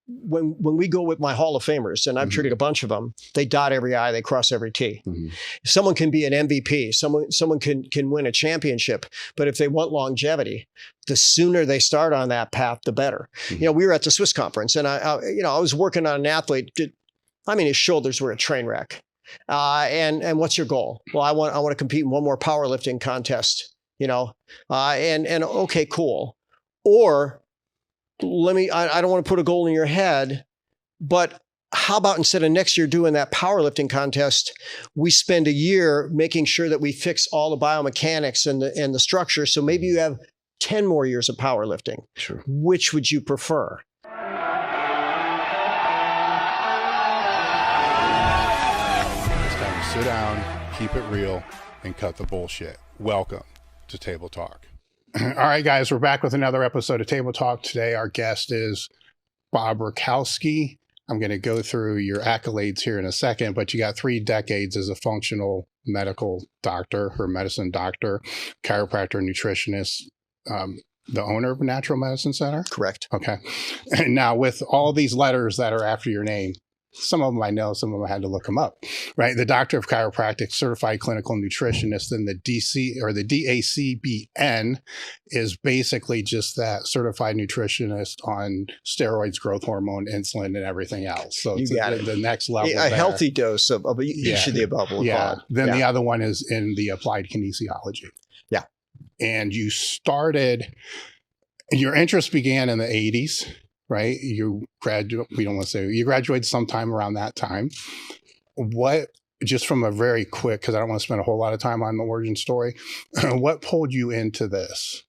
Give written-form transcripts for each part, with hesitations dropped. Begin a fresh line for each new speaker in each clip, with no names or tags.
when we go with my Hall of Famers, and I've treated a bunch of them, they dot every I, they cross every T. Someone can be an MVP, someone can win a championship, but if they want longevity, the sooner they start on that path, the better. You know, we were at the Swiss conference, and I was working on an athlete. His shoulders were a train wreck. And what's your goal? Well, I want to compete in one more powerlifting contest. And okay, cool. Or I don't want to put a goal in your head, but how about instead of next year doing that powerlifting contest, we spend a year making sure that we fix all the biomechanics and the structure. So maybe you have 10 more years of powerlifting. Sure. Which would you prefer?
It's time to sit down, keep it real, and cut the bullshit. Welcome to Table Talk. All right, guys, we're back with another episode of Table Talk. Today, our guest is Bobert Rakowski. I'm going to go through your accolades here in a second, but you got 3 decades as a functional medical doctor or medicine doctor, chiropractor, nutritionist, the owner of a natural medicine center?
Correct.
Okay. And now with all these letters that are after your name, some of them I know, some of them I had to look them up, right? The Doctor of Chiropractic, Certified Clinical Nutritionist, and the DACBN is basically just that Certified Nutritionist on steroids, growth hormone, insulin, and everything else. So it's the next level.
A healthy dose of each of the above.
Then the other one is in the applied kinesiology.
Yeah.
And you started, your interest began in the 80s. Right? You graduated sometime around that time. What, just from a very quick, because I don't want to spend a whole lot of time on the origin story, what pulled you into this?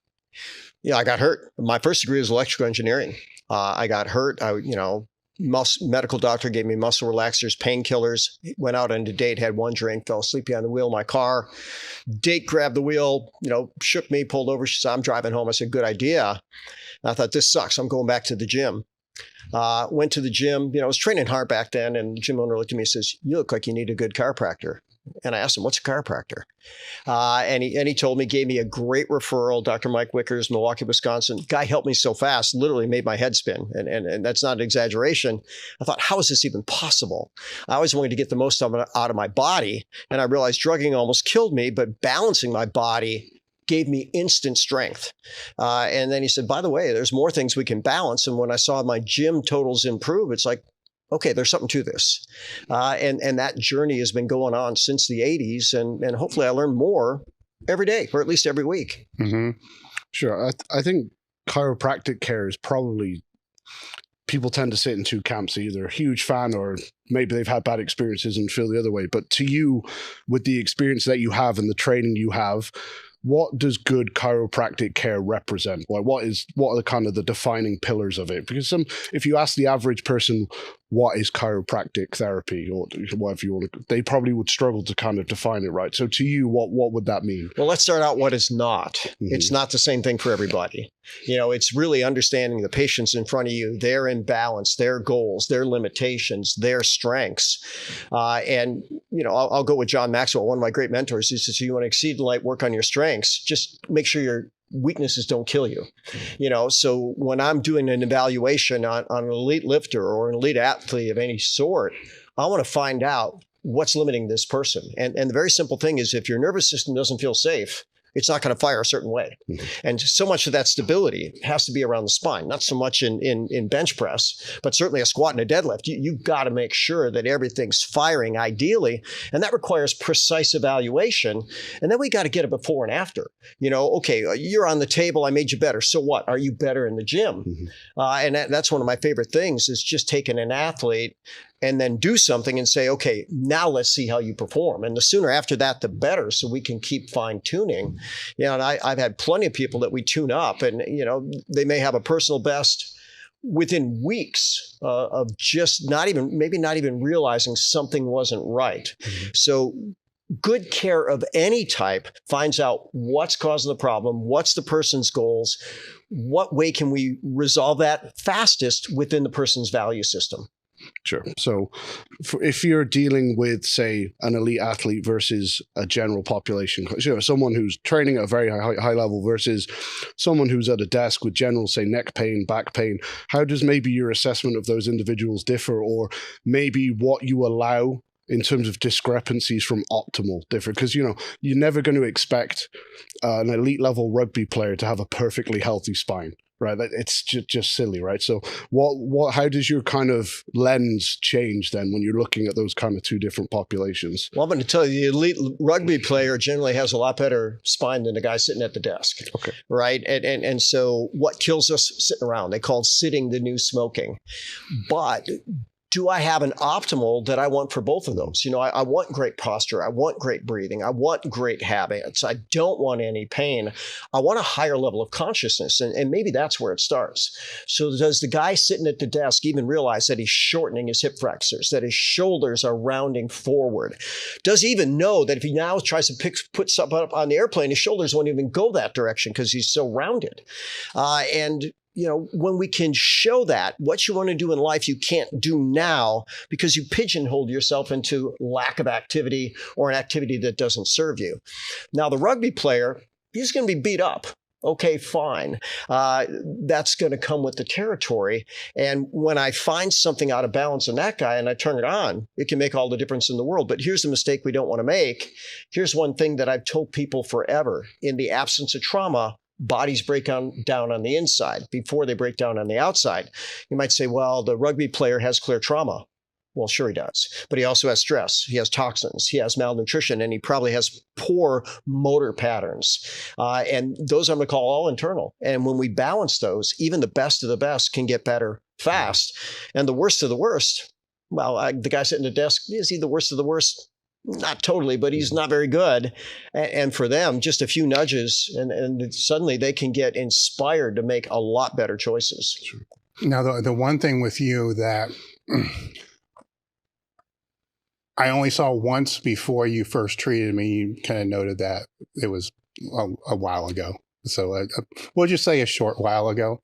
Yeah, I got hurt. My first degree was electrical engineering. I got hurt. Medical doctor gave me muscle relaxers, painkillers, went out on a date, had one drink, fell asleep behind the wheel of my car. Date grabbed the wheel, shook me, pulled over. She said, I'm driving home. I said, good idea. And I thought, this sucks. I'm going back to the gym. Went to the gym. I was training hard back then. And the gym owner looked at me and says, you look like you need a good chiropractor. And I asked him, what's a chiropractor? And he told me, gave me a great referral. Dr. Mike Wickers, Milwaukee, Wisconsin. Guy helped me so fast, literally made my head spin. And that's not an exaggeration. I thought, how is this even possible? I always wanted to get the most out of my body. And I realized drugging almost killed me, but balancing my body gave me instant strength. And then he said, by the way, there's more things we can balance. And when I saw my gym totals improve, it's like, okay, there's something to this. And that journey has been going on since the 80s. And hopefully I learn more every day, or at least every week.
Mm-hmm. Sure. I think chiropractic care is probably, people tend to sit in 2 camps, either a huge fan or maybe they've had bad experiences and feel the other way. But to you, with the experience that you have and the training you have, what does good chiropractic care represent? Like, what are the kind of the defining pillars of it? Because if you ask the average person, what is chiropractic therapy or whatever you want to, they probably would struggle to kind of define it, right? So to you, what would that mean?
Well, let's start out what is not. Mm-hmm. It's not the same thing for everybody. It's really understanding the patients in front of you, their imbalance, their goals, their limitations, their strengths. I'll go with John Maxwell, one of my great mentors. He says, you want to exceed in light, work on your strengths, just make sure your weaknesses don't kill you. So when I'm doing an evaluation on an elite lifter or an elite athlete of any sort, I want to find out what's limiting this person. And the very simple thing is, if your nervous system doesn't feel safe, it's not going to fire a certain way. Mm-hmm. And so much of that stability has to be around the spine, not so much in bench press, but certainly a squat and a deadlift. You've got to make sure that everything's firing ideally. And that requires precise evaluation. And then we got to get a before and after. Okay, you're on the table. I made you better. So what? Are you better in the gym? Mm-hmm. And that's one of my favorite things, is just taking an athlete and then do something and say, okay, now let's see how you perform. And the sooner after that, the better, so we can keep fine tuning. And I've had plenty of people that we tune up, and they may have a personal best within weeks of just not even realizing something wasn't right. Mm-hmm. So good care of any type finds out what's causing the problem, what's the person's goals, what way can we resolve that fastest within the person's value system.
Sure. So if you're dealing with, say, an elite athlete versus a general population, someone who's training at a very high level versus someone who's at a desk with general, say, neck pain, back pain, how does maybe your assessment of those individuals differ, or maybe what you allow in terms of discrepancies from optimal differ? Because, you're never going to expect an elite level rugby player to have a perfectly healthy spine. Right, it's just silly, right? So, how does your kind of lens change then when you're looking at those kind of two different populations?
Well, I'm going to tell you, the elite rugby player generally has a lot better spine than the guy sitting at the desk.
Okay,
right, and so what kills us sitting around? They call sitting the new smoking, but do I have an optimal that I want for both of those? I want great posture. I want great breathing. I want great habits. I don't want any pain. I want a higher level of consciousness. And maybe that's where it starts. So does the guy sitting at the desk even realize that he's shortening his hip flexors, that his shoulders are rounding forward? Does he even know that if he now tries to put something up on the airplane, his shoulders won't even go that direction because he's so rounded? When we can show that what you want to do in life, you can't do now because you pigeonholed yourself into lack of activity or an activity that doesn't serve you. Now, the rugby player, he's going to be beat up. Okay, fine. That's going to come with the territory. And when I find something out of balance in that guy and I turn it on, it can make all the difference in the world. But here's the mistake we don't want to make. Here's one thing that I've told people forever. In the absence of trauma, bodies break down on the inside before they break down on the outside. You might say, well, the rugby player has clear trauma. Well, sure he does. But he also has stress. He has toxins. He has malnutrition, and he probably has poor motor patterns. And those I'm going to call all internal. And when we balance those, even the best of the best can get better fast. And the worst of the worst, well, the guy sitting at the desk, is he the worst of the worst? Not totally, but he's not very good. And for them, just a few nudges, and suddenly they can get inspired to make a lot better choices.
Now, the one thing with you that I only saw once before you first treated me, you kind of noted that it was a while ago. So we'll just say a short while ago.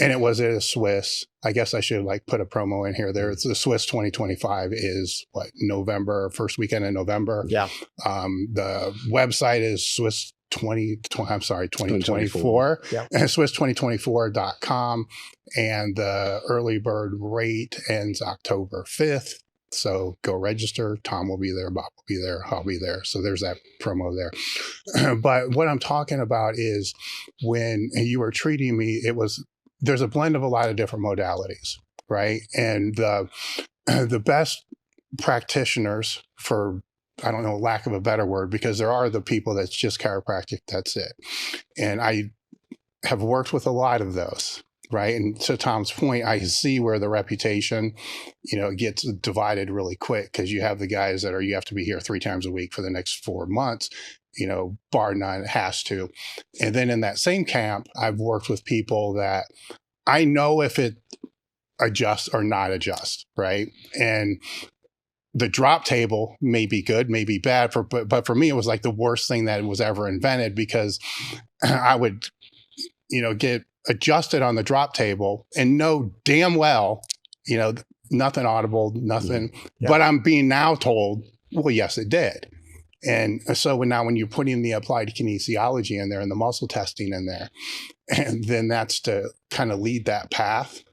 And it was at a Swiss. I guess I should put a promo in here. It's the Swiss 2025 is November, first weekend in November.
Yeah.
The website is Swiss 2024.
Yeah.
Swiss2024.com. And the early bird rate ends October 5th. So go register. Tom will be there. Bob will be there. I'll be there. So there's that promo there. But what I'm talking about is when you were treating me, there's a blend of a lot of different modalities, right? And the best practitioners, for, I don't know, lack of a better word, because there are the people that's just chiropractic, that's it. And I have worked with a lot of those. Right. And to Tom's point, I see where the reputation, gets divided really quick, because you have the guys that you have to be here 3 times a week for the next 4 months, bar none, has to. And then in that same camp, I've worked with people that I know if it adjusts or not adjust. Right. And the drop table may be good, may be bad, but for me, it was like the worst thing that was ever invented, because I would, get adjusted on the drop table and know damn well, nothing audible, nothing, but I'm being now told, well, yes, it did. And so when you're putting the applied kinesiology in there and the muscle testing in there, and then that's to kind of lead that path,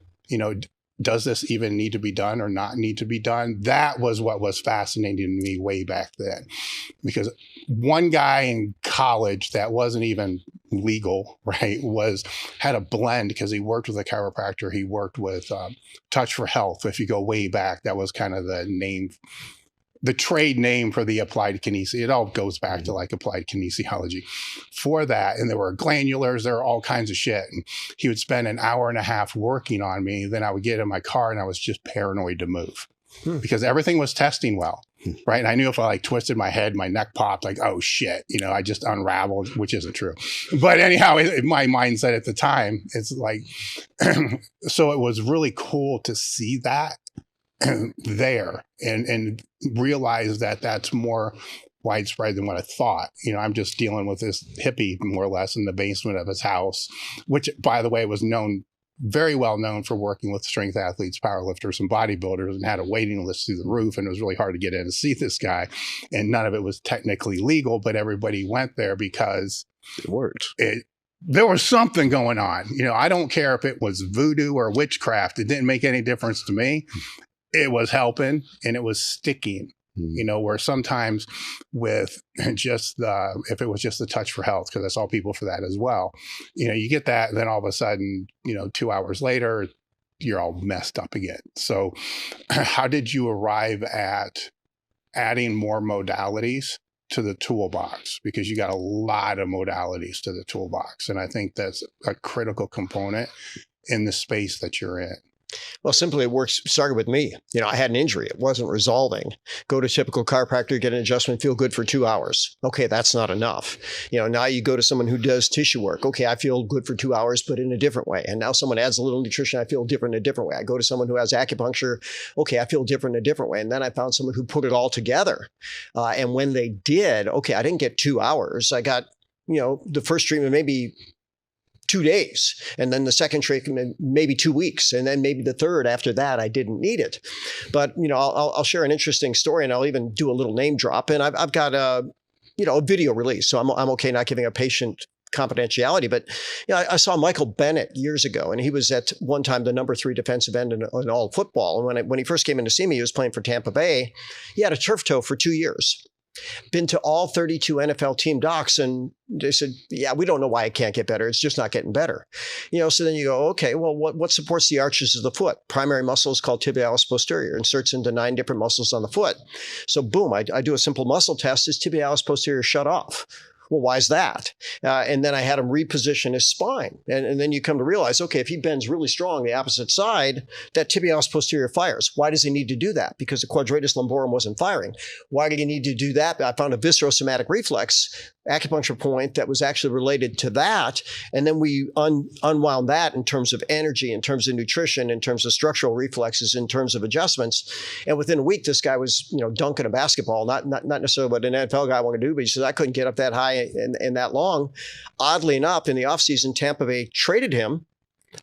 does this even need to be done or not need to be done? That was what was fascinating to me way back then, because one guy in college that wasn't even legal, right, had a blend, because he worked with a chiropractor. He worked with Touch for Health. If you go way back, that was kind of the name, the trade name for the applied kinesiology. It all goes back to applied kinesiology for that. And there were glandulars, there were all kinds of shit. And he would spend an hour and a half working on me. Then I would get in my car and I was just paranoid to move because everything was testing well. Right. And I knew if I twisted my head, my neck popped, oh shit, I just unraveled, which isn't true. But anyhow, my mindset at the time, it's so it was really cool to see that there and realize that that's more widespread than what I thought. I'm just dealing with this hippie more or less in the basement of his house, which, by the way, was known very well known for working with strength athletes, powerlifters, and bodybuilders, and had a waiting list through the roof. And it was really hard to get in to see this guy. And none of it was technically legal, but everybody went there because
it worked.
There was something going on. I don't care if it was voodoo or witchcraft. It didn't make any difference to me. It was helping and it was sticking. Where sometimes with if it was just the touch for health, because I saw people for that as well, you get that, and then all of a sudden, 2 hours later, you're all messed up again. So how did you arrive at adding more modalities to the toolbox? Because you got a lot of modalities to the toolbox. And I think that's a critical component in the space that you're in.
Well, simply it started with me. I had an injury. It wasn't resolving. Go to typical chiropractor, get an adjustment, feel good for 2 hours. Okay, that's not enough. Now you go to someone who does tissue work. Okay, I feel good for 2 hours, but in a different way. And now someone adds a little nutrition, I feel different in a different way. I go to someone who has acupuncture. Okay, I feel different in a different way. And then I found someone who put it all together. And when they did, okay, I didn't get 2 hours. I got, the first treatment maybe 2 days. And then the second treatment, maybe 2 weeks. And then maybe the third after that, I didn't need it. But, I'll share an interesting story, and I'll even do a little name drop. And I've got a video release. So I'm okay not giving a patient confidentiality. But I saw Michael Bennett years ago, and he was at one time the number 3 defensive end in all football. And when he first came in to see me, he was playing for Tampa Bay. He had a turf toe for 2 years. Been to all 32 NFL team docs, and they said, yeah, we don't know why it can't get better. It's just not getting better. So then you go, okay, well, what supports the arches of the foot? Primary muscle is called tibialis posterior, inserts into 9 different muscles on the foot. So boom, I do a simple muscle test. Is tibialis posterior shut off? Well, why is that? And then I had him reposition his spine. And then you come to realize, okay, if he bends really strong the opposite side, that tibialis posterior fires. Why does he need to do that? Because the quadratus lumborum wasn't firing. Why did he need to do that? I found a viscerosomatic reflex acupuncture point that was actually related to that. And then we unwound that in terms of energy, in terms of nutrition, in terms of structural reflexes, in terms of adjustments. And within a week, this guy was, dunking a basketball, not necessarily what an NFL guy wanted to do, but he said, I couldn't get up that high and that long. Oddly enough, in the offseason, Tampa Bay traded him.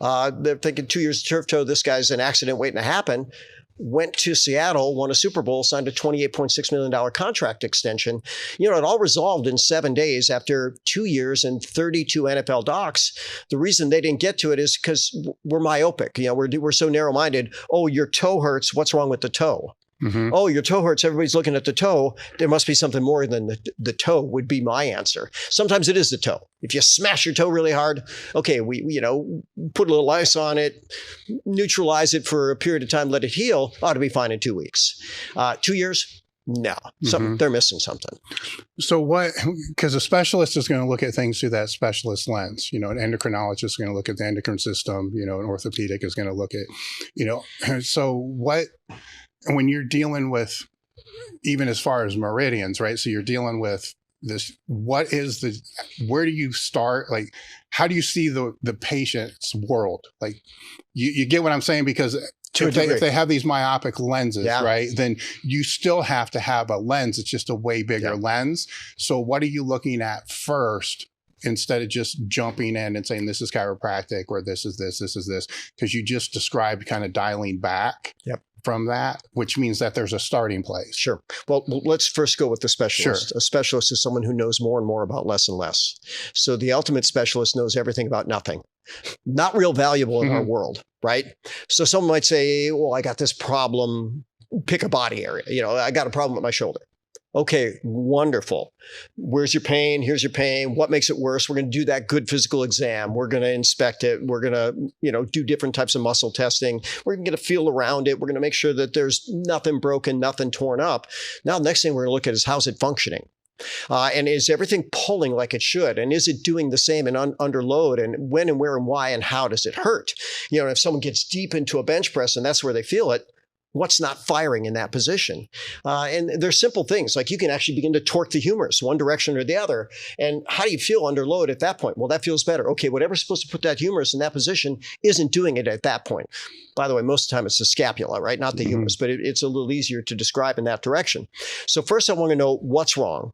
They're thinking 2 years of turf toe, this guy's an accident waiting to happen. Went to Seattle, won a Super Bowl, signed a $28.6 million contract extension. It all resolved in 7 days after 2 years and 32 NFL docs. The reason they didn't get to it is because we're myopic. We're so narrow-minded. Oh, your toe hurts. What's wrong with the toe? Mm-hmm. Oh, your toe hurts. Everybody's looking at the toe. There must be something more than the toe would be my answer. Sometimes it is the toe. If you smash your toe really hard, okay, we put a little ice on it, neutralize it for a period of time, let it heal, ought to be fine in 2 weeks. 2 years? No, they're missing something.
So because a specialist is going to look at things through that specialist lens. An endocrinologist is going to look at the endocrine system. An orthopedic is going to look at, so what, when you're dealing with, even as far as meridians, right? So you're dealing with this, where do you start? Like, how do you see the patient's world? Like, you get what I'm saying? Because if they have these myopic lenses, right, then you still have to have a lens. It's just a way bigger lens. So what are you looking at first, instead of just jumping in and saying, this is chiropractic, or this is this is this? Because you just described kind of dialing back from that, which means that there's a starting place.
Sure. Well, let's first go with the specialist. Sure. A specialist is someone who knows more and more about less and less. So the ultimate specialist knows everything about nothing. Not real valuable in our world, right? So someone might say, well, I got this problem, pick a body area. I got a problem with my shoulder. Okay, wonderful. Where's your pain? Here's your pain. What makes it worse? We're going to do that good physical exam. We're going to inspect it. We're going to, do different types of muscle testing. We're going to get a feel around it. We're going to make sure that there's nothing broken, nothing torn up. Now, the next thing we're going to look at is, how's it functioning? And is everything pulling like it should? And is it doing the same and under load? And when and where and why and how does it hurt? If someone gets deep into a bench press and that's where they feel it, what's not firing in that position? And there's simple things, like you can actually begin to torque the humerus one direction or the other. And how do you feel under load at that point? Well, that feels better. Okay, whatever's supposed to put that humerus in that position isn't doing it at that point. By the way, most of the time it's the scapula, right? Not the humerus, but it's a little easier to describe in that direction. So first I want to know what's wrong.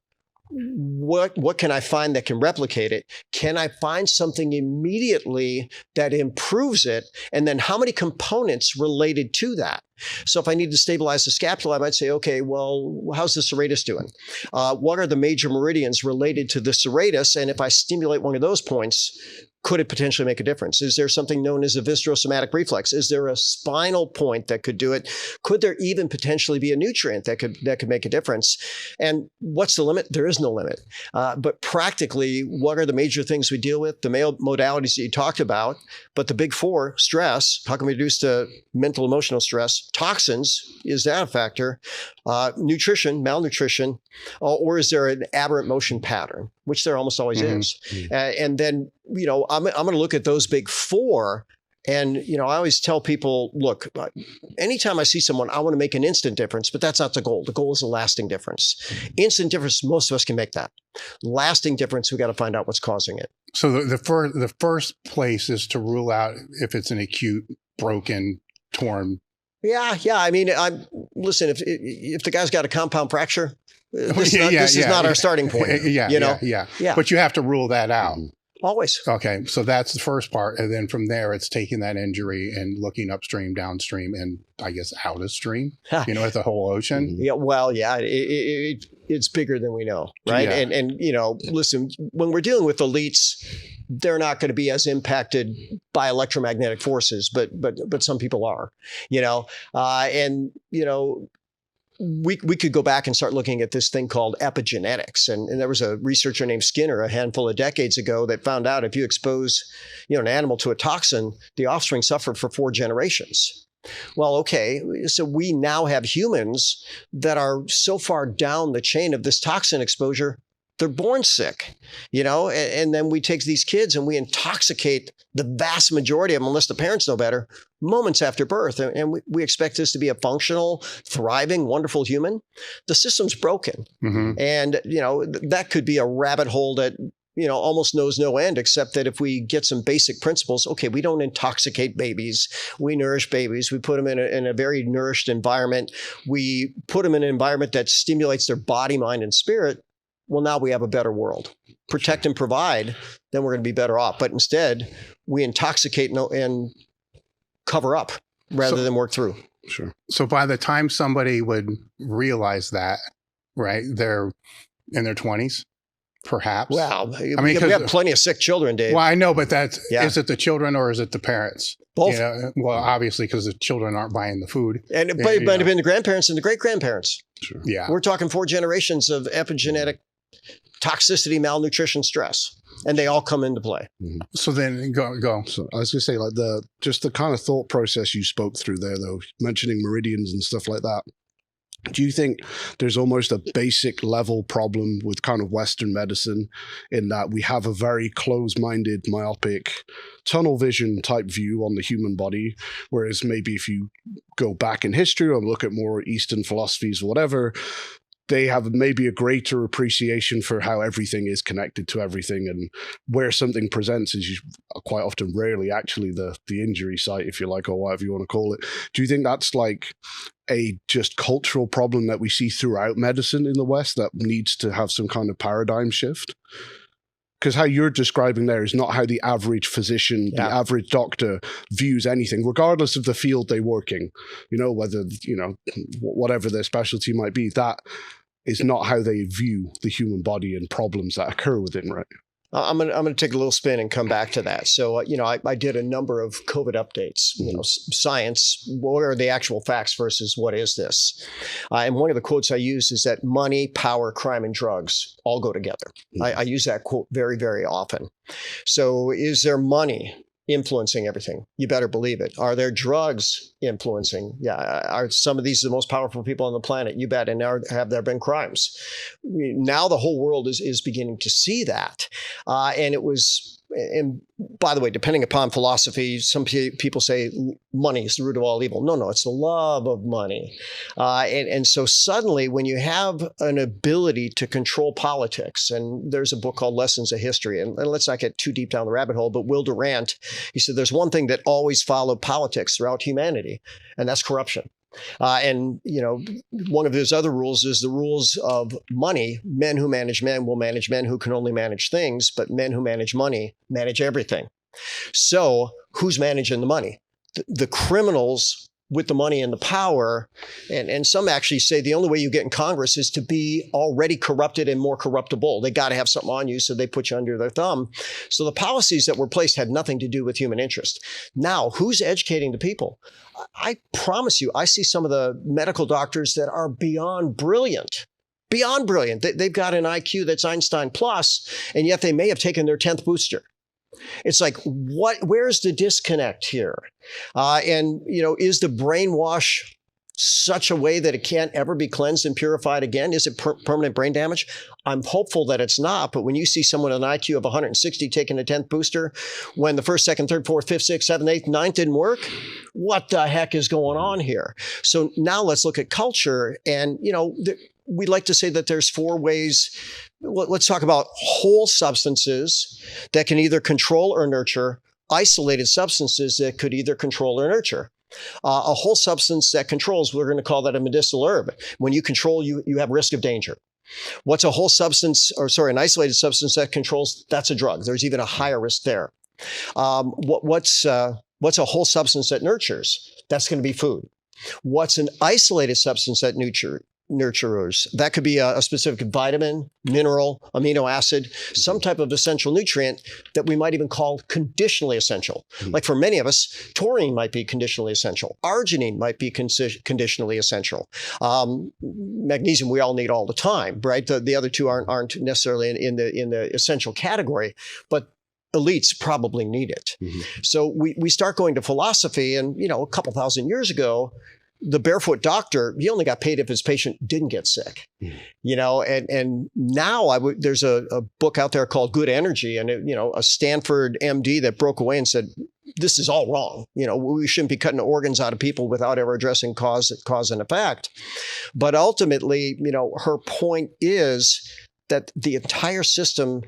what can I find that can replicate it? Can I find something immediately that improves it? And then how many components related to that? So if I need to stabilize the scapula, I might say, okay, well, how's the serratus doing? What are the major meridians related to the serratus? And if I stimulate one of those points, could it potentially make a difference? Is there something known as a viscerosomatic reflex? Is there a spinal point that could do it? Could there even potentially be a nutrient that could make a difference? And what's the limit? There is no limit. But practically, what are the major things we deal with? The modalities that you talked about, but the big four: stress. How can we reduce the mental, emotional stress? Toxins, is that a factor? Nutrition, malnutrition, or is there an aberrant motion pattern, which there almost always is. And then, I'm going to look at those big four. And, I always tell people, look, anytime I see someone, I want to make an instant difference, but that's not the goal. The goal is a lasting difference. Instant difference, most of us can make that. Lasting difference, we got to find out what's causing it.
So the first place is to rule out if it's an acute, broken, torn.
Yeah. I mean, listen, if the guy's got a compound fracture, this is not our starting point.
Yeah. But you have to rule that out.
Always.
Okay. So that's the first part. And then from there, it's taking that injury and looking upstream, downstream, and I guess out of stream, at the whole ocean.
Yeah. Well, yeah, it's bigger than we know. Right.
Yeah.
And listen, when we're dealing with elites, they're not going to be as impacted by electromagnetic forces, but some people are, we could go back and start looking at this thing called epigenetics. And there was a researcher named Skinner a handful of decades ago that found out if you expose, an animal to a toxin, the offspring suffered for 4 generations. Well, okay, so we now have humans that are so far down the chain of this toxin exposure, they're born sick, and then we take these kids and we intoxicate the vast majority of them, unless the parents know better, moments after birth. And we expect this to be a functional, thriving, wonderful human. The system's broken. And, that could be a rabbit hole that, almost knows no end, except that if we get some basic principles, okay, we don't intoxicate babies. We nourish babies. We put them in a very nourished environment. We put them in an environment that stimulates their body, mind, and spirit. Well, now we have a better world. Protect and provide, then we're going to be better off. But instead, we intoxicate and cover up rather than work through.
Sure.
So by the time somebody would realize that, right, they're in their 20s, perhaps.
Well, we have plenty of sick children, Dave.
Well, I know, but is it the children or is it the parents?
Both.
Well, obviously, because the children aren't buying the food.
And it might have been the grandparents and the great-grandparents.
Sure.
Yeah.
We're talking 4 generations of epigenetic toxicity, malnutrition, stress, and they all come into play.
So then go.
So I was going to say, like the kind of thought process you spoke through there, though, mentioning meridians and stuff like that. Do you think there's almost a basic level problem with kind of Western medicine in that we have a very closed-minded, myopic, tunnel vision type view on the human body, whereas maybe if you go back in history or look at more Eastern philosophies or whatever, they have maybe a greater appreciation for how everything is connected to everything, and where something presents is quite often rarely actually the injury site, if you like, or whatever you want to call it. Do you think that's like a just cultural problem that we see throughout medicine in the West that needs to have some kind of paradigm shift? Because how you're describing there is not how the average physician, the average doctor views anything, regardless of the field they work in, whether, whatever their specialty might be. That is not how they view the human body and problems that occur within, right?
I'm gonna take a little spin and come back to that. So, I did a number of COVID updates, science, what are the actual facts versus what is this? And one of the quotes I use is that money, power, crime, and drugs all go together. I use that quote very, very often. So is there money influencing everything? You better believe it. Are there drugs influencing? Yeah. Are some of these the most powerful people on the planet? You bet. And have there been crimes? Now the whole world is beginning to see that. And by the way, depending upon philosophy, some people say money is the root of all evil. No, it's the love of money. And so suddenly when you have an ability to control politics, and there's a book called Lessons of History, and let's not get too deep down the rabbit hole, but Will Durant, he said there's one thing that always followed politics throughout humanity, and that's corruption. And, one of his other rules is the rules of money. Men who manage men will manage men who can only manage things, but men who manage money manage everything. So who's managing the money? The criminals with the money and the power. And some actually say the only way you get in Congress is to be already corrupted and more corruptible. They got to have something on you, so they put you under their thumb. So the policies that were placed had nothing to do with human interest. Now, who's educating the people? I promise you, I see some of the medical doctors that are beyond brilliant. Beyond brilliant. They've got an IQ that's Einstein plus, and yet they may have taken their 10th booster. It's like, where's the disconnect here? Is the brainwash such a way that it can't ever be cleansed and purified again? Is it permanent brain damage? I'm hopeful that it's not. But when you see someone with an IQ of 160 taking a 10th booster, when the first, second, third, fourth, fifth, sixth, seventh, eighth, ninth didn't work, what the heck is going on here? So now let's look at culture. And, we like to say that there's 4 ways. Let's talk about whole substances that can either control or nurture, isolated substances that could either control or nurture. A whole substance that controls, we're going to call that a medicinal herb. When you control, you have risk of danger. What's a whole substance, an isolated substance that controls? That's a drug. There's even a higher risk there. What's a whole substance that nurtures? That's going to be food. What's an isolated substance that nurturers? That could be a specific vitamin, mineral, amino acid, some type of essential nutrient that we might even call conditionally essential. Like for many of us, taurine might be conditionally essential. Arginine might be conditionally essential. Magnesium we all need all the time, right? The other 2 aren't necessarily in the essential category, but elites probably need it. So we start going to philosophy, and a couple thousand years ago, the barefoot doctor, he only got paid if his patient didn't get sick, and now there's a book out there called Good Energy, and a Stanford MD that broke away and said, this is all wrong. We shouldn't be cutting organs out of people without ever addressing cause and effect. But ultimately, her point is that the entire system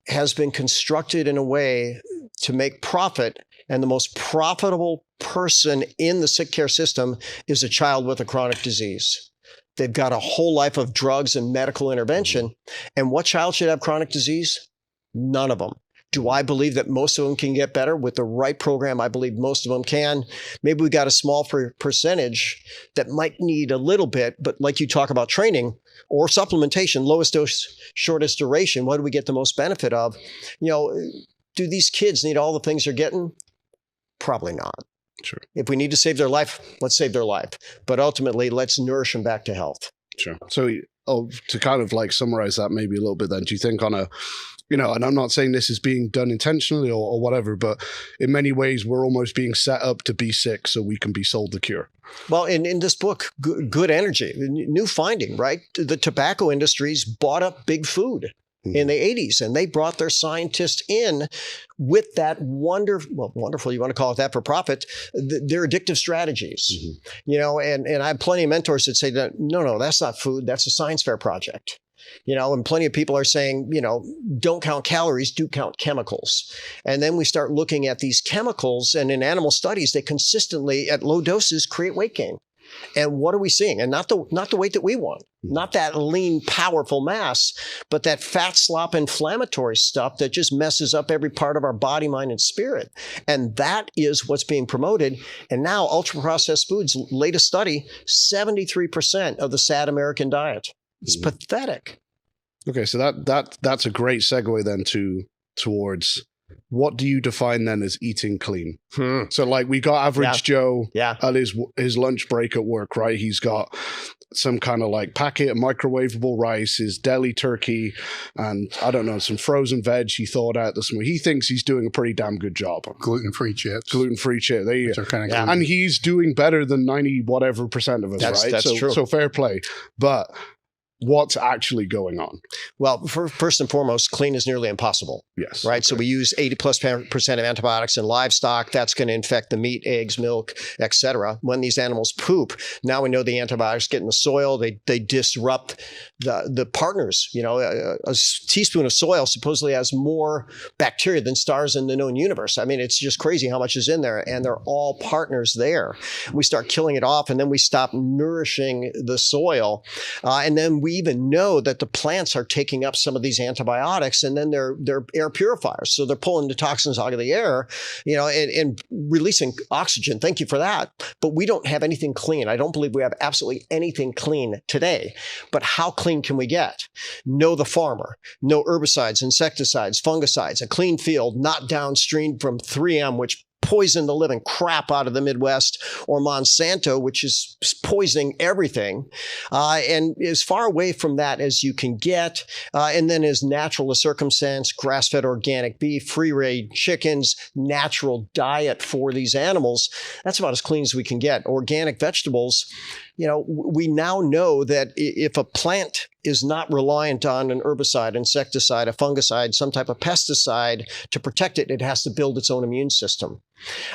has been constructed in a way to make profit, and the most profitable person in the sick care system is a child with a chronic disease. They've got a whole life of drugs and medical intervention. And what child should have chronic disease? None of them. Do I believe that most of them can get better with the right program? I believe most of them can. Maybe we got a small percentage that might need a little bit, but like you talk about training or supplementation, lowest dose, shortest duration, what do we get the most benefit of? Do these kids need all the things they're getting? Probably not.
Sure.
If we need to save their life, let's save their life. But ultimately, let's nourish them back to health.
Sure. So to kind of like summarize that maybe a little bit then, do you think on a, and I'm not saying this is being done intentionally or whatever, but in many ways, we're almost being set up to be sick so we can be sold the cure?
Well, in this book, Good Energy, new finding, right? The tobacco industries bought up big food in the 80s, and they brought their scientists in with that wonderful, you want to call it that for profit, their addictive strategies, and I have plenty of mentors that say that, no, that's not food, that's a science fair project. And plenty of people are saying, don't count calories, do count chemicals. And then we start looking at these chemicals, and in animal studies, they consistently at low doses create weight gain. And what are we seeing? And not the weight that we want, not that lean, powerful mass, but that fat slop inflammatory stuff that just messes up every part of our body, mind, and spirit. And that is what's being promoted. And now ultra-processed foods, latest study, 73% of the sad American diet. It's pathetic.
Okay, so that's a great segue then towards what do you define then as eating clean? So like we got average Joe at his lunch break at work, right? He's got some kind of like packet of microwavable rice, his deli turkey, and I don't know, some frozen veg he thawed out this morning. He thinks he's doing a pretty damn good job.
Gluten-free chips.
Gluten-free chips. There you go. And he's doing better than 90 whatever % of us, right?
That's true.
So fair play. But what's actually going on?
Well, first and foremost, clean is nearly impossible.
Yes.
Right. Okay. So we use 80+% of antibiotics in livestock. That's going to infect the meat, eggs, milk, etc. When these animals poop, now we know the antibiotics get in the soil. They disrupt the partners. You know, a teaspoon of soil supposedly has more bacteria than stars in the known universe. I mean, it's just crazy how much is in there, and they're all partners there. We start killing it off, and then we stop nourishing the soil, and then we even know that the plants are taking up some of these antibiotics, and then they're air purifiers. So they're pulling the toxins out of the air, you know, and releasing oxygen. Thank you for that. But we don't have anything clean. I don't believe we have absolutely anything clean today. But how clean can we get? Know the farmer. No herbicides, insecticides, fungicides, a clean field, not downstream from 3M, which poison the living crap out of the Midwest, or Monsanto, which is poisoning everything, and as far away from that as you can get, and then as natural as circumstance, grass-fed organic beef, free-range chickens, natural diet for these animals. That's about as clean as we can get. Organic vegetables, you know, we now know that if a plant is not reliant on an herbicide, insecticide, a fungicide, some type of pesticide to protect it, it has to build its own immune system.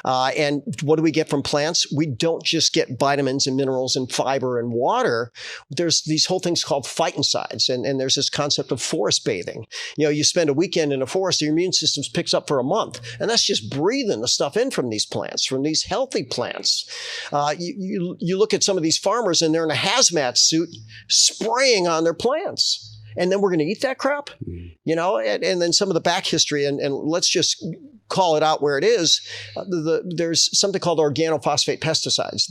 And what do we get from plants? We don't just get vitamins and minerals and fiber and water. There's these whole things called phytoncides, and there's this concept of forest bathing. You know, you spend a weekend in a forest, your immune system picks up for a month, and that's just breathing the stuff in from these plants, from these healthy plants. You look at some of these farmers, and they're in a hazmat suit spraying on their plants. And then we're going to eat that crap, you know, and then some of the back history, and let's just call it out where it is. There's something called organophosphate pesticides.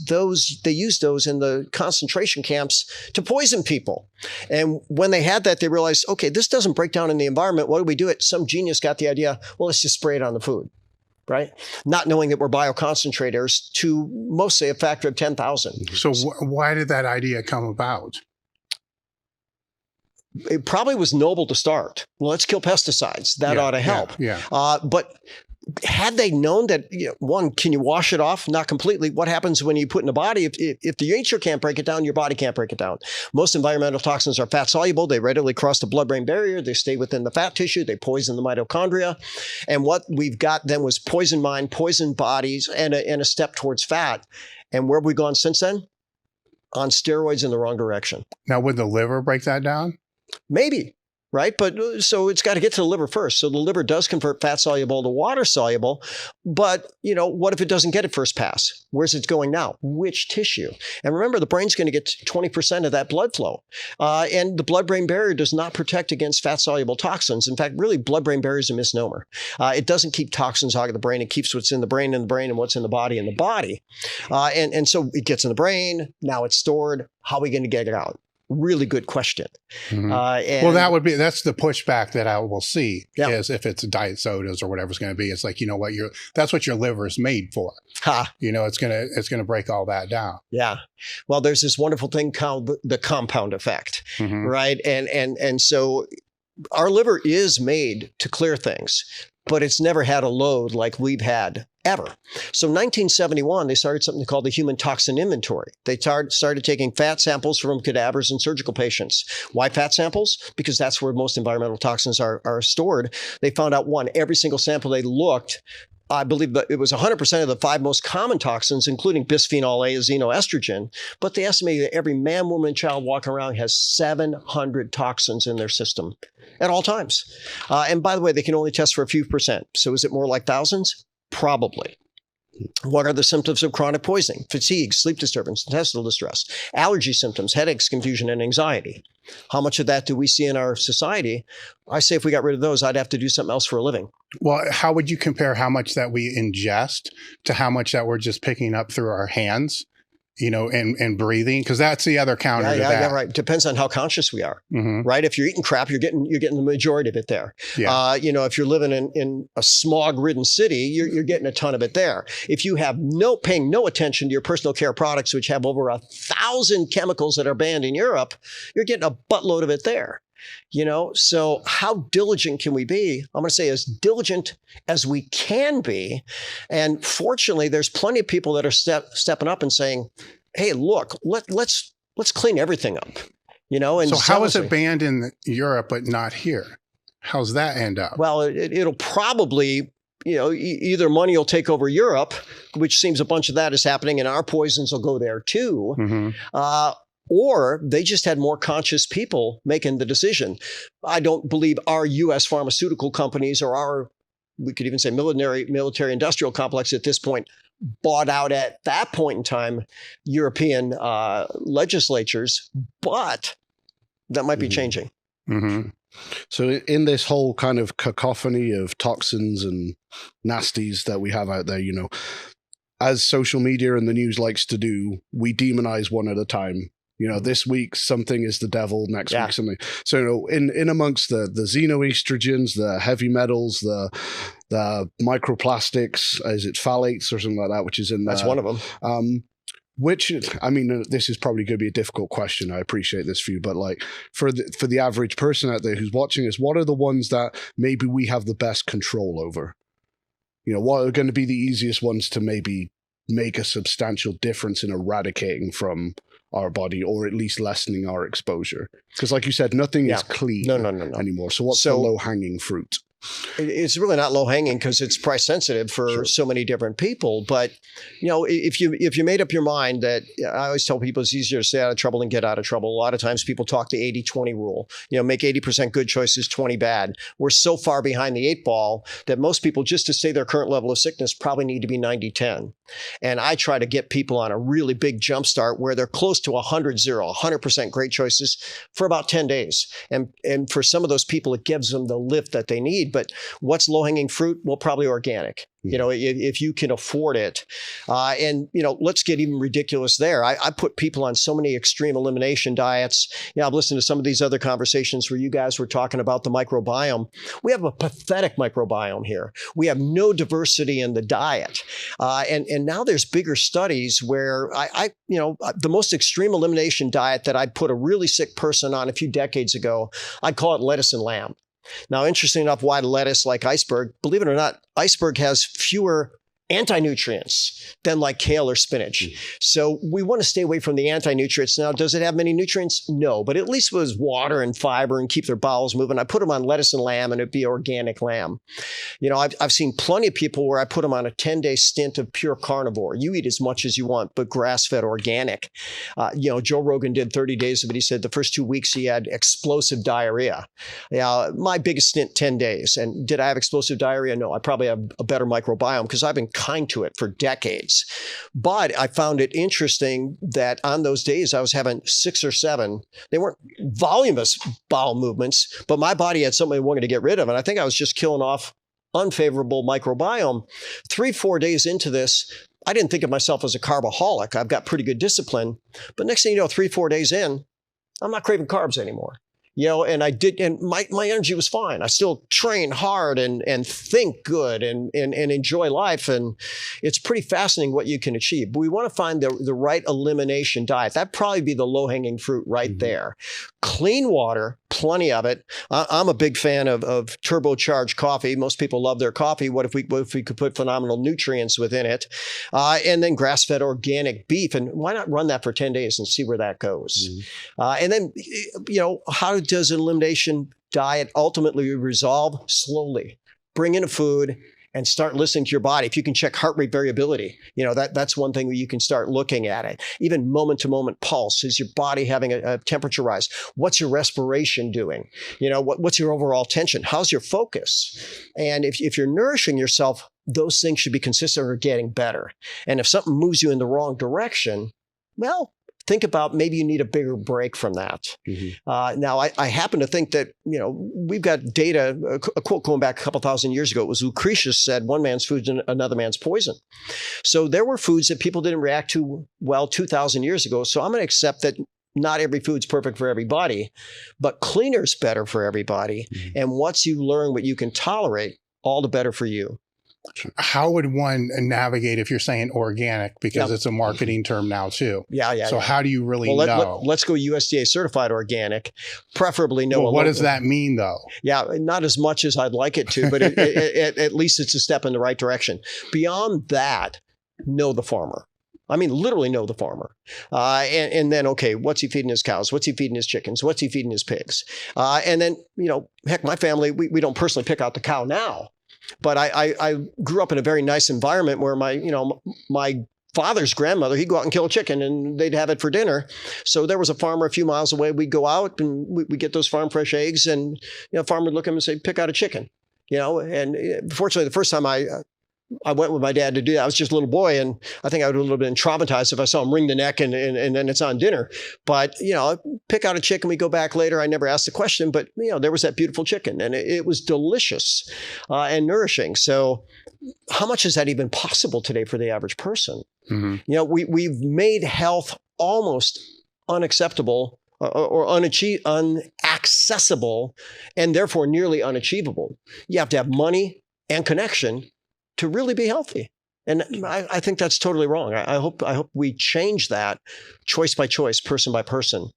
They use those in the concentration camps to poison people. And when they had that, they realized, okay, this doesn't break down in the environment. What do we do? Some genius got the idea, well, let's just spray it on the food. Right? Not knowing that we're bioconcentrators to mostly a factor of 10,000.
So why did that idea come about?
It probably was noble to start. Well, let's kill pesticides. That ought to help.
Yeah.
But had they known that, you know, one, can you wash it off? Not completely. What happens when you put in the body? If the nature can't break it down, your body can't break it down. Most environmental toxins are fat soluble. They readily cross the blood-brain barrier. They stay within the fat tissue. They poison the mitochondria. And what we've got then was poison mind, poison bodies, and a step towards fat. And where have we gone since then? On steroids in the wrong direction.
Now, would the liver break that down?
Maybe, right? But so it's got to get to the liver first. So the liver does convert fat soluble to water soluble. But, you know, what if it doesn't get it first pass? Where's it going now? Which tissue? And remember, the brain's going to get 20% of that blood flow. And the blood-brain barrier does not protect against fat soluble toxins. In fact, really, blood-brain barrier is a misnomer. It doesn't keep toxins out of the brain. It keeps what's in the brain, and what's in the body in the body. And so it gets in the brain. Now it's stored. How are we going to get it out? Really good question.
Mm-hmm. Well, that's the pushback that I will see is if it's diet sodas or whatever it's going to be. It's like, you know what, that's what your liver is made for. You know, it's gonna break all that down.
Yeah. Well, there's this wonderful thing called the compound effect, right? And so our liver is made to clear things, but it's never had a load like we've had ever. So in 1971, they started something called the Human Toxin Inventory. They started taking fat samples from cadavers and surgical patients. Why fat samples? Because that's where most environmental toxins are stored. They found out, every single sample they looked, I believe that it was 100% of the 5 most common toxins, including bisphenol A, xenoestrogen. But they estimated that every man, woman, and child walking around has 700 toxins in their system at all times. And by the way, they can only test for a few percent. So is it more like thousands? Probably. What are the symptoms of chronic poisoning? Fatigue, sleep disturbance, intestinal distress, allergy symptoms, headaches, confusion, and anxiety. How much of that do we see in our society? I say if we got rid of those, I'd have to do something else for a living.
Well, how would you compare how much that we ingest to how much that we're just picking up through our hands? You know, and breathing, because that's the other counter to that.
Yeah, right. Depends on how conscious we are, right? If you're eating crap, you're getting the majority of it there. Yeah. You know, if you're living in a smog-ridden city, you're getting a ton of it there. If you have paying no attention to your personal care products, which have over 1,000 chemicals that are banned in Europe, you're getting a buttload of it there. You know, so how diligent can we be? I'm going to say as diligent as we can be. And fortunately, there's plenty of people that are stepping up and saying, hey, look, let's clean everything up. And
so how is it banned in Europe but not here? How's that end up?
Well, it'll probably, either money will take over Europe, which seems a bunch of that is happening, and our poisons will go there too. Or they just had more conscious people making the decision. I don't believe our U.S. pharmaceutical companies or we could even say military industrial complex at this point bought out at that point in time European legislatures, but that might be changing.
So in this whole kind of cacophony of toxins and nasties that we have out there, as social media and the news likes to do, we demonize one at a time. This week something is the devil, next week something. So in amongst the xenoestrogens, the heavy metals, the microplastics, is it phthalates or something like that, which is in there?
That's one of them.
Which, I mean, this is probably going to be a difficult question. I appreciate this for you, but like for the average person out there who's watching us, what are the ones that maybe we have the best control over? What are going to be the easiest ones to maybe make a substantial difference in eradicating from our body, or at least lessening our exposure? Because like you said, nothing is clean anymore. So what's the low-hanging fruit?
It's really not low hanging because it's price sensitive for so many different people. But, if you made up your mind that, I always tell people it's easier to stay out of trouble than get out of trouble. A lot of times people talk the 80-20 rule, make 80% good choices, 20 bad. We're so far behind the 8 ball that most people, just to stay their current level of sickness, probably need to be 90-10. And I try to get people on a really big jump start where they're close to 100% great choices for about 10 days. And for some of those people, it gives them the lift that they need. But what's low-hanging fruit? Well, probably organic. If you can afford it. Let's get even ridiculous there. I put people on so many extreme elimination diets. I've listened to some of these other conversations where you guys were talking about the microbiome. We have a pathetic microbiome here. We have no diversity in the diet. And now there's bigger studies where the most extreme elimination diet that I'd put a really sick person on a few decades ago, I'd call it lettuce and lamb. Now, interesting enough, why lettuce like iceberg? Believe it or not, iceberg has fewer anti-nutrients than like kale or spinach. So we want to stay away from the anti-nutrients. Now, does it have many nutrients? No, but at least it was water and fiber and keep their bowels moving. I put them on lettuce and lamb and it'd be organic lamb. I've seen plenty of people where I put them on a 10-day stint of pure carnivore. You eat as much as you want, but grass-fed organic. Joe Rogan did 30 days of it. He said the first 2 weeks he had explosive diarrhea. My biggest stint, 10 days. And did I have explosive diarrhea? No, I probably have a better microbiome because I've been kind to it for decades. But I found it interesting that on those days I was having 6 or 7. They weren't voluminous bowel movements, but my body had something I wanted to get rid of. And I think I was just killing off unfavorable microbiome. 3-4 days into this, I didn't think of myself as a carbaholic. I've got pretty good discipline. But next thing you know, 3-4 days in, I'm not craving carbs anymore. And I did, and my energy was fine. I still train hard and think good and enjoy life. And it's pretty fascinating what you can achieve. But we want to find the right elimination diet. That'd probably be the low-hanging fruit right there. Clean water, plenty of it. I'm a big fan of turbocharged coffee. Most people love their coffee. What if we could put phenomenal nutrients within it? And then grass-fed organic beef. And why not run that for 10 days and see where that goes? And then, how does an elimination diet ultimately resolve? Slowly. Bring in a food and start listening to your body. If you can check heart rate variability, that's one thing where you can start looking at it. Even moment-to-moment pulse. Is your body having a temperature rise? What's your respiration doing? What's your overall tension? How's your focus? And if you're nourishing yourself, those things should be consistent or getting better. And if something moves you in the wrong direction, well, think about maybe you need a bigger break from that. Now, I happen to think that, we've got data, a quote going back a couple thousand years ago. It was Lucretius said, one man's food is another man's poison. So there were foods that people didn't react to well 2,000 years ago. So I'm going to accept that not every food's perfect for everybody, but cleaner's better for everybody. And once you learn what you can tolerate, all the better for you.
How would one navigate if you're saying organic, because it's a marketing term now too? So how do you really know?
Let's go USDA certified organic, preferably no.
Well, what does that mean though?
Yeah, not as much as I'd like it to, but at least it's a step in the right direction. Beyond that, know the farmer. I mean, literally know the farmer. And then, okay, what's he feeding his cows? What's he feeding his chickens? What's he feeding his pigs? And then, heck, my family, we don't personally pick out the cow now. But I grew up in a very nice environment where my father's grandmother, he'd go out and kill a chicken and they'd have it for dinner. So there was a farmer a few miles away. We'd go out and we get those farm fresh eggs, and farmer would look at him and say, pick out a chicken. And fortunately, the first time I went with my dad to do that, I was just a little boy, and I think I would have a little been traumatized if I saw him wring the neck and then it's on dinner. But, pick out a chicken, we go back later. I never asked the question, but, there was that beautiful chicken, and it was delicious and nourishing. So how much is that even possible today for the average person? Mm-hmm. We've made health almost unacceptable or unaccessible, and therefore nearly unachievable. You have to have money and connection to really be healthy. And I think that's totally wrong. I hope we change that choice by choice, person by person.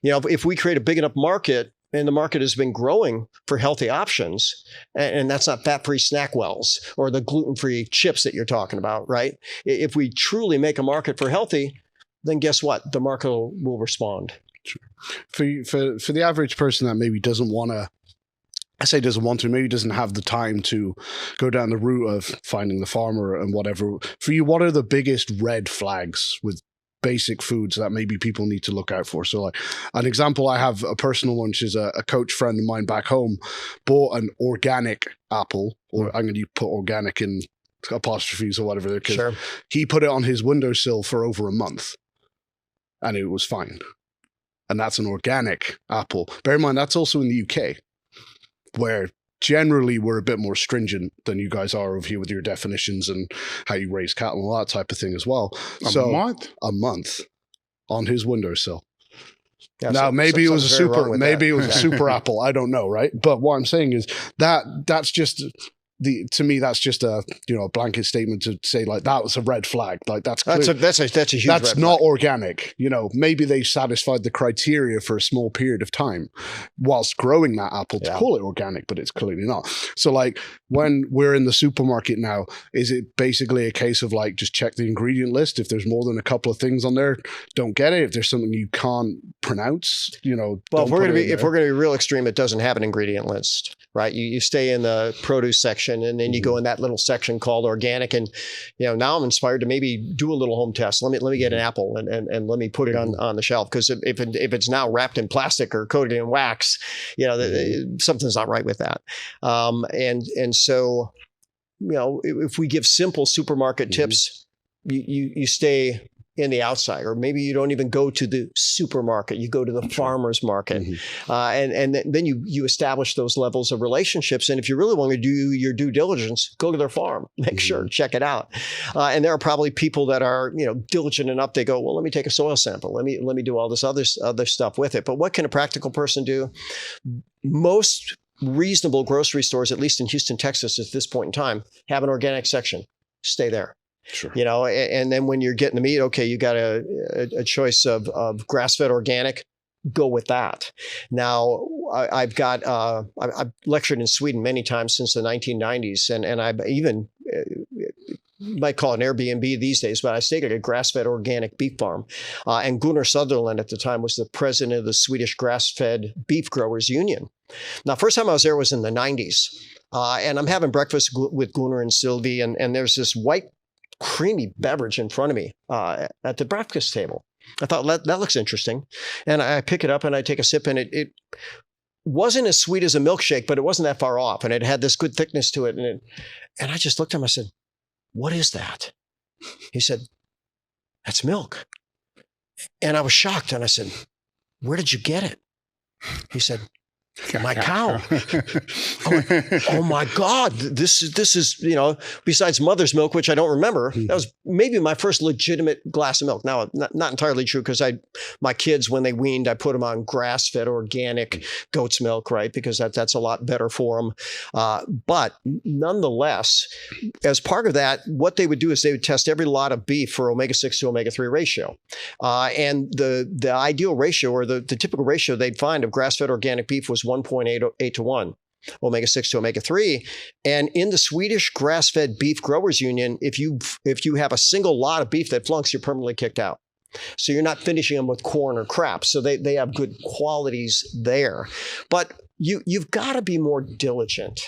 If we create a big enough market, and the market has been growing for healthy options, and that's not fat-free snack wells or the gluten-free chips that you're talking about, right? If we truly make a market for healthy, then guess what? The market will respond.
Sure. For the average person that maybe doesn't want to, maybe doesn't have the time to go down the route of finding the farmer and whatever. For you, what are the biggest red flags with basic foods that maybe people need to look out for? So like an example, I have a personal one, which is a coach friend of mine back home, bought an organic apple, or I'm going to put organic in apostrophes or whatever, because
sure.
He put it on his windowsill for over a month and it was fine. And that's an organic apple. Bear in mind, that's also in the UK, where generally we're a bit more stringent than you guys are over here with your definitions and how you raise cattle and all that type of thing as well. A month on his windowsill. Yeah, now, maybe it was a super apple. I don't know, right? But what I'm saying is that's just to me, that's just a blanket statement to say like that was a red flag. Like that's a huge
that's
red not flag. Organic. Maybe they satisfied the criteria for a small period of time whilst growing that apple to call it organic, but it's clearly not. So like when we're in the supermarket now, is it basically a case of like just check the ingredient list? If there's more than a couple of things on there, don't get it. If there's something you can't pronounce,
well, if we're going to be real extreme, it doesn't have an ingredient list, right? You stay in the produce section, and then you go in that little section called organic. And, now I'm inspired to maybe do a little home test. Let me get an apple and let me put it on the shelf. Because if it's now wrapped in plastic or coated in wax, something's not right with that. And so, if we give simple supermarket tips, you stay in the outside, or maybe you don't even go to the supermarket, you go to the farmer's market. And then you establish those levels of relationships. And if you really want to do your due diligence, go to their farm, make sure, check it out. And there are probably people that are, diligent enough. They go, well, let me take a soil sample. Let me do all this other stuff with it. But what can a practical person do? Most reasonable grocery stores, at least in Houston, Texas, at this point in time, have an organic section. Stay there.
Sure.
And then when you're getting the meat, okay, you got a choice of grass-fed organic, go with that. Now, I've lectured in Sweden many times since the 1990s, and I've even, you might call it an Airbnb these days, but I stayed at a grass-fed organic beef farm. And Gunnar Sutherland at the time was the president of the Swedish Grass-Fed Beef Growers Union. Now, first time I was there was in the 90s. And I'm having breakfast with Gunnar and Sylvie, and there's this white creamy beverage in front of me at the breakfast table. I thought that looks interesting. And I pick it up and I take a sip, and it wasn't as sweet as a milkshake, but it wasn't that far off. And it had this good thickness to it. And I just looked at him, I said, what is that? He said, that's milk. And I was shocked. And I said, where did you get it? He said, my cow. Oh my God. This is, besides mother's milk, which I don't remember, that was maybe my first legitimate glass of milk. Now, not entirely true, because my kids, when they weaned, I put them on grass-fed organic goat's milk, right? Because that's a lot better for them. But nonetheless, as part of that, what they would do is they would test every lot of beef for omega-6 to omega-3 ratio. And the ideal ratio, or the typical ratio they'd find of grass-fed organic beef was 1.8 to 1. omega-6 to omega-3. And in the Swedish grass-fed beef growers union, if you have a single lot of beef that flunks, you're permanently kicked out. So you're not finishing them with corn or crap. So they have good qualities there. But you've got to be more diligent.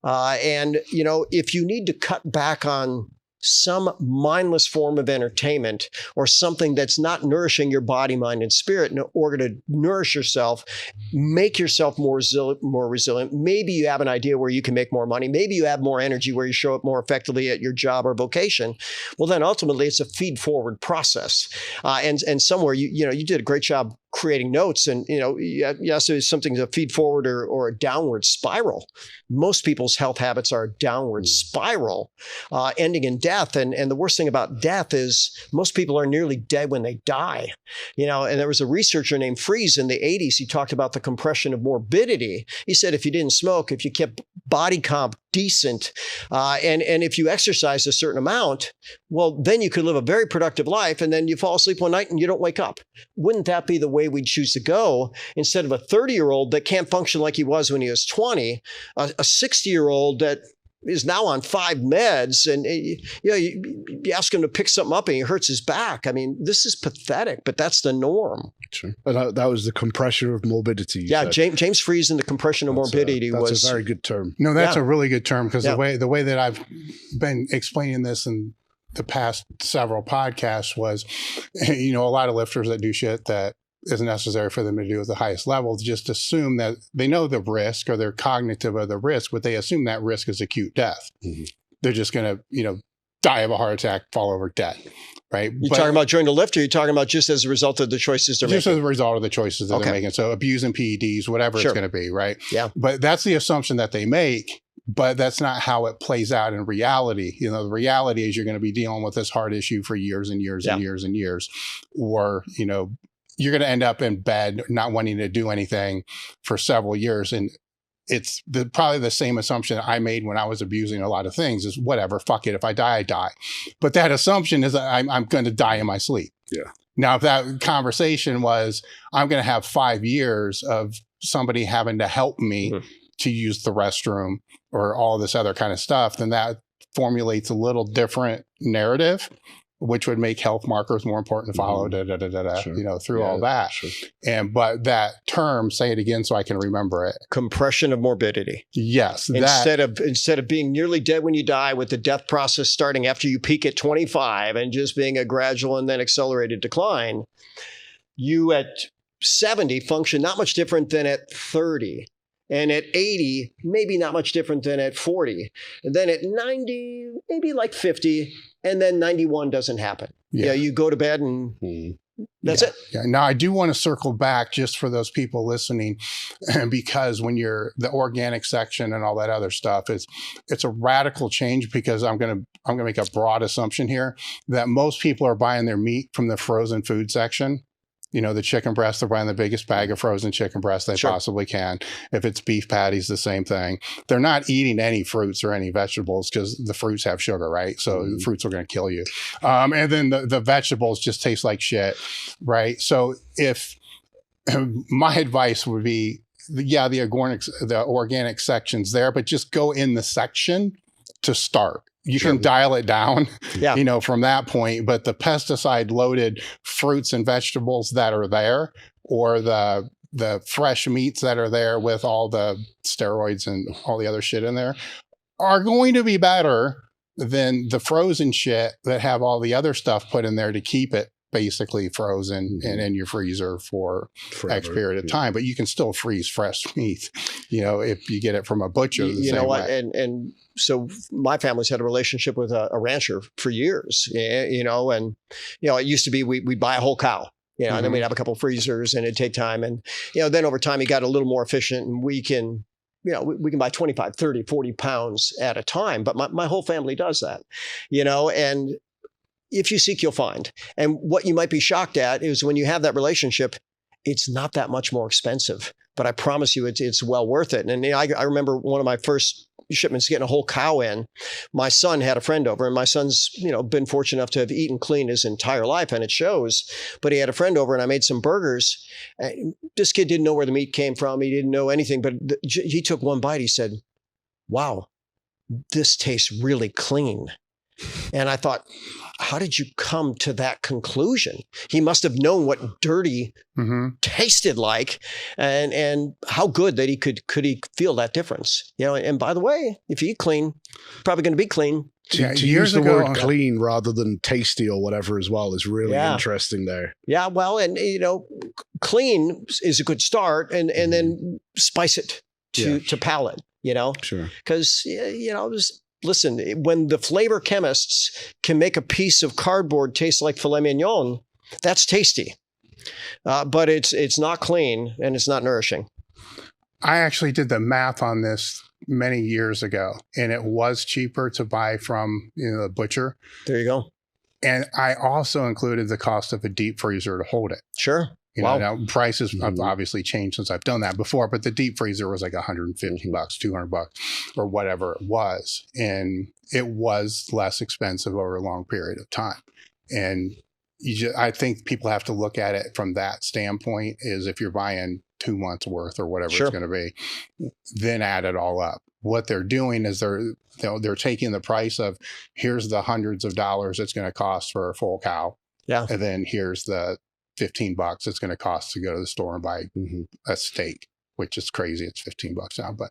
And, if you need to cut back on some mindless form of entertainment or something that's not nourishing your body, mind, and spirit in order to nourish yourself, make yourself more resilient. Maybe you have an idea where you can make more money. Maybe you have more energy where you show up more effectively at your job or vocation. Well, then ultimately it's a feed forward process. And somewhere, you did a great job creating notes, and yes, it's something to feed forward or a downward spiral. Most people's health habits are a downward spiral, ending in death. And the worst thing about death is most people are nearly dead when they die. And there was a researcher named Fries in the 80s. He talked about the compression of morbidity. He said if you didn't smoke, if you kept body comp decent, and if you exercise a certain amount, well, then you could live a very productive life, and then you fall asleep one night and you don't wake up. Wouldn't that be the way we'd choose to go, instead of a 30-year-old that can't function like he was when he was 20, a 60-year-old that is now on 5 meds, and you ask him to pick something up and he hurts his back. I mean, this is pathetic, but that's the norm.
Sure. And that was the compression of morbidity.
Yeah, James Fries and the compression of morbidity
was a very good term.
No, that's a really good term, because the way that I've been explaining this in the past several podcasts was, a lot of lifters that do shit that isn't necessary for them to do at the highest level just assume that they know the risk, or they're cognitive of the risk, but they assume that risk is acute death. Mm-hmm. They're just going to, die of a heart attack, fall over dead, right?
You're talking about during the lift, or you're talking about just as a result of the choices they're making?
Just as a result of the choices that they're making. So abusing PEDs, whatever it's going to be, right?
Yeah.
But that's the assumption that they make, but that's not how it plays out in reality. The reality is you're going to be dealing with this heart issue for years and years and years and years, or, you're going to end up in bed not wanting to do anything for several years. And it's probably the same assumption I made when I was abusing a lot of things is whatever, fuck it. If I die, I die. But that assumption is that I'm going to die in my sleep.
Yeah.
Now, if that conversation was, I'm going to have 5 years of somebody having to help me to use the restroom or all this other kind of stuff, then that formulates a little different narrative, which would make health markers more important to follow,
Sure.
Through all that.
Sure.
But that term, say it again so I can remember it.
Compression of morbidity.
Yes.
Instead of being nearly dead when you die, with the death process starting after you peak at 25 and just being a gradual and then accelerated decline, you at 70 function not much different than at 30. And at 80, maybe not much different than at 40. And then at 90, maybe like 50. And then 91 doesn't happen. Yeah, you go to bed and that's it.
Yeah. Now, I do want to circle back just for those people listening, because when you're the organic section and all that other stuff, it's a radical change, because I'm going to make a broad assumption here that most people are buying their meat from the frozen food section. The chicken breast, they're buying the biggest bag of frozen chicken breast they possibly can. If it's beef patties, the same thing. They're not eating any fruits or any vegetables, because the fruits have sugar, right? So the fruits are going to kill you. And then the vegetables just taste like shit, right? So if my advice would be, the organic section's there, but just go in the section to start. You can dial it down, from that point, but the pesticide loaded fruits and vegetables that are there, or the fresh meats that are there with all the steroids and all the other shit in there, are going to be better than the frozen shit that have all the other stuff put in there to keep it basically frozen and in your freezer for X period of time. But you can still freeze fresh meat, if you get it from a butcher.
You know what? And so my family's had a relationship with a rancher for years, and it used to be we'd buy a whole cow, and then we'd have a couple of freezers, and it'd take time. And, then over time he got a little more efficient, and we can buy 25, 30, 40 pounds at a time. But my whole family does that, and if you seek, you'll find. And what you might be shocked at is when you have that relationship, it's not that much more expensive but I promise you it's well worth it. And I remember one of my first shipments getting a whole cow in. My son had a friend over, and my son's, been fortunate enough to have eaten clean his entire life, and it shows. But he had a friend over, and I made some burgers. This kid didn't know where the meat came from. He didn't know anything, but he took one bite. He said, "Wow, this tastes really clean." And I thought, how did you come to that conclusion? He must have known what dirty tasted like, and how good that could he feel that difference. And by the way, if you eat clean, probably going to be clean.
To use the word clean rather than tasty or whatever as well is really interesting there. Yeah, well, and clean is a good start, and then spice it to palate. Sure. Because listen, when the flavor chemists can make a piece of cardboard taste like filet mignon, that's tasty. But it's not clean, and it's not nourishing.
I actually did the math on this many years ago, and it was cheaper to buy from the butcher.
There you go.
And I also included the cost of a deep freezer to hold it.
Sure.
Now prices have obviously changed since I've done that before, but the deep freezer was like $150, $200, or whatever it was. And it was less expensive over a long period of time. And I think people have to look at it from that standpoint, is if you're buying 2 months worth or whatever it's going to be, then add it all up. What they're doing is they're taking the price of, here's the hundreds of dollars it's going to cost for a full cow. Yeah. And then here's the $15 it's going to cost to go to the store and buy a steak, which is crazy. It's $15 now, but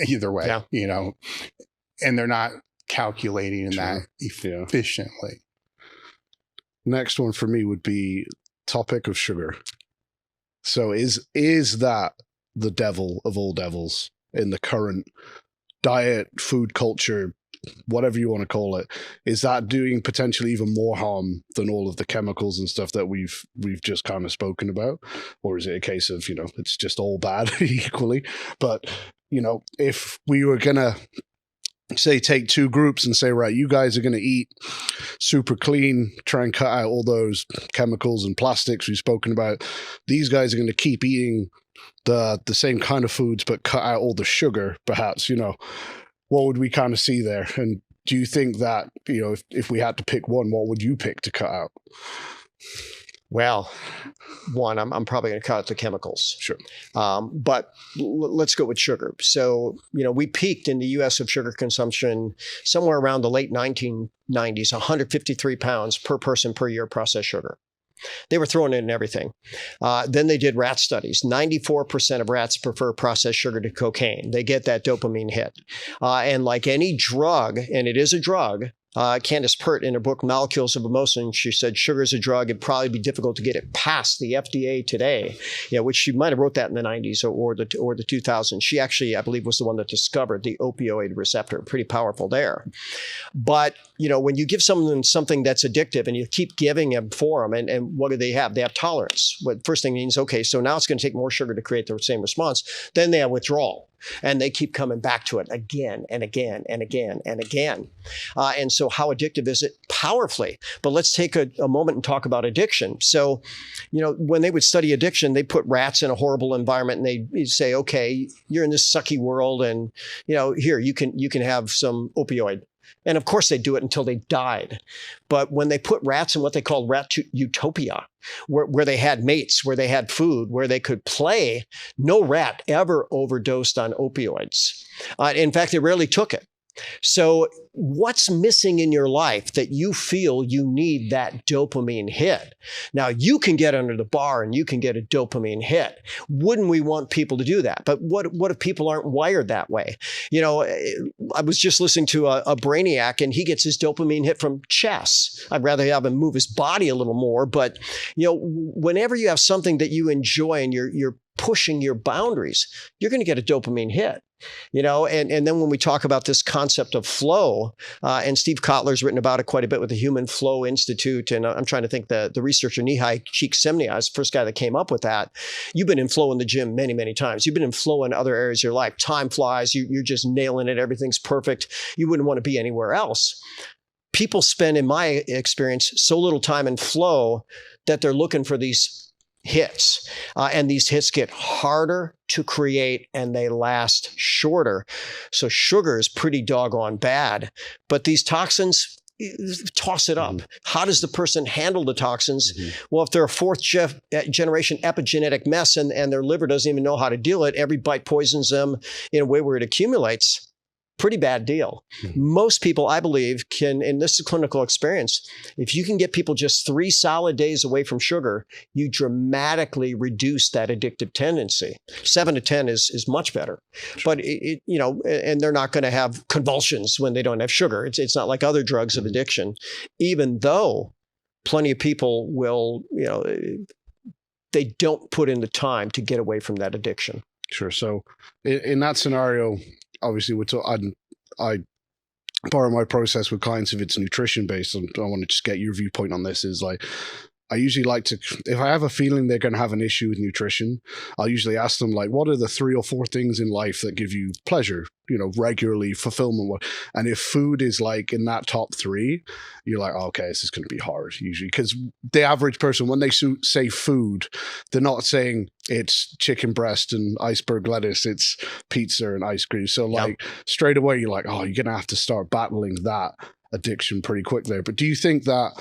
either way, and they're not calculating that efficiently.
Next one for me would be topic of sugar. So is that the devil of all devils in the current diet, food culture, whatever you want to call it? Is that doing potentially even more harm than all of the chemicals and stuff that we've just kind of spoken about? Or is it a case of, it's just all bad equally? But, if we were going to say take two groups and say, right, you guys are going to eat super clean, try and cut out all those chemicals and plastics we've spoken about. These guys are going to keep eating the same kind of foods, but cut out all the sugar, perhaps, what would we kind of see there? And do you think that, if we had to pick one, what would you pick to cut out?
Well, one, I'm probably going to cut out the chemicals.
Sure.
But let's go with sugar. So, we peaked in the U.S. of sugar consumption somewhere around the late 1990s, 153 pounds per person per year processed sugar. They were throwing it in everything. Then they did rat studies. 94% of rats prefer processed sugar to cocaine. They get that dopamine hit. And like any drug, and it is a drug, Candace Pert in her book, Molecules of Emotion, she said sugar is a drug. It'd probably be difficult to get it past the FDA today, which she might have wrote that in the 90s or the 2000s. She actually, I believe, was the one that discovered the opioid receptor. Pretty powerful there. But, when you give someone something that's addictive and you keep giving them for them, and what do they have? They have tolerance. What first thing means, okay, so now it's going to take more sugar to create the same response. Then they have withdrawal. And they keep coming back to it again and again and again and again. And so how addictive is it? Powerfully. But let's take a moment and talk about addiction. So, when they would study addiction, they put rats in a horrible environment and they'd say, okay, you're in this sucky world and, here, you can have some opioid. And of course, they do it until they died. But when they put rats in what they called rat utopia, where they had mates, where they had food, where they could play, no rat ever overdosed on opioids. In fact, they rarely took it. So what's missing in your life that you feel you need that dopamine hit? Now, you can get under the bar and you can get a dopamine hit. Wouldn't we want people to do that? But what if people aren't wired that way? I was just listening to a brainiac and he gets his dopamine hit from chess. I'd rather have him move his body a little more. But, whenever you have something that you enjoy and you're pushing your boundaries, you're going to get a dopamine hit. And then when we talk about this concept of flow, and Steve Kotler's written about it quite a bit with the Human Flow Institute, and I'm trying to think the researcher Nihai Csikszentmihalyi is the first guy that came up with that. You've been in flow in the gym many, many times. You've been in flow in other areas of your life. Time flies. You're just nailing it. Everything's perfect. You wouldn't want to be anywhere else. People spend, in my experience, so little time in flow that they're looking for these hits. And these hits get harder to create and they last shorter. So sugar is pretty doggone bad. But these toxins, toss it up. How does the person handle the toxins? Well, if they're a fourth generation epigenetic mess and their liver doesn't even know how to deal with it, every bite poisons them in a way where it accumulates. Pretty bad deal. Most people, I believe, can, and this is clinical experience, if you can get people just 3 solid days away from sugar, you dramatically reduce that addictive tendency. 7 to 10 is much better. But, and they're not going to have convulsions when they don't have sugar. It's not like other drugs of addiction, even though plenty of people will, they don't put in the time to get away from that addiction.
Sure. So in that scenario, obviously, I borrow my process with clients if it's nutrition based, and I want to just get your viewpoint on this. Is like, I usually like to, if I have a feeling they're going to have an issue with nutrition, I'll usually ask them, like, what are the 3 or 4 things in life that give you pleasure, regularly, fulfillment? And if food is like in that top 3, you're like, oh, okay, this is going to be hard usually. Because the average person, when they say food, they're not saying it's chicken breast and iceberg lettuce, it's pizza and ice cream. So straight away, you're like, oh, you're going to have to start battling that addiction pretty quick there. But do you think that,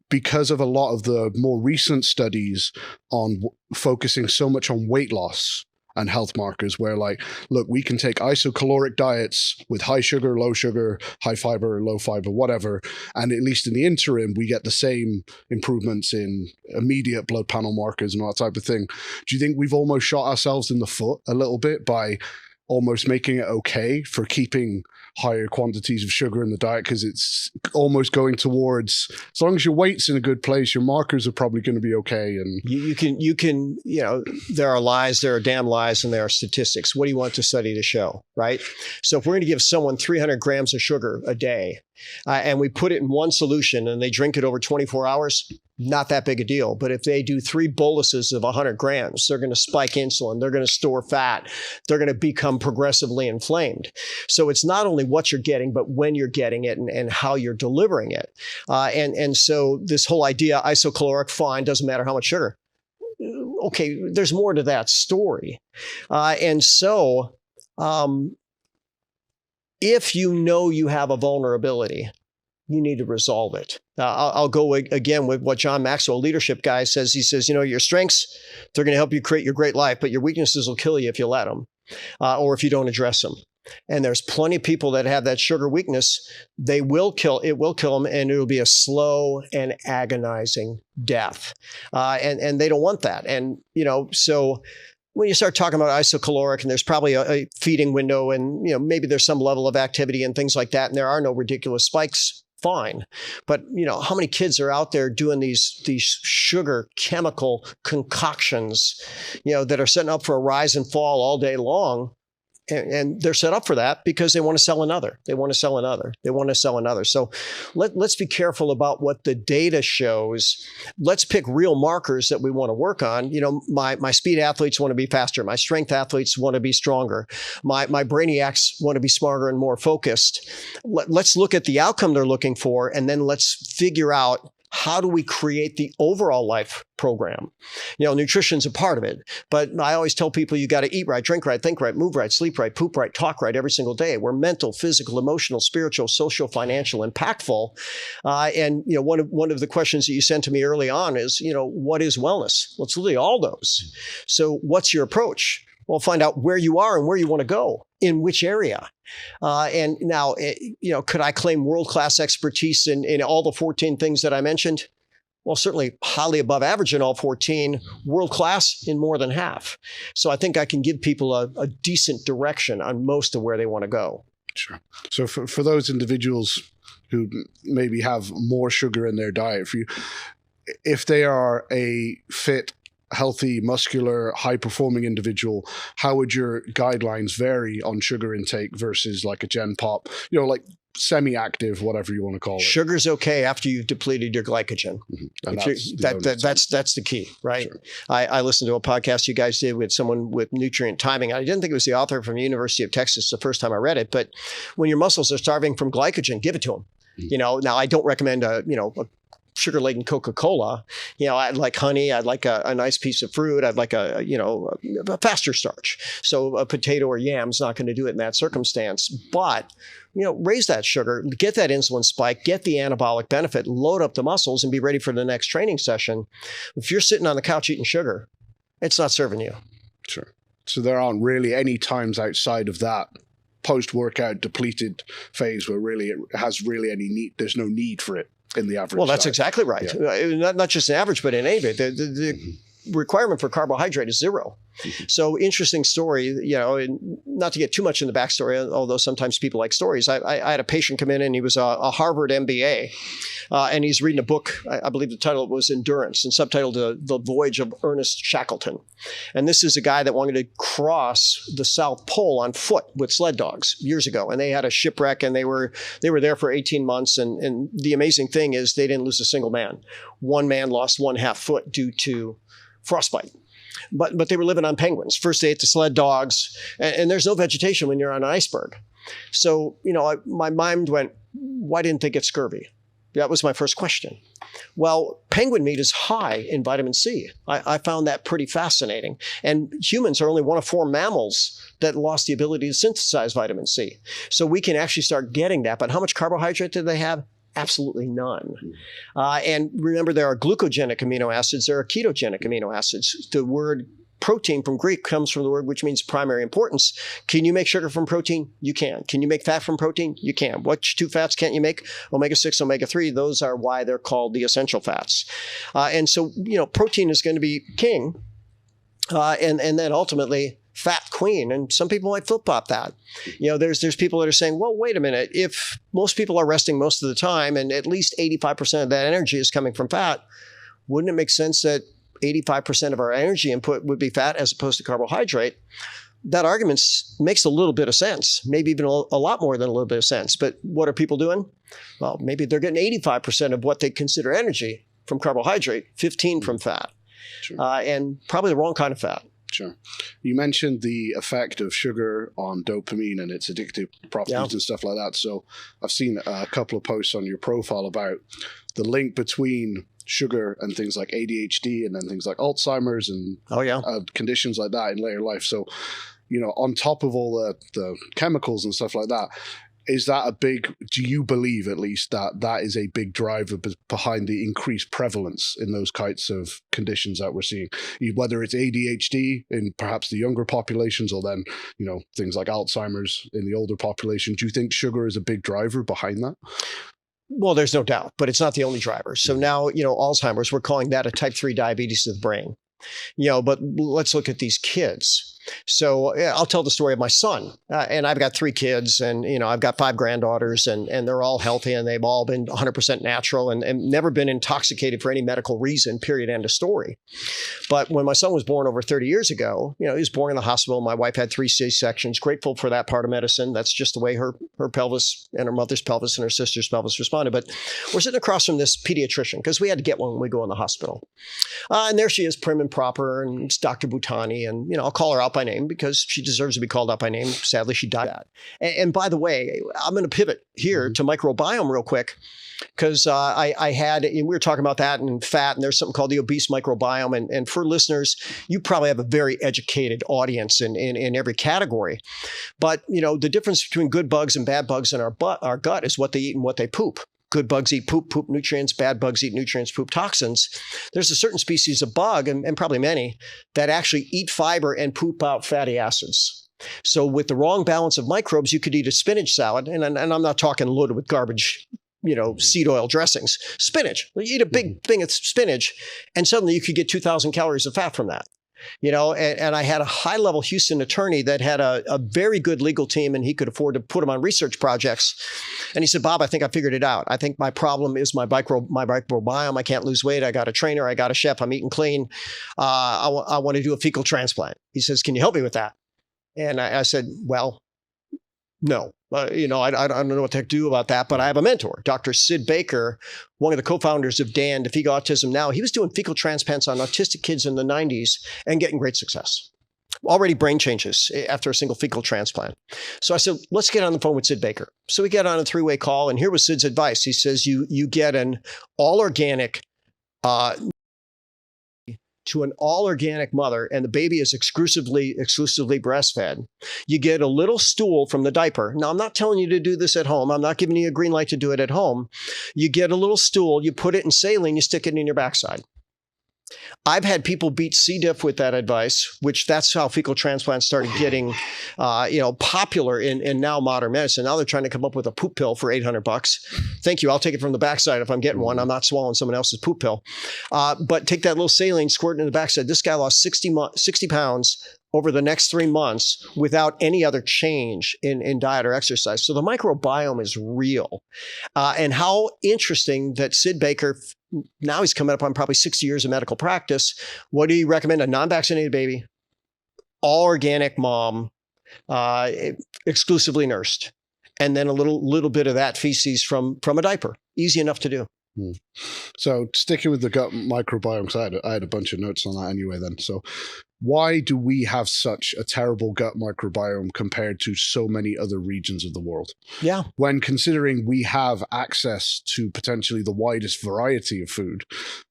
because of a lot of the more recent studies on focusing so much on weight loss and health markers, where look, we can take isocaloric diets with high sugar, low sugar, high fiber, low fiber, whatever, and at least in the interim, we get the same improvements in immediate blood panel markers and all that type of thing. Do you think we've almost shot ourselves in the foot a little bit by almost making it okay for keeping higher quantities of sugar in the diet, because it's almost going towards, as long as your weight's in a good place, your markers are probably going to be okay. And
you can, there are lies, there are damn lies, and there are statistics. What do you want the study to show, right? So if we're going to give someone 300 grams of sugar a day, and we put it in one solution and they drink it over 24 hours, not that big a deal. But if they do 3 boluses of 100 grams, they're going to spike insulin, they're going to store fat, they're going to become progressively inflamed. So it's not only what you're getting, but when you're getting it and how you're delivering it. And so this whole idea, isocaloric, fine, doesn't matter how much sugar. Okay, there's more to that story. If you know you have a vulnerability, you need to resolve it. I'll go again with what John Maxwell, leadership guy, says. He says, your strengths, they're going to help you create your great life, but your weaknesses will kill you if you let them, or if you don't address them. And there's plenty of people that have that sugar weakness. It will kill them, and it'll be a slow and agonizing death. And they don't want that. And, so when you start talking about isocaloric, and there's probably a feeding window, and maybe there's some level of activity and things like that, and there are no ridiculous spikes, fine. But how many kids are out there doing these sugar chemical concoctions, that are setting up for a rise and fall all day long? And they're set up for that because they want to sell another. They want to sell another. They want to sell another. So let's be careful about what the data shows. Let's pick real markers that we want to work on. My speed athletes want to be faster. My strength athletes want to be stronger. My brainiacs want to be smarter and more focused. Let's look at the outcome they're looking for, and then let's figure out, how do we create the overall life program? Nutrition's a part of it, but I always tell people you got to eat right, drink right, think right, move right, sleep right, poop right, talk right every single day. We're mental, physical, emotional, spiritual, social, financial, impactful. And one of the questions that you sent to me early on is, what is wellness? Well, it's literally all those. So what's your approach? Well, find out where you are and where you want to go, in which area. And now, could I claim world-class expertise in all the 14 things that I mentioned? Well, certainly highly above average in all 14, world-class in more than half. So I think I can give people a decent direction on most of where they want to go.
Sure. So for those individuals who maybe have more sugar in their diet, if they are a fit, healthy, muscular, high-performing individual, how would your guidelines vary on sugar intake versus like a Gen Pop, like semi-active, whatever you want to call it?
Sugar's okay after you've depleted your glycogen.
And
that's the key, right? Sure. I listened to a podcast you guys did with someone with nutrient timing. I didn't think it was the author from the University of Texas the first time I read it, but when your muscles are starving from glycogen, give it to them. Now I don't recommend a sugar-laden Coca-Cola. I'd like honey. I'd like a nice piece of fruit. I'd like a faster starch. So a potato or yam's not going to do it in that circumstance. But, raise that sugar, get that insulin spike, get the anabolic benefit, load up the muscles, and be ready for the next training session. If you're sitting on the couch eating sugar, it's not serving you.
Sure. So there aren't really any times outside of that post-workout depleted phase where really it has really any need. There's no need for it in the average.
Well, that's
diet.
Exactly right. Yeah. Not just an average, but in any of it. The requirement for carbohydrate is 0. So interesting story, and not to get too much in the backstory, although sometimes people like stories. I had a patient come in and he was a Harvard MBA, and he's reading a book. I believe the title was Endurance, and subtitled The Voyage of Ernest Shackleton. And this is a guy that wanted to cross the South Pole on foot with sled dogs years ago. And they had a shipwreck, and they were there for 18 months. And the amazing thing is they didn't lose a single man. One man lost 1/2 foot due to frostbite. But they were living on penguins. First they ate the sled dogs, and there's no vegetation when you're on an iceberg. So, my mind went, why didn't they get scurvy? That was my first question. Well, penguin meat is high in vitamin C. I found that pretty fascinating. And humans are only one of 4 mammals that lost the ability to synthesize vitamin C. So we can actually start getting that. But how much carbohydrate did they have? Absolutely none. And remember, there are glucogenic amino acids, there are ketogenic amino acids. The word protein from Greek comes from the word which means primary importance. Can you make sugar from protein? You can. Can you make fat from protein? You can. Which 2 fats can't you make? Omega-6, omega-3. Those are why they're called the essential fats. And so, protein is going to be king. And then ultimately, fat queen. And some people might flip-flop that. There's people that are saying, well, wait a minute. If most people are resting most of the time and at least 85% of that energy is coming from fat, wouldn't it make sense that 85% of our energy input would be fat as opposed to carbohydrate? That argument makes a little bit of sense, maybe even a lot more than a little bit of sense. But what are people doing? Well, maybe they're getting 85% of what they consider energy from carbohydrate, 15 from fat,
Sure.
And probably the wrong kind of fat.
Sure. You mentioned the effect of sugar on dopamine and its addictive properties and stuff like that. So I've seen a couple of posts on your profile about the link between sugar and things like ADHD and then things like Alzheimer's and conditions like that in later life. So, on top of all the chemicals and stuff like that, is that do you believe at least that is a big driver behind the increased prevalence in those kinds of conditions that we're seeing, whether it's ADHD in perhaps the younger populations or then, things like Alzheimer's in the older population? Do you think sugar is a big driver behind that?
Well, there's no doubt, but it's not the only driver. So now, Alzheimer's, we're calling that a type 3 diabetes of the brain. But let's look at these kids. So I'll tell the story of my son, and I've got 3 kids, and I've got 5 granddaughters, and they're all healthy, and they've all been 100% natural, and never been intoxicated for any medical reason. Period. End of story. But when my son was born over 30 years ago, he was born in the hospital. My wife had 3 C-sections. Grateful for that part of medicine. That's just the way her pelvis and her mother's pelvis and her sister's pelvis responded. But we're sitting across from this pediatrician because we had to get one when we go in the hospital, and there she is, prim and proper, and it's Dr. Butani, and I'll call her out by name because she deserves to be called out by name. Sadly, she died. And by the way, I'm going to pivot here to microbiome real quick because I had, and we were talking about that and fat, and there's something called the obese microbiome. And for listeners, you probably have a very educated audience in every category. But, the difference between good bugs and bad bugs in our gut is what they eat and what they poop. Good bugs eat poop nutrients. Bad bugs eat nutrients, poop toxins. There's a certain species of bug, and probably many, that actually eat fiber and poop out fatty acids. So with the wrong balance of microbes, you could eat a spinach salad, and I'm not talking loaded with garbage, seed oil dressings. Spinach. You eat a big thing of spinach, and suddenly you could get 2,000 calories of fat from that. And I had a high-level Houston attorney that had a very good legal team, and he could afford to put them on research projects. And he said, Bob, I think I figured it out. I think my problem is my microbiome. I can't lose weight. I got a trainer. I got a chef. I'm eating clean. I want to do a fecal transplant. He says, can you help me with that? And I said, well, no. I don't know what to do about that, but I have a mentor, Dr. Sid Baker, one of the co-founders of DAN, Defeat Autism Now. He was doing fecal transplants on autistic kids in the 90s and getting great success. already brain changes after a single fecal transplant. So I said, let's get on the phone with Sid Baker. So we get on a 3-way call, and here was Sid's advice. He says, you get an all-organic to an all-organic mother, and the baby is exclusively breastfed. You get a little stool from the diaper. Now, I'm not telling you to do this at home. I'm not giving you a green light to do it at home. You get a little stool, you put it in saline, you stick it in your backside. I've had people beat C. diff with that advice, which that's how fecal transplants started getting, popular in now modern medicine. Now they're trying to come up with a poop pill for $800. Thank you. I'll take it from the backside if I'm getting one. I'm not swallowing someone else's poop pill. But take that little saline, squirt it in the backside. This guy lost 60 pounds over the next 3 months without any other change in diet or exercise. So the microbiome is real. And how interesting that Sid Baker, now he's coming up on probably 60 years of medical practice. What do you recommend? A non-vaccinated baby, all organic mom, exclusively nursed, and then a little bit of that feces from a diaper. Easy enough to do.
So sticking with the gut microbiome, because I had a bunch of notes on that anyway then. So why do we have such a terrible gut microbiome compared to so many other regions of the world?
Yeah.
When considering we have access to potentially the widest variety of food,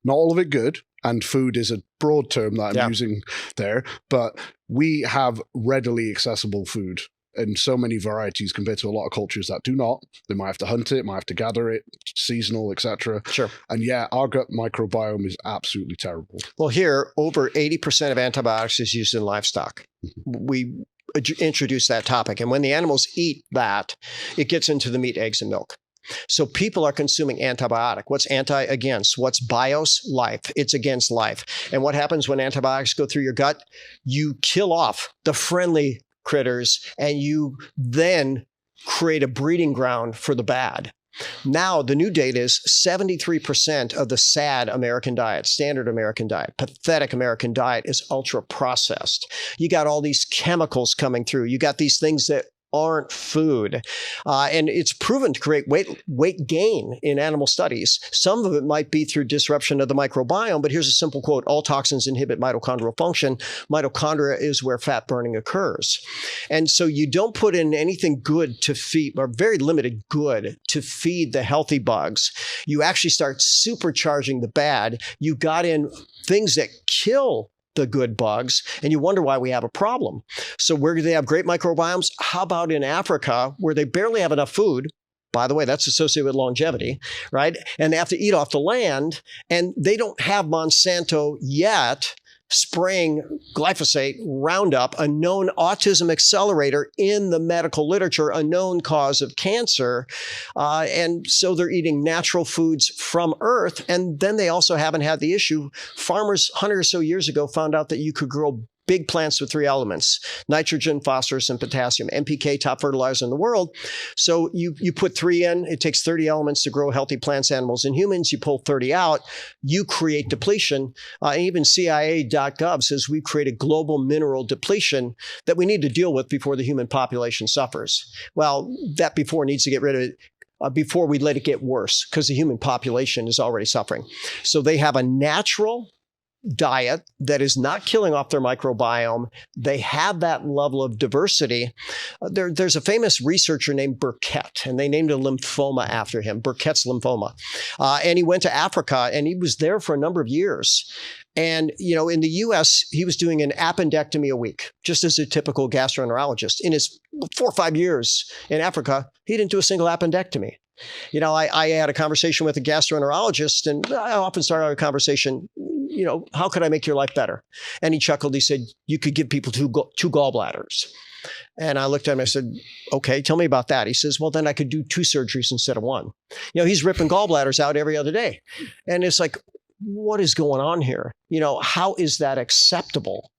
not all of it good, and food is a broad term that I'm using there, but we have readily accessible food in so many varieties compared to a lot of cultures that do not. They might have to hunt it, might have to gather it, seasonal, etc.
Sure.
And yeah, our gut microbiome is absolutely terrible.
Well, here, over 80% of antibiotics is used in livestock. We introduced that topic. And when the animals eat that, it gets into the meat, eggs, and milk. So people are consuming antibiotic. What's anti against? What's bios? Life. It's against life. And what happens when antibiotics go through your gut? You kill off the friendly critters, and you then create a breeding ground for the bad. Now, the new data is 73% of the SAD American diet, standard American diet, pathetic American diet, is ultra processed. You got all these chemicals coming through. You got these things that aren't food. And it's proven to create weight gain in animal studies. Some of it might be through disruption of the microbiome, but here's a simple quote: all toxins inhibit mitochondrial function. Mitochondria is where fat burning occurs. And so you don't put in anything good to feed, or very limited good to feed the healthy bugs. You actually start supercharging the bad. You got in things that kill the good bugs, and you wonder why we have a problem. So where do they have great microbiomes? How about in Africa, where they barely have enough food? By the way, that's associated with longevity, right? And they have to eat off the land, and they don't have Monsanto yet spraying glyphosate, Roundup, a known autism accelerator in the medical literature, a known cause of cancer. And so they're eating natural foods from Earth. And then they also haven't had the issue. Farmers 100 or so years ago found out that you could grow big plants with 3 elements: nitrogen, phosphorus, and potassium. NPK, top fertilizer in the world. So you put 3 in, it takes 30 elements to grow healthy plants, animals, and humans. You pull 30 out, you create depletion. Even CIA.gov says we've created global mineral depletion that we need to deal with before the human population suffers. Well, that before needs to get rid of it before we let it get worse, because the human population is already suffering. So they have a natural diet that is not killing off their microbiome. They have that level of diversity. There's a famous researcher named Burkitt, and they named a lymphoma after him, Burkitt's lymphoma. And he went to Africa, and he was there for a number of years. And, in the US, he was doing an appendectomy a week, just as a typical gastroenterologist. In his 4 or 5 years in Africa, he didn't do a single appendectomy. I had a conversation with a gastroenterologist, and I often start out a conversation, how could I make your life better? And he chuckled. He said, you could give people two gallbladders. And I looked at him, I said, okay, tell me about that. He says, well, then I could do 2 surgeries instead of 1. He's ripping gallbladders out every other day. And it's like, what is going on here? How is that acceptable?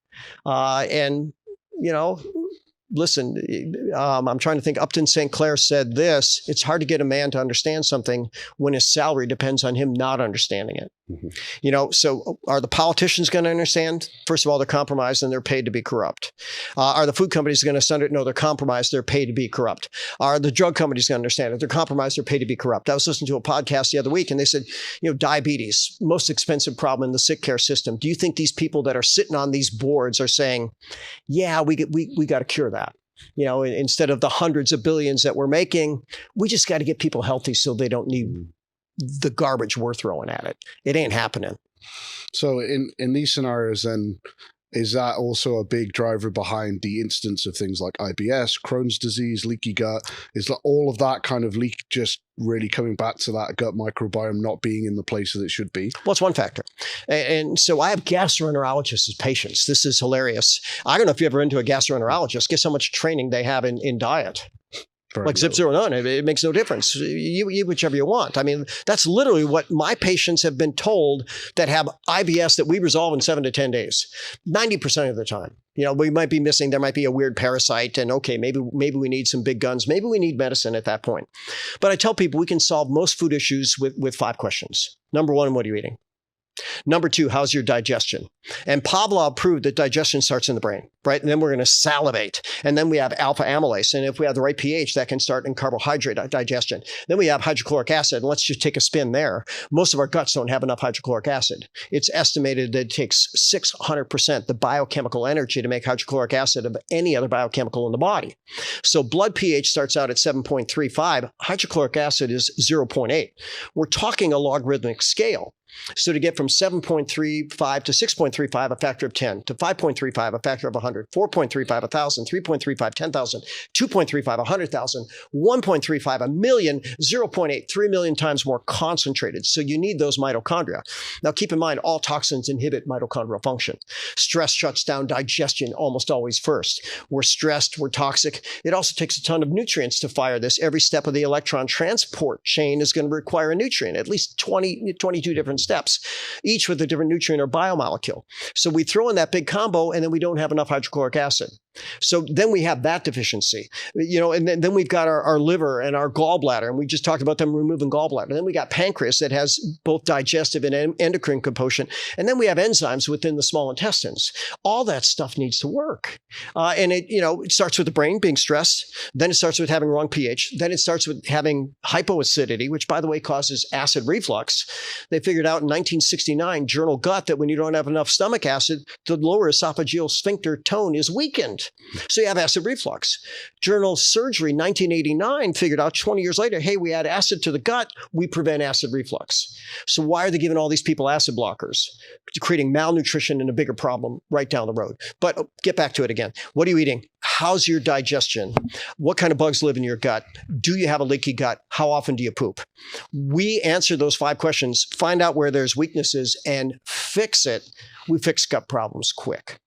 listen, I'm trying to think, Upton St. Clair said this, it's hard to get a man to understand something when his salary depends on him not understanding it. So are the politicians going to understand? First of all, they're compromised and they're paid to be corrupt. Are the food companies going to understand? No, they're compromised. They're paid to be corrupt. Are the drug companies going to understand it? They're compromised. They're paid to be corrupt. I was listening to a podcast the other week and they said, diabetes, most expensive problem in the sick care system. Do you think these people that are sitting on these boards are saying, yeah, we got to cure that? Instead of the hundreds of billions that we're making, we just got to get people healthy so they don't need the garbage we're throwing at it. It ain't happening.
So in these scenarios, then, is that also a big driver behind the incidence of things like IBS, Crohn's disease, leaky gut? Is that all of that kind of leak just really coming back to that gut microbiome not being in the place that it should be?
Well, it's one factor. And so I have gastroenterologists as patients. This is hilarious. I don't know if you've ever been to a gastroenterologist. Guess how much training they have in diet? Like zip, zero, none. It makes no difference. You eat whichever you want. I mean, that's literally what my patients have been told that have IBS that we resolve in 7 to 10 days, 90% of the time. We might be missing, there might be a weird parasite and okay, maybe we need some big guns. Maybe we need medicine at that point. But I tell people we can solve most food issues with 5 questions. Number 1, what are you eating? Number 2, how's your digestion? And Pavlov proved that digestion starts in the brain, right? And then we're going to salivate. And then we have alpha amylase. And if we have the right pH, that can start in carbohydrate digestion. Then we have hydrochloric acid. And let's just take a spin there. Most of our guts don't have enough hydrochloric acid. It's estimated that it takes 600% the biochemical energy to make hydrochloric acid of any other biochemical in the body. So blood pH starts out at 7.35. Hydrochloric acid is 0.8. We're talking a logarithmic scale. So to get from 7.35 to 6.35, a factor of 10, to 5.35, a factor of 100, 4.35, 1,000, 3.35, 10,000, 2.35, 100,000, 1.35, a million, 0.8, 3 million times more concentrated. So you need those mitochondria. Now keep in mind, all toxins inhibit mitochondrial function. Stress shuts down digestion almost always first. We're stressed, we're toxic. It also takes a ton of nutrients to fire this. Every step of the electron transport chain is going to require a nutrient, at least 22 different steps, each with a different nutrient or biomolecule. So we throw in that big combo and then we don't have enough hydrochloric acid. So then we have that deficiency, and then we've got our liver and our gallbladder, and we just talked about them removing gallbladder. And then we got pancreas that has both digestive and endocrine component. And then we have enzymes within the small intestines. All that stuff needs to work. And it starts with the brain being stressed. Then it starts with having wrong pH. Then it starts with having hypoacidity, which by the way causes acid reflux. They figured out in 1969, Journal Gut, that when you don't have enough stomach acid, the lower esophageal sphincter tone is weakened. So you have acid reflux. Journal Surgery, 1989, figured out 20 years later, hey, we add acid to the gut, we prevent acid reflux. So why are they giving all these people acid blockers? Creating malnutrition and a bigger problem right down the road. But get back to it again. What are you eating? How's your digestion? What kind of bugs live in your gut? Do you have a leaky gut? How often do you poop? We answer those 5 questions, find out where there's weaknesses, and fix it. We fix gut problems quick.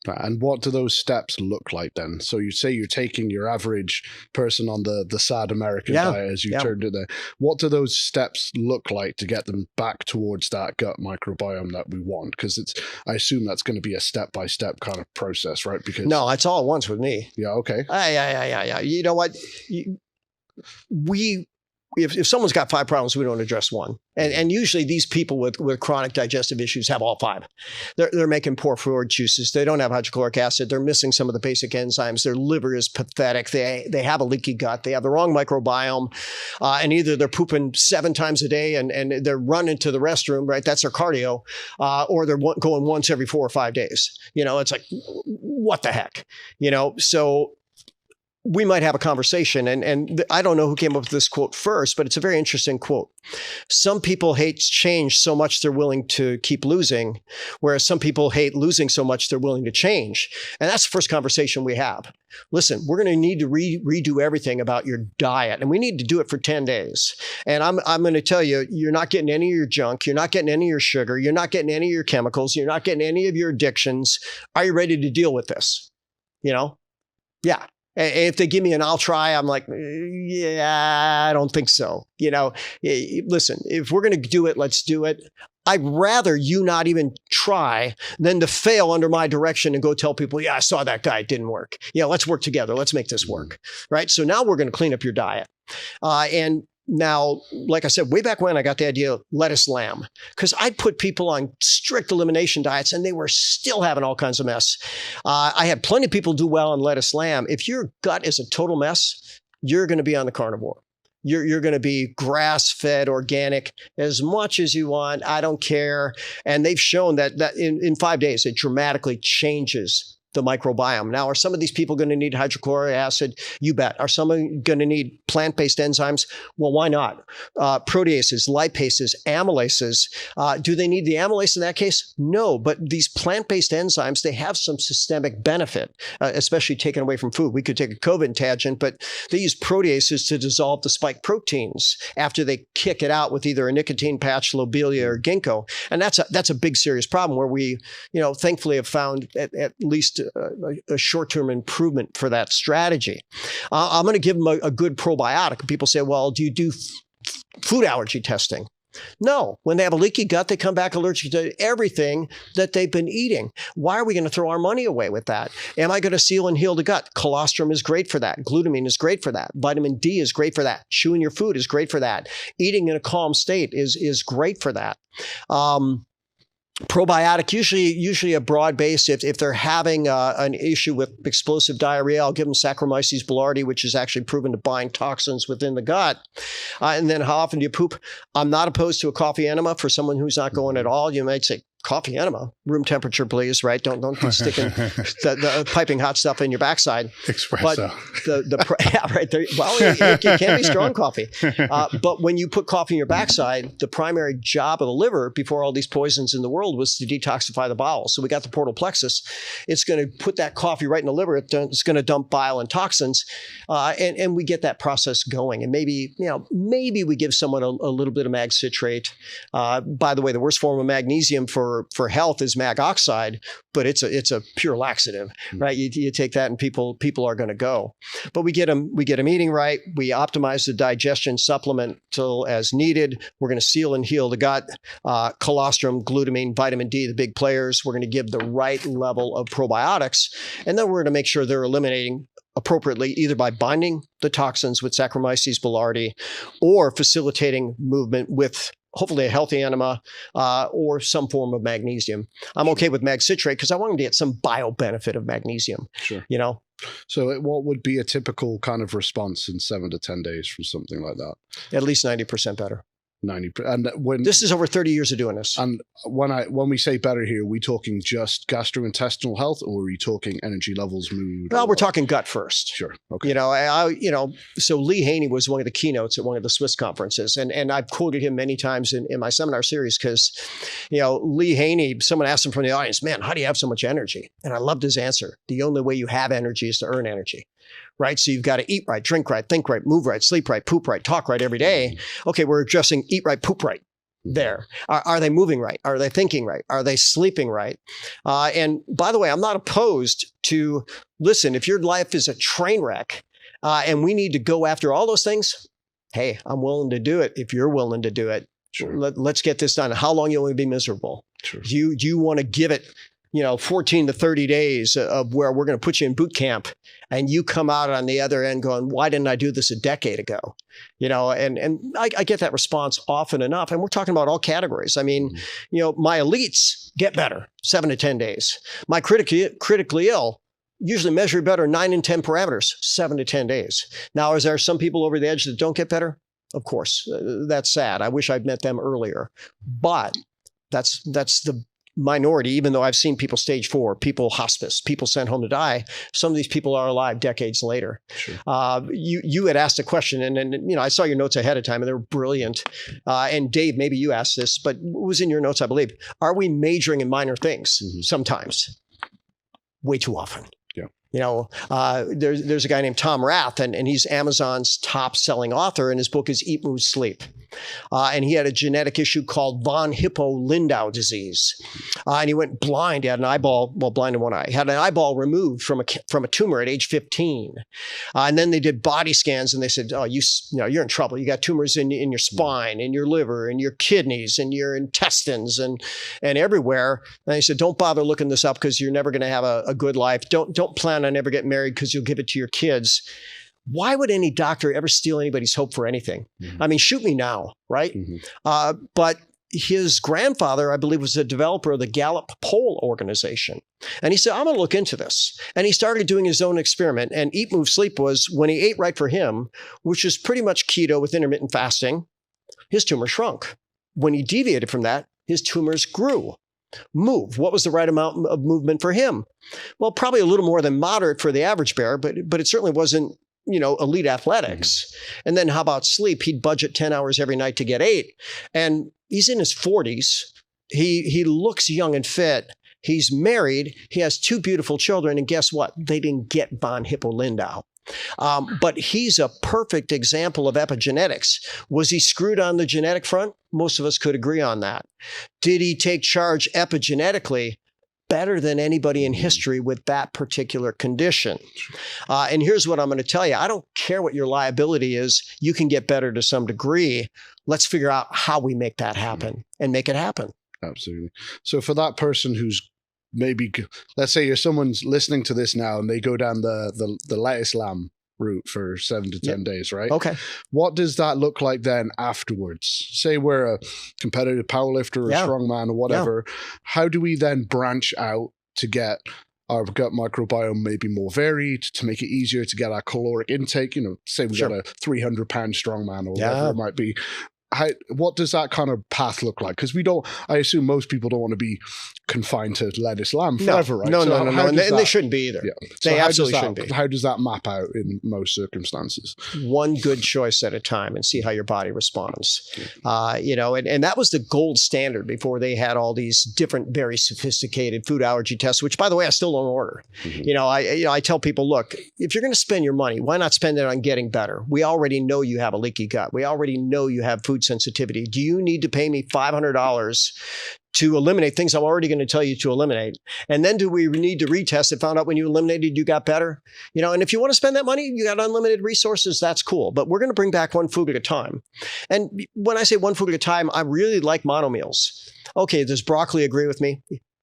And what do those steps look like then? So you say you're taking your average person on the sad American diet, as you turned it there. What do those steps look like to get them back towards that gut microbiome that we want? Because I assume that's going to be a step-by-step kind of process, right? Because
no, it's all at once with me.
Yeah, okay.
Yeah. You know what? If someone's got 5 problems, we don't address one. And usually these people with chronic digestive issues have all 5. They're making poor fluid juices. They don't have hydrochloric acid. They're missing some of the basic enzymes. Their liver is pathetic. They have a leaky gut. They have the wrong microbiome. And either they're pooping 7 times a day and they're running to the restroom, right? That's their cardio. Or they're going once every 4 or 5 days. It's like, what the heck? So we might have a conversation. And I don't know who came up with this quote first, but it's a very interesting quote. Some people hate change so much they're willing to keep losing, whereas some people hate losing so much they're willing to change. And that's the first conversation we have. Listen, we're going to need to redo everything about your diet, and we need to do it for 10 days. And I'm going to tell you, you're not getting any of your junk. You're not getting any of your sugar. You're not getting any of your chemicals. You're not getting any of your addictions. Are you ready to deal with this? Yeah. If they give me an I'll try, I'm like, yeah, I don't think so. Listen, if we're going to do it, let's do it. I'd rather you not even try than to fail under my direction and go tell people, yeah, I saw that guy, it didn't work. Yeah, let's work together. Let's make this work, right? So now we're going to clean up your diet. And now, like I said, way back when I got the idea of lettuce lamb, because I'd put people on strict elimination diets and they were still having all kinds of mess. I had plenty of people do well on lettuce lamb. If your gut is a total mess, you're going to be on the carnivore. You're going to be grass-fed, organic, as much as you want. I don't care. And they've shown that in 5 days, it dramatically changes the microbiome. Now, are some of these people going to need hydrochloric acid? You bet. Are some going to need plant-based enzymes? Well, why not? Proteases, lipases, amylases. Do they need the amylase in that case? No, but these plant-based enzymes, they have some systemic benefit, especially taken away from food. We could take a COVID tangent, but they use proteases to dissolve the spike proteins after they kick it out with either a nicotine patch, lobelia, or ginkgo. And that's a big, serious problem where we, thankfully have found at least a short-term improvement for that strategy. I'm going to give them a good probiotic. People say, well, do you do food allergy testing? No. When they have a leaky gut, they come back allergic to everything that they've been eating. Why are we going to throw our money away with that? Am I going to seal and heal the gut? Colostrum is great for that. Glutamine is great for that. Vitamin D is great for that. Chewing your food is great for that. Eating in a calm state is great for that. Probiotic, usually a broad base. If they're having an issue with explosive diarrhea, I'll give them Saccharomyces boulardii, which is actually proven to bind toxins within the gut. And then how often do you poop? I'm not opposed to a coffee enema for someone who's not going at all. You might say, coffee enema, room temperature, please, right? Don't be sticking the piping hot stuff in your backside.
Espresso.
But yeah, right there. Well, it can be strong coffee. But when you put coffee in your backside, the primary job of the liver before all these poisons in the world was to detoxify the bowel. So we got the portal plexus. It's going to put that coffee right in the liver. It's going to dump bile and toxins, and we get that process going. And maybe we give someone a little bit of mag citrate. By the way, the worst form of magnesium for health is mag oxide, but it's a pure laxative, right? You take that and people are going to go. But we get them eating right. We optimize the digestion, supplement till as needed. We're going to seal and heal the gut. Colostrum, glutamine, vitamin D, the big players. We're going to give the right level of probiotics, and then we're going to make sure they're eliminating appropriately, either by binding the toxins with Saccharomyces boulardii or facilitating movement with hopefully a healthy enema or some form of magnesium. I'm okay with mag citrate because I want them to get some bio benefit of magnesium.
Sure. So what would be a typical kind of response in 7 to 10 days from something like that?
At least 90% better.
90%. And when
this is over 30 years of doing this.
And when we say better here, are we talking just gastrointestinal health, or are we talking energy levels, mood?
Well, we're talking gut first.
Sure. Okay.
So Lee Haney was one of the keynotes at one of the Swiss conferences, and I've quoted him many times in my seminar series because, Lee Haney, someone asked him from the audience, man, how do you have so much energy? And I loved his answer. The only way you have energy is to earn energy. Right? So you've got to eat right, drink right, think right, move right, sleep right, poop right, talk right every day. Okay, we're addressing eat right, poop right there. Are they moving right? Are they thinking right? Are they sleeping right? And by the way, I'm not opposed to, listen, if your life is a train wreck and we need to go after all those things, hey, I'm willing to do it if you're willing to do it. Sure. Let's get this done. How long you want to be miserable? Sure. Do you want to give it 14 to 30 days of where we're going to put you in boot camp and you come out on the other end going, why didn't I do this a decade ago? And I get that response often enough. And we're talking about all categories. I mean, my elites get better 7 to 10 days. My critically ill usually measure better 9 and 10 parameters, 7 to 10 days. Now, is there some people over the edge that don't get better? Of course, that's sad. I wish I'd met them earlier, but that's the minority, even though I've seen people stage 4, people hospice, people sent home to die. Some of these people are alive decades later. Sure. You had asked a question, and I saw your notes ahead of time, and they were brilliant. And Dave, maybe you asked this, but it was in your notes, I believe. Are we majoring in minor things sometimes? Way too often.
Yeah.
There's a guy named Tom Rath, and he's Amazon's top selling author, and his book is Eat, Move, Sleep. And he had a genetic issue called von Hippel-Lindau disease. And he went blind. He had an eyeball, blind in one eye. He had an eyeball removed from a tumor at age 15. And then they did body scans, and they said, oh, you're in trouble. You got tumors in your spine, in your liver, in your kidneys, in your intestines, and everywhere. And they said, don't bother looking this up because you're never going to have a good life. Don't plan on ever getting married because you'll give it to your kids. Why would any doctor ever steal anybody's hope for anything? I mean, shoot me now, right? But his grandfather, I believe, was the developer of the Gallup poll organization. And he said, I'm going to look into this. And he started doing his own experiment. And Eat, Move, Sleep was when he ate right for him, which is pretty much keto with intermittent fasting, his tumor shrunk. When he deviated from that, his tumors grew. Move. What was the right amount of movement for him? Well, probably a little more than moderate for the average bear, but it certainly wasn't, elite athletics. And then how about sleep? He'd budget 10 hours every night to get 8. And he's in his 40s. He looks young and fit. He's married. He has 2 beautiful children. And guess what? They didn't get von Hippel-Lindau. But he's a perfect example of epigenetics. Was he screwed on the genetic front? Most of us could agree on that. Did he take charge epigenetically? Better than anybody in history with that particular condition. And here's what I'm going to tell you. I don't care what your liability is. You can get better to some degree. Let's figure out how we make that happen and make it happen.
Absolutely. So for that person who's maybe, let's say someone's listening to this now and they go down the lettuce lamb route for 7 to 10 days, right?
Okay.
What does that look like then afterwards? Say we're a competitive powerlifter or a strongman or whatever. How do we then branch out to get our gut microbiome maybe more varied, to make it easier to get our caloric intake? Say we got a 300-pound strongman or whatever it might be. What does that kind of path look like? Because I assume most people don't want to be confined to lettuce lamb forever, right?
No. And they shouldn't be either.
Yeah.
They absolutely shouldn't be.
How does that map out in most circumstances?
One good choice at a time and see how your body responds. And that was the gold standard before they had all these different, very sophisticated food allergy tests, which, by the way, I still don't order. I tell people, look, if you're going to spend your money, why not spend it on getting better? We already know you have a leaky gut. We already know you have food sensitivity. Do you need to pay me $500 to eliminate things I'm already going to tell you to eliminate? And then do we need to retest it, found out when you eliminated, you got better? And if you want to spend that money, you got unlimited resources, that's cool. But we're going to bring back one food at a time. And when I say one food at a time, I really like mono meals. Okay, does broccoli agree with me?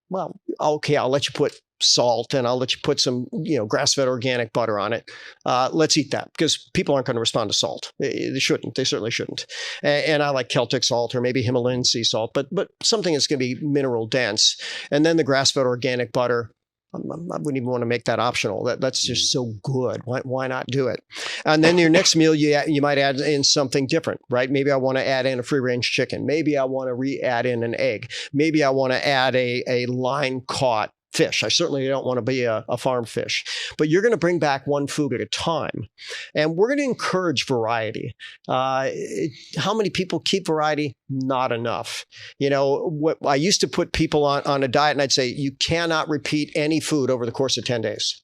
Well, okay, I'll let you put salt and I'll let you put some, grass-fed organic butter on it. Let's eat that because people aren't going to respond to salt. They shouldn't. They certainly shouldn't. And I like Celtic salt or maybe Himalayan sea salt, but something that's going to be mineral dense. And then the grass-fed organic butter, I wouldn't even want to make that optional. That's just so good. Why not do it? And then your next meal, you might add in something different, right? Maybe I want to add in a free-range chicken. Maybe I want to add in an egg. Maybe I want to add a line-caught fish. I certainly don't want to be a farm fish, but you're going to bring back one food at a time. And we're going to encourage variety. How many people keep variety? Not enough. What I used to put people on a diet and I'd say, you cannot repeat any food over the course of 10 days.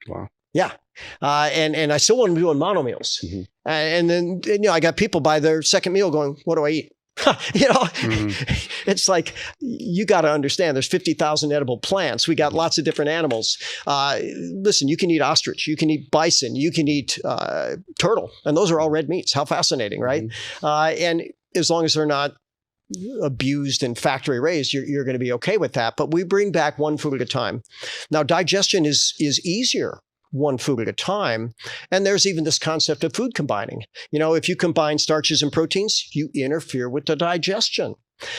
Wow.
Yeah. And I still want to do mono meals. And then, I got people by their second meal going, what do I eat? It's like, you got to understand there's 50,000 edible plants. We got lots of different animals. Listen, you can eat ostrich, you can eat bison, you can eat turtle, and those are all red meats. How fascinating, right? And as long as they're not abused and factory raised, you're going to be okay with that. But we bring back one food at a time. Now, digestion is easier one food at a time. And there's even this concept of food combining. If you combine starches and proteins, you interfere with the digestion.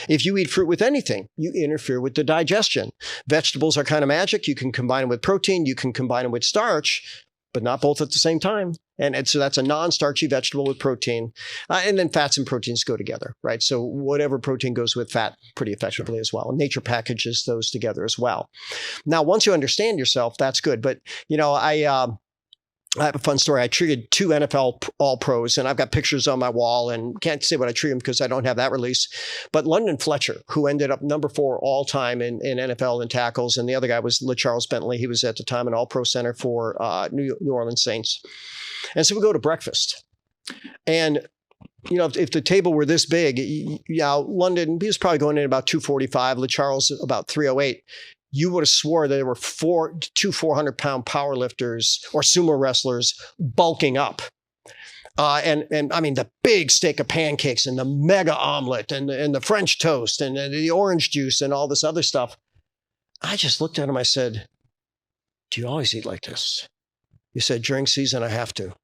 If you eat fruit with anything, you interfere with the digestion. Vegetables are kind of magic. You can combine them with protein, you can combine them with starch, but not both at the same time. And so that's a non-starchy vegetable with protein. And then fats and proteins go together, right? So whatever protein goes with fat pretty effectively as well. And nature packages those together as well. Now, once you understand yourself, that's good. But, I have a fun story. I treated 2 NFL All-Pros, and I've got pictures on my wall, and can't say what I treat them because I don't have that release. But London Fletcher, who ended up number 4 all-time in NFL in tackles, and the other guy was Charles Bentley. He was at the time an All-Pro center for New Orleans Saints. And so we go to breakfast. And, you know, if the table were this big, London, he was probably going in about 245, LeCharles about 308. You would have swore that there were 2 400-pound powerlifters or sumo wrestlers bulking up. And I mean, the big steak of pancakes and the mega omelet and the French toast and the orange juice and all this other stuff. I just looked at him. I said, do you always eat like this? He said, during season, I have to.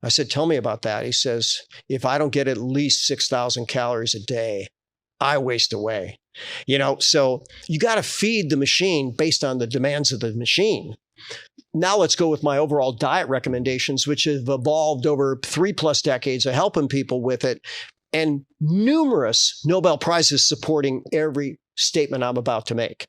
I said, tell me about that. He says, if I don't get at least 6,000 calories a day, I waste away. You know, so you got to feed the machine based on the demands of the machine. Now let's go with my overall diet recommendations, which have evolved over 3+ decades of helping people with it, and numerous Nobel Prizes supporting every statement I'm about to make.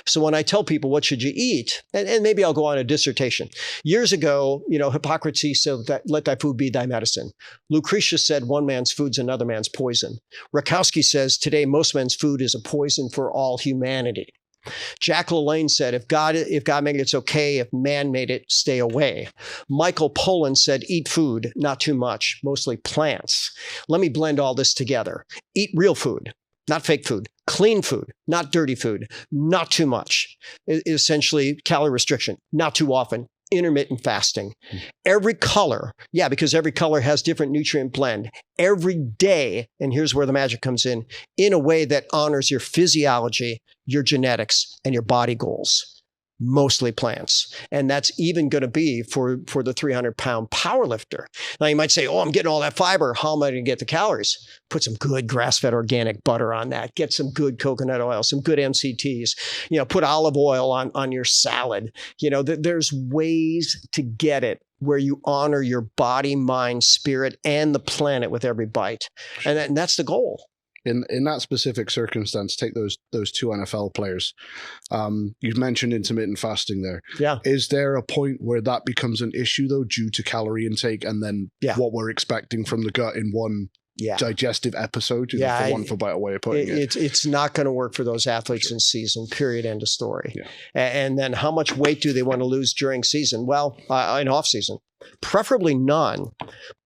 So when I tell people what should you eat, and maybe I'll go on a dissertation. Years ago, you know, Hippocrates said that let thy food be thy medicine. Lucretius said one man's food's another man's poison. Rakowski says today most men's food is a poison for all humanity. Jack LaLanne said, if God made it, it's okay. If man made it, stay away. Michael Pollan said, eat food, not too much, mostly plants. Let me blend all this together. Eat real food, not fake food. Clean food, not dirty food, not too much. Essentially, calorie restriction, not too often. Intermittent fasting. Every color, because every color has different nutrient blend. Every day, and here's where the magic comes in a way that honors your physiology, your genetics, and your body goals. Mostly plants. And that's even going to be for the 300-pound powerlifter. Now you might say, I'm getting all that fiber. How am I going to get the calories? Put some good grass-fed organic butter on that. Get some good coconut oil, some good MCTs. You know, put olive oil on your salad. You know, there's ways to get it where you honor your body, mind, spirit, and the planet with every bite. And that's the goal.
In that specific circumstance, take those 2 NFL players. You've mentioned intermittent fasting there.
Yeah.
Is there a point where that becomes an issue, though, due to calorie intake and then what we're expecting from the gut in one digestive episode, for want of a better way of putting it?
It's not going to work for those athletes in season, period, end of story. Yeah. And then how much weight do they want to lose during season? Well, in off season, preferably none,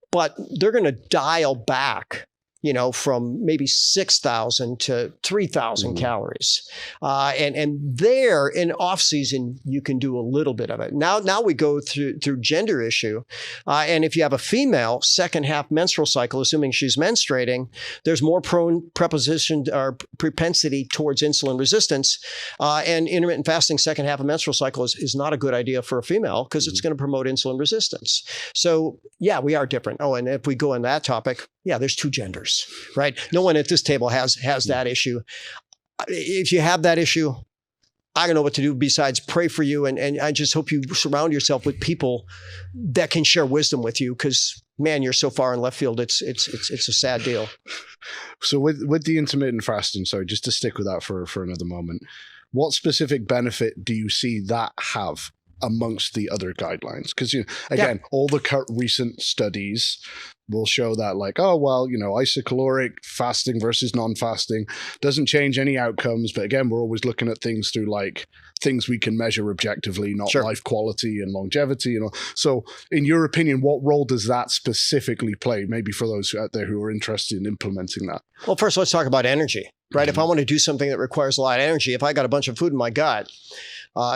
but they're going to dial back, you know, from maybe 6,000 to 3,000 calories. And there in off season, you can do a little bit of it. Now we go through gender issue. And if you have a female second half menstrual cycle, assuming she's menstruating, there's more propensity towards insulin resistance. And intermittent fasting second half of menstrual cycle is not a good idea for a female because it's going to promote insulin resistance. So we are different. Oh, and if we go on that topic, there's 2 genders, right? No one at this table has that issue. If you have that issue, I don't know what to do besides pray for you. And I just hope you surround yourself with people that can share wisdom with you because, man, you're so far in left field. It's a sad deal.
So with the intermittent fasting, sorry, just to stick with that for another moment, what specific benefit do you see that have amongst the other guidelines? Because, all the recent studies will show that isocaloric fasting versus non-fasting doesn't change any outcomes. But again, we're always looking at things through things we can measure objectively, not life quality and longevity. So in your opinion, what role does that specifically play? Maybe for those out there who are interested in implementing that.
Well, first, let's talk about energy, right? If I want to do something that requires a lot of energy, if I got a bunch of food in my gut,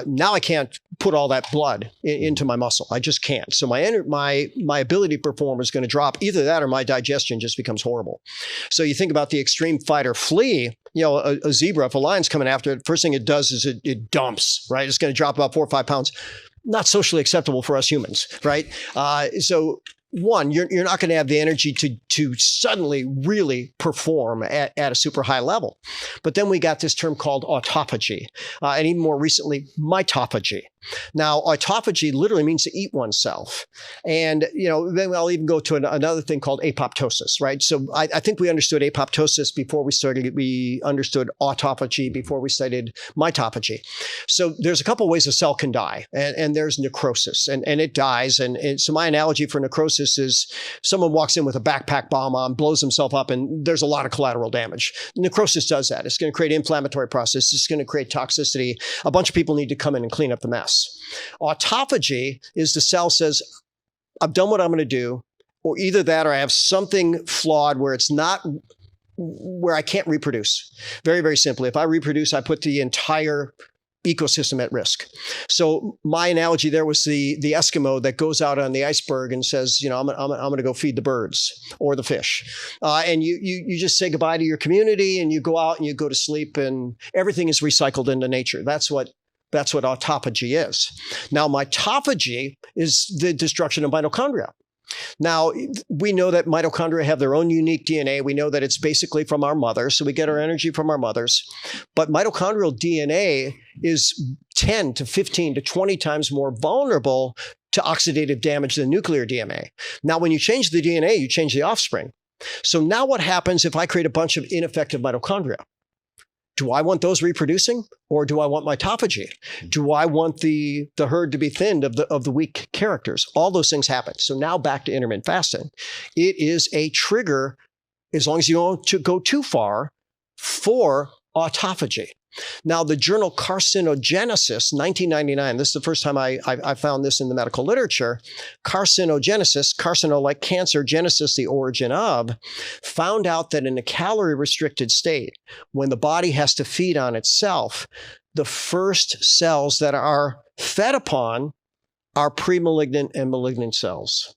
now I can't put all that blood into my muscle. I just can't. So my ability to perform is going to drop. Either that or my digestion just becomes horrible. So you think about the extreme fight or flee, a zebra, if a lion's coming after it, first thing it does is it dumps, right? It's going to drop about 4 or 5 pounds. Not socially acceptable for us humans, right? So one, you're not going to have the energy to suddenly really perform at a super high level. But then we got this term called autophagy, and even more recently, mitophagy. Now, autophagy literally means to eat oneself. And, then I'll even go to another thing called apoptosis, right? So I think we understood apoptosis before we understood autophagy before we studied mitophagy. So there's a couple ways a cell can die, and there's necrosis, and it dies. And so my analogy for necrosis is someone walks in with a backpack bomb on, blows himself up, and there's a lot of collateral damage. Necrosis does that. It's going to create inflammatory process. It's going to create toxicity. A bunch of people need to come in and clean up the mess. Autophagy is the cell says, I've done what I'm going to do, or either that or I have something flawed where it's not, where I can't reproduce. Very, very simply, if I reproduce, I put the entire ecosystem at risk. So my analogy there was the Eskimo that goes out on the iceberg and says, I'm going to go feed the birds or the fish. And you just say goodbye to your community and you go out and you go to sleep and everything is recycled into nature. That's what autophagy is. Now, mitophagy is the destruction of mitochondria. Now, we know that mitochondria have their own unique DNA. We know that it's basically from our mother, so we get our energy from our mothers. But mitochondrial DNA is 10 to 15 to 20 times more vulnerable to oxidative damage than nuclear DNA. Now, when you change the DNA, you change the offspring. So now what happens if I create a bunch of ineffective mitochondria? Do I want those reproducing, or do I want mitophagy? Do I want the herd to be thinned of the weak characters? All those things happen. So now back to intermittent fasting. It is a trigger, as long as you don't go too far, for autophagy. Now, the journal Carcinogenesis, 1999, this is the first time I found this in the medical literature. Carcinogenesis, carcino like cancer, genesis, the origin of, found out that in a calorie-restricted state, when the body has to feed on itself, the first cells that are fed upon are premalignant and malignant cells.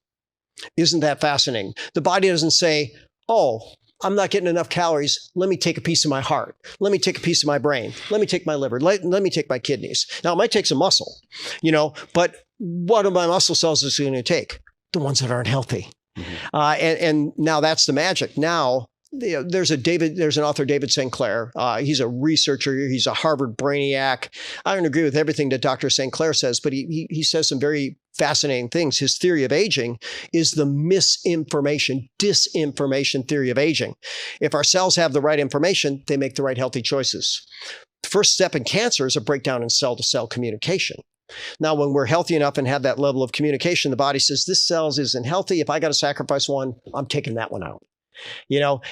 Isn't that fascinating? The body doesn't say, oh, I'm not getting enough calories. Let me take a piece of my heart. Let me take a piece of my brain. Let me take my liver. Let me take my kidneys. Now, it might take some muscle, but what are my muscle cells is going to take? The ones that aren't healthy. Mm-hmm. And now that's the magic. Now, there's an author, David Sinclair. He's a researcher. He's a Harvard brainiac. I don't agree with everything that Dr. Sinclair says, but he says some very fascinating things. His theory of aging is the disinformation theory of aging. If our cells have the right information, they make the right healthy choices. The first step in cancer is a breakdown in cell-to-cell communication. Now, when we're healthy enough and have that level of communication, the body says, this cell isn't healthy. If I got to sacrifice one, I'm taking that one out.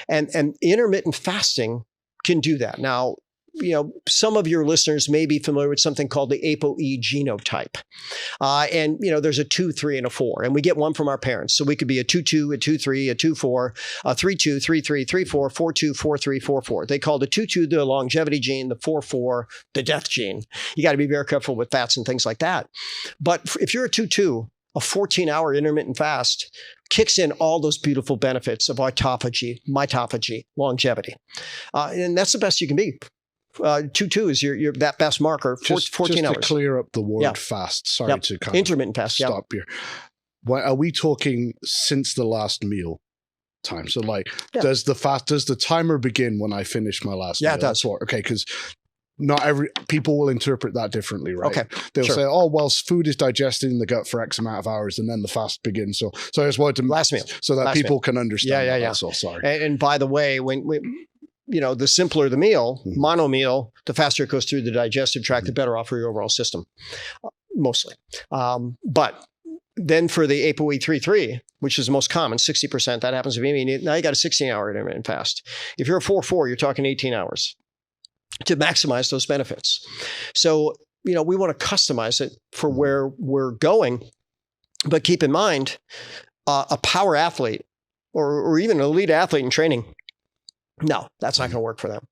And intermittent fasting can do that. Now, some of your listeners may be familiar with something called the ApoE genotype. And there's a 2, 3, and a 4. And we get one from our parents. So we could be a 2-2, a 2-3, a 2-4, a 3-2, 3-3, 3-4, 4-2, 4-3, 4-4. They call the 2-2 the longevity gene, the 4-4 the death gene. You got to be very careful with fats and things like that. But if you're a 2-2, a 14-hour intermittent fast kicks in all those beautiful benefits of autophagy, mitophagy, longevity. And that's the best you can be. 2-2 is your that best marker, 14 hours.
Just to clear up the word fast, sorry to kind
intermittent fast,
stop here. Are we talking since the last meal time? So does the timer begin when I finish my last meal?
Yeah, it does.
Okay, because not every people will interpret that differently, right?
Okay.
They'll say, oh, well, food is digested in the gut for X amount of hours and then the fast begins. So I just wanted to
last meal
so that
last
people
meal.
can understand.
Yeah.
That's all. Sorry.
And by the way, when the simpler the meal, mono meal, the faster it goes through the digestive tract, the better off for your overall system, mostly. But then for the ApoE33, which is the most common, 60%, that happens to be me. Now you got a 16-hour intermittent fast. If you're a 4-4, you're talking 18 hours to maximize those benefits. So, we want to customize it for where we're going. But keep in mind, a power athlete or even an elite athlete in training, no, that's not going to work for them.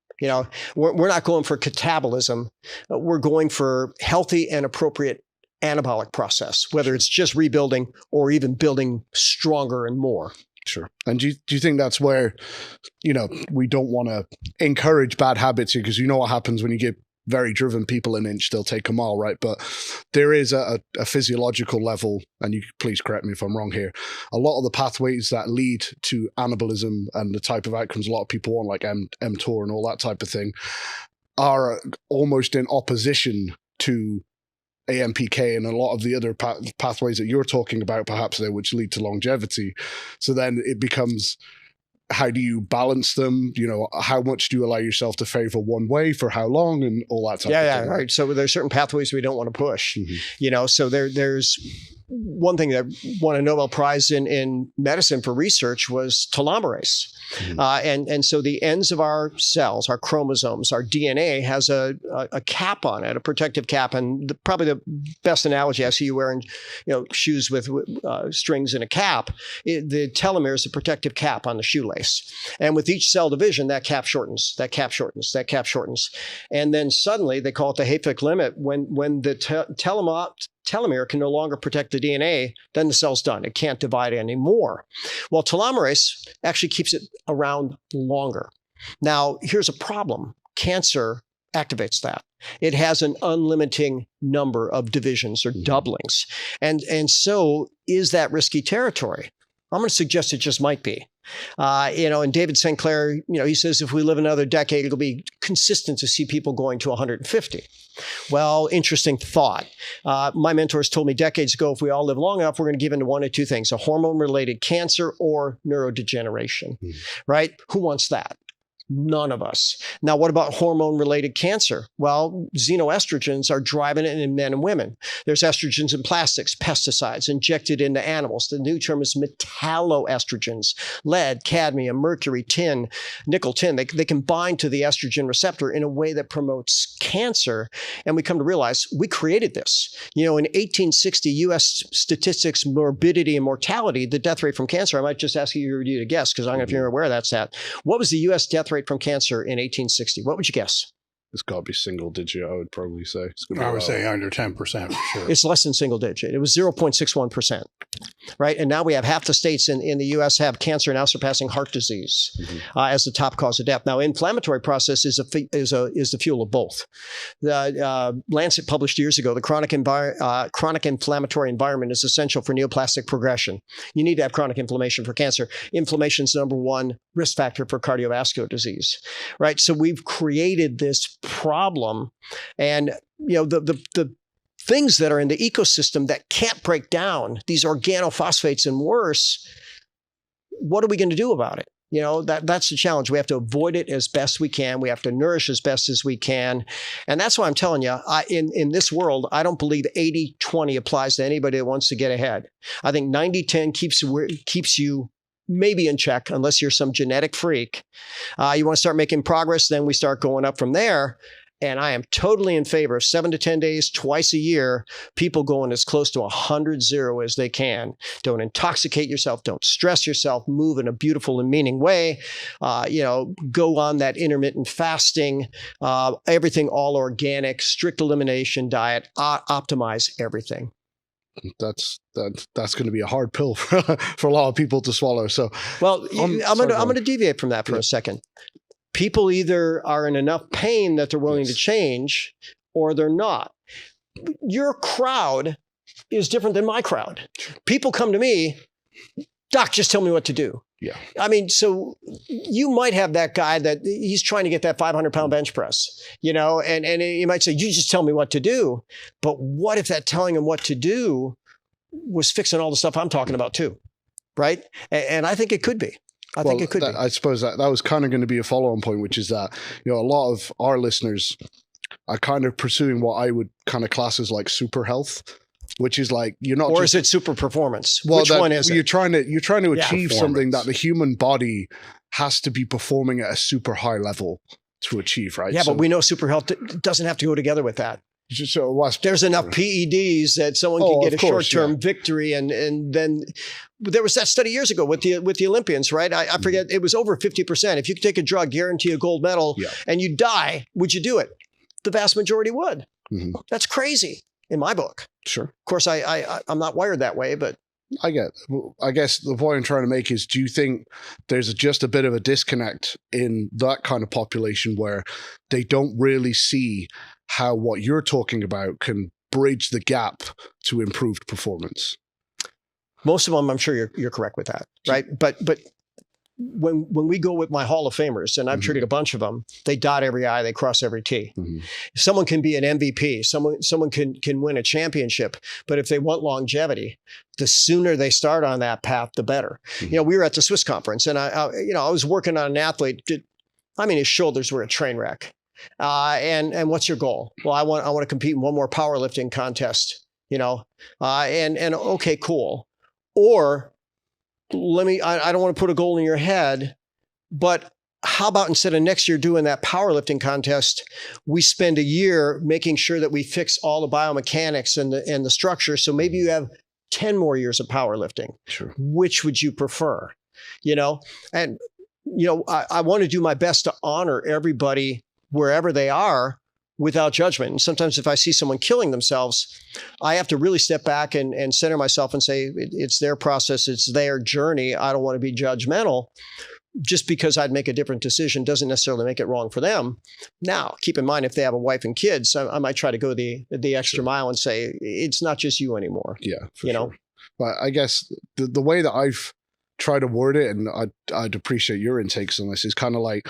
We're not going for catabolism. We're going for healthy and appropriate anabolic process, whether it's just rebuilding or even building stronger and more.
Sure. And do you think that's where, we don't want to encourage bad habits here, because what happens when you give very driven people an inch, they'll take a mile, right? But there is a physiological level, and you please correct me if I'm wrong here, a lot of the pathways that lead to anabolism and the type of outcomes a lot of people want, like mTOR and all that type of thing, are almost in opposition to AMPK and a lot of the other pathways that you're talking about, perhaps there, which lead to longevity. So then it becomes, how do you balance them? You know, how much do you allow yourself to favor one way for how long, and all that type of thing.
Right. So there's certain pathways we don't want to push, you know, so there's one thing that won a Nobel Prize in medicine for research was telomerase. And so the ends of our cells, our chromosomes, our DNA has a cap on it, a protective cap. And probably the best analogy, I see you wearing, you know, shoes with strings and a cap. The telomere is the protective cap on the shoelace. And with each cell division, that cap shortens, that cap shortens, that cap shortens. And then suddenly they call it the Hayflick limit. When the telomere can no longer protect the DNA, then the cell's done. It can't divide anymore. Well, telomerase actually keeps it around longer. Now, here's a problem. Cancer activates that. It has an unlimited number of divisions or doublings. And so is that risky territory? I'm going to suggest it just might be. You know, and David St. Clair, you know, he says if we live another decade, it'll be consistent to see people going to 150. Well, interesting thought. My mentors told me decades ago, if we all live long enough, we're going to give into one of two things, a hormone-related cancer or neurodegeneration, right? Who wants that? None of us. Now, what about hormone-related cancer? Well, xenoestrogens are driving it in men and women. There's estrogens in plastics, pesticides injected into animals. The new term is metalloestrogens, lead, cadmium, mercury, tin, nickel, tin. They can bind to the estrogen receptor in a way that promotes cancer. And we come to realize we created this. You know, in 1860, U.S. statistics, morbidity and mortality, the death rate from cancer, I might just ask you to guess, because I don't know if you're aware of that stat. What was the U.S. death rate from cancer in 1860? What would you guess?
It's got to be single digit, I would probably say.
I would say under 10% for sure.
It's less than single digit. It was 0.61%, right? And now we have half the states in the U.S. have cancer now surpassing heart disease as the top cause of death. Now, inflammatory process is the fuel of both. The Lancet published years ago, the chronic inflammatory environment is essential for neoplastic progression. You need to have chronic inflammation for cancer. Inflammation is number one risk factor for cardiovascular disease, right? So we've created this problem, and you know the things that are in the ecosystem that can't break down, these organophosphates and worse, what are we going to do about it? You know, that's the challenge. We have to avoid it as best we can. We have to nourish as best as we can. And that's why I'm telling you, in this world, I don't believe 80-20 applies to anybody that wants to get ahead. I think 90-10 keeps you maybe in check, unless you're some genetic freak. You want to start making progress, then we start going up from there. And I am totally in favor of 7 to 10 days, twice a year, people going as close to 100-0 as they can. Don't intoxicate yourself. Don't stress yourself. Move in a beautiful and meaning way. You know, go on that intermittent fasting, everything all organic, strict elimination diet, optimize everything.
That's going to be a hard pill for a lot of people to swallow. So,
well, I'm going to deviate from that for a second. People either are in enough pain that they're willing to change, or they're not. Your crowd is different than my crowd. People come to me, doc, just tell me what to do.
Yeah.
I mean, so you might have that guy that he's trying to get that 500-pound bench press, you know, and you might say, you just tell me what to do. But what if that telling him what to do was fixing all the stuff I'm talking about too, right? And I think it could be. I think it could be.
I suppose that was kind of going to be a follow-on point, which is that, you know, a lot of our listeners are kind of pursuing what I would kind of class as like super health, which is like, you're not,
or is it super performance?
Well,
which one is it?
You're trying to achieve something that the human body has to be performing at a super high level to achieve, right?
Yeah, but we know super health doesn't have to go together with that.
So
there's enough PEDs that someone can get a short-term victory, and then there was that study years ago with the Olympians, right? I forget, it was over 50%. If you could take a drug, guarantee a gold medal, and you die, would you do it? The vast majority would. That's crazy in my book.
Sure.
Of course, I'm not wired that way, but
I guess the point I'm trying to make is, do you think there's just a bit of a disconnect in that kind of population where they don't really see how what you're talking about can bridge the gap to improved performance?
Most of them, I'm sure you're correct with that, right? But when we go with my Hall of Famers, and I've treated a bunch of them, they dot every I, they cross every T. Someone can be an MVP, someone can win a championship, but if they want longevity, the sooner they start on that path, the better. We were at the Swiss conference, and I was working on an athlete. His shoulders were a train wreck. And what's your goal? Well, I want to compete in one more powerlifting contest. And okay, cool. Or I don't want to put a goal in your head, but how about instead of next year doing that powerlifting contest, we spend a year making sure that we fix all the biomechanics and the structure. So maybe you have 10 more years of powerlifting.
Sure.
Which would you prefer? I want to do my best to honor everybody wherever they are without judgment. And sometimes if I see someone killing themselves, I have to really step back and center myself and say, it's their process, it's their journey. I don't want to be judgmental. Just because I'd make a different decision doesn't necessarily make it wrong for them. Now, keep in mind, if they have a wife and kids, I might try to go the extra mile and say, it's not just you anymore.
Yeah, for sure. But I guess the way that I've tried to word it, and I'd appreciate your intakes on this, is kind of like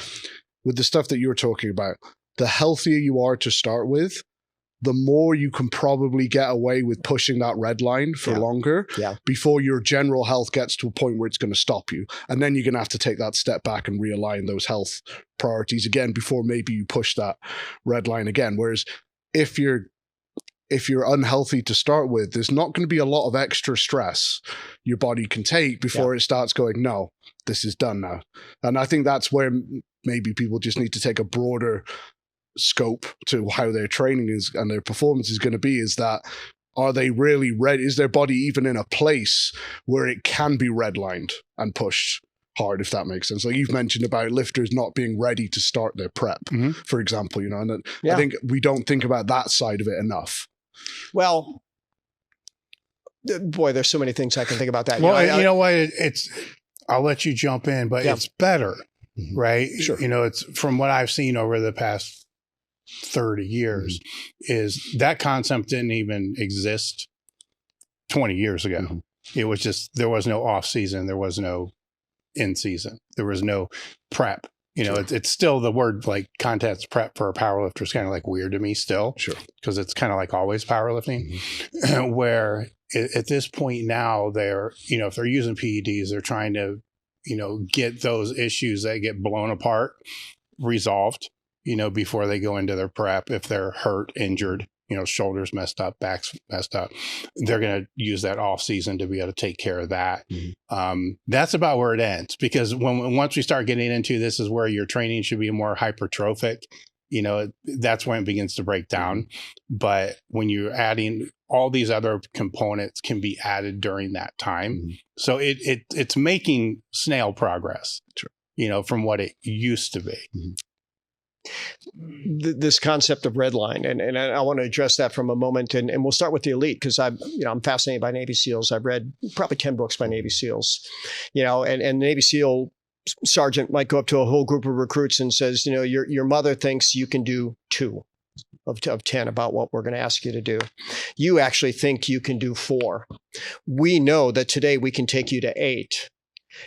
with the stuff that you're talking about, the healthier you are to start with, the more you can probably get away with pushing that red line for longer before your general health gets to a point where it's going to stop you. And then you're going to have to take that step back and realign those health priorities again before maybe you push that red line again. Whereas if you're unhealthy to start with, there's not going to be a lot of extra stress your body can take before it starts going, no, this is done now. And I think that's where maybe people just need to take a broader scope to how their training is and their performance is going to be, is that, are they really ready? Is their body even in a place where it can be redlined and pushed hard, if that makes sense? Like you've mentioned about lifters not being ready to start their prep, for example, and I think we don't think about that side of it enough.
Well, boy, there's so many things I can think about that.
Well, you know what? I'll let you jump in, but it's better, right?
Sure.
It's from what I've seen over the past 30 years is that concept didn't even exist 20 years ago. It was just, there was no off season. There was no in season. There was no prep. It's still the word like contest prep for a powerlifter is kind of like weird to me still.
Sure.
Because it's kind of like always powerlifting where at this point now they're, if they're using PEDs, they're trying to, get those issues that get blown apart resolved, before they go into their prep. If they're hurt, injured, shoulders messed up, backs messed up, they're going to use that off season to be able to take care of that. That's about where it ends, because once we start getting into this is where your training should be more hypertrophic, that's when it begins to break down. But when you're adding all these other components can be added during that time. So it's making snail progress, from what it used to be.
This concept of red line, and I want to address that from a moment, and we'll start with the elite, because I'm fascinated by Navy SEALs. I've read probably 10 books by Navy SEAls, and Navy SEAL sergeant might go up to a whole group of recruits and says, your mother thinks you can do 2 of 10 about what we're going to ask you to do. You actually think you can do 4. We know that today we can take you to 8.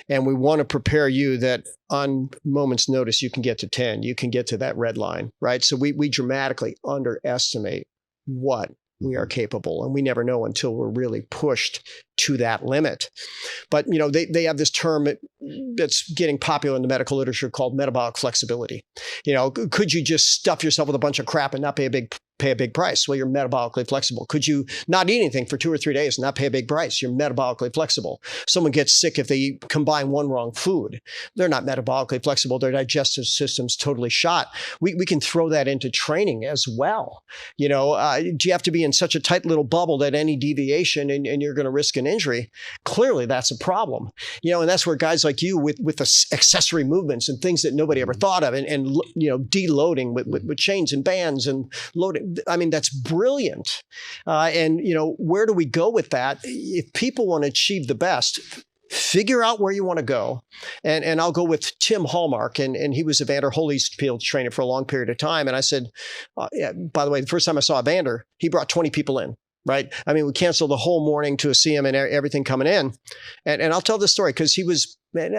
And we want to prepare you that on moment's notice, you can get to 10, you can get to that red line, right? So we dramatically underestimate what we are capable, and we never know until we're really pushed to that limit. But, they have this term that's getting popular in the medical literature called metabolic flexibility. Could you just stuff yourself with a bunch of crap and not pay a big price? Well, you're metabolically flexible. Could you not eat anything for 2 or 3 days and not pay a big price? You're metabolically flexible. Someone gets sick if they combine one wrong food. They're not metabolically flexible. Their digestive system's totally shot. We can throw that into training as well. Do you have to be in such a tight little bubble that any deviation and you're going to risk an injury? Clearly, that's a problem. And that's where guys like you with the accessory movements and things that nobody ever thought of, and deloading with chains and bands and loading. I mean, that's brilliant. And where do we go with that? If people want to achieve the best, figure out where you want to go. And I'll go with Tim Hallmark, and he was Evander Holyfield's trainer for a long period of time. And I said, by the way, the first time I saw Evander, he brought 20 people in. Right. I mean, we canceled the whole morning to see him and everything coming in. And I'll tell this story because he was and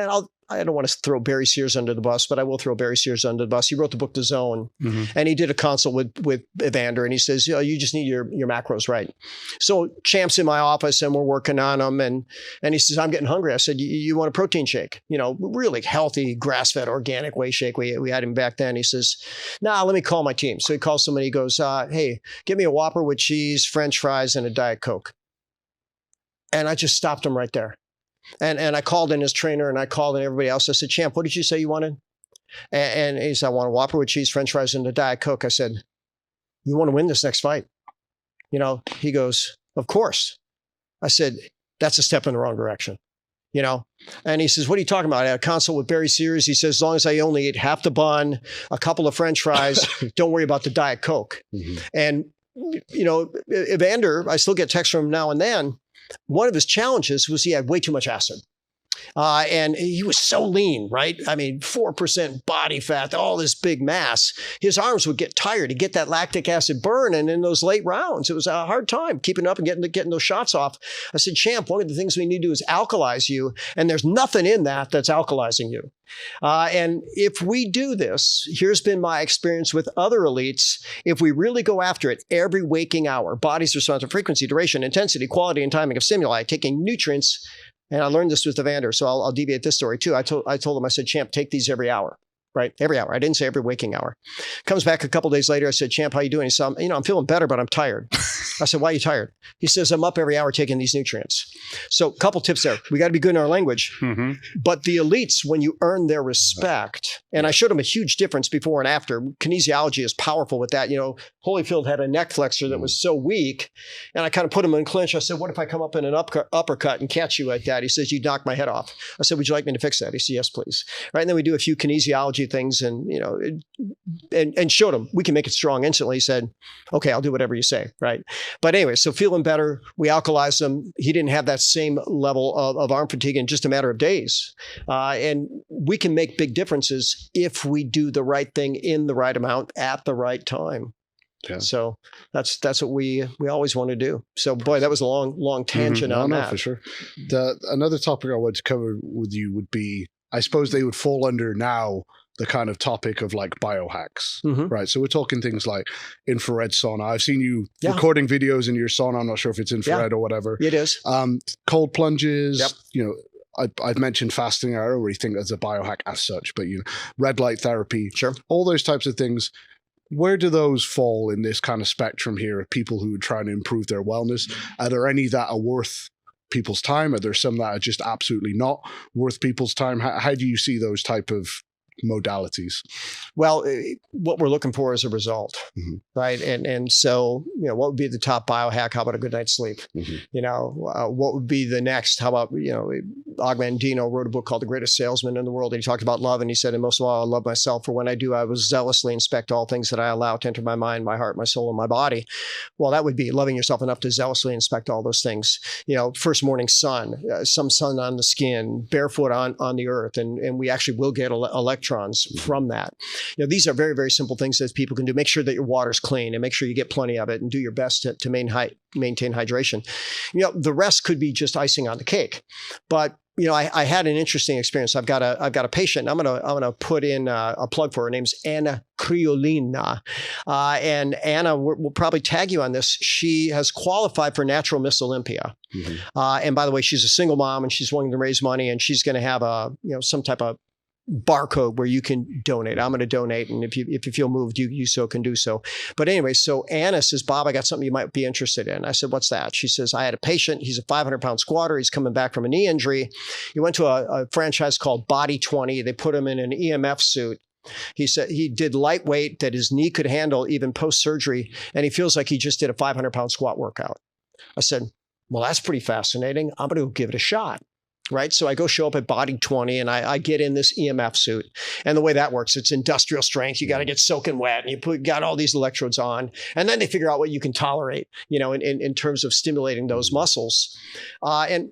I don't want to throw Barry Sears under the bus, but I will throw Barry Sears under the bus. He wrote the book, The Zone, and he did a consult with Evander, and he says, you just need your macros right. So Champ's in my office, and we're working on them, and he says, I'm getting hungry. I said, you want a protein shake? Really healthy, grass-fed, organic whey shake. We had him back then. He says, nah, let me call my team. So he calls somebody. He goes, hey, give me a Whopper with cheese, French fries, and a Diet Coke. And I just stopped him right there. And I called in his trainer, and I called in everybody else. I said, Champ, what did you say you wanted? And he said, I want a Whopper with cheese, French fries, and a Diet Coke. I said, you want to win this next fight? He goes, of course. I said, that's a step in the wrong direction. And he says, what are you talking about? I had a consult with Barry Sears. He says, as long as I only eat half the bun, a couple of French fries, don't worry about the Diet Coke. And, Evander, I still get texts from him now and then. One of his challenges was he had way too much acid. And he was so lean, right? I mean, 4% body fat, all this big mass. His arms would get tired. He'd get that lactic acid burn. And in those late rounds, it was a hard time keeping up and getting those shots off. I said, Champ, one of the things we need to do is alkalize you. And there's nothing in that's alkalizing you. And if we do this, here's been my experience with other elites. If we really go after it every waking hour, body's response to frequency, duration, intensity, quality, and timing of stimuli, taking nutrients. And I learned this with Evander, so I'll deviate this story too. I told him, I said, Champ, take these every hour, right? Every hour. I didn't say every waking hour. Comes back a couple days later. I said, Champ, how you doing? He said, I'm feeling better, but I'm tired. I said, why are you tired? He says, I'm up every hour taking these nutrients. So a couple tips there. We got to be good in our language. But the elites, when you earn their respect, and I showed them a huge difference before and after. Kinesiology is powerful with that. Holyfield had a neck flexor that was so weak, and I kind of put him in clinch. I said, what if I come up in an uppercut and catch you like that? He says, you'd knock my head off. I said, would you like me to fix that? He said, yes, please. Right. And then we do a few kinesiology things and showed him we can make it strong instantly. He said, okay, I'll do whatever you say. Right. But anyway, so feeling better, we alkalized him. He didn't have that same level of arm fatigue in just a matter of days. And we can make big differences if we do the right thing in the right amount at the right time. Yeah. So that's what we always want to do. So boy, that was a long tangent on that.
For sure. Another topic I wanted to cover with you would be, I suppose they would fall under now the kind of topic of like biohacks, right? So we're talking things like infrared sauna. I've seen you recording videos in your sauna. I'm not sure if it's infrared or whatever.
It is.
Cold plunges, I've mentioned fasting. I don't really think that's a biohack as such, but red light therapy, all those types of things. Where do those fall in this kind of spectrum here of people who are trying to improve their wellness? Are there any that are worth people's time? Are there some that are just absolutely not worth people's time? How do you see those type of modalities?
Well, what we're looking for is a result, right? And so, what would be the top biohack? How about a good night's sleep? What would be the next? How about, Og Mandino wrote a book called The Greatest Salesman in the World. And he talked about love. And he said, and most of all, I love myself. For when I do, I will zealously inspect all things that I allow to enter my mind, my heart, my soul, and my body. Well, that would be loving yourself enough to zealously inspect all those things. First morning sun, some sun on the skin, barefoot on the earth. And we actually will get electrons from that. These are very, very simple things that people can do. Make sure that your water's clean and make sure you get plenty of it and do your best to maintain hydration. The rest could be just icing on the cake. But I had an interesting experience. I've got a patient. I'm gonna put in a plug for her. Her name's Anna Kriolina, and Anna, we'll probably tag you on this. She has qualified for Natural Miss Olympia, and by the way, she's a single mom and she's wanting to raise money, and she's going to have some type of barcode where you can donate. I'm going to donate, and if you feel moved, you so can do so. But anyway, so Anna says, Bob, I got something you might be interested in. I said, what's that? She says, I had a patient. He's a 500-pound squatter. He's coming back from a knee injury. He went to a franchise called Body 20. They put him in an EMF suit. He said he did lightweight that his knee could handle even post-surgery, and he feels like he just did a 500-pound squat workout. I said, well, that's pretty fascinating. I'm going to give it a shot. Right. So I go show up at Body 20 and I get in this EMF suit. And the way that works, it's industrial strength. You got to get soaking wet and you got all these electrodes on. And then they figure out what you can tolerate, in terms of stimulating those muscles. I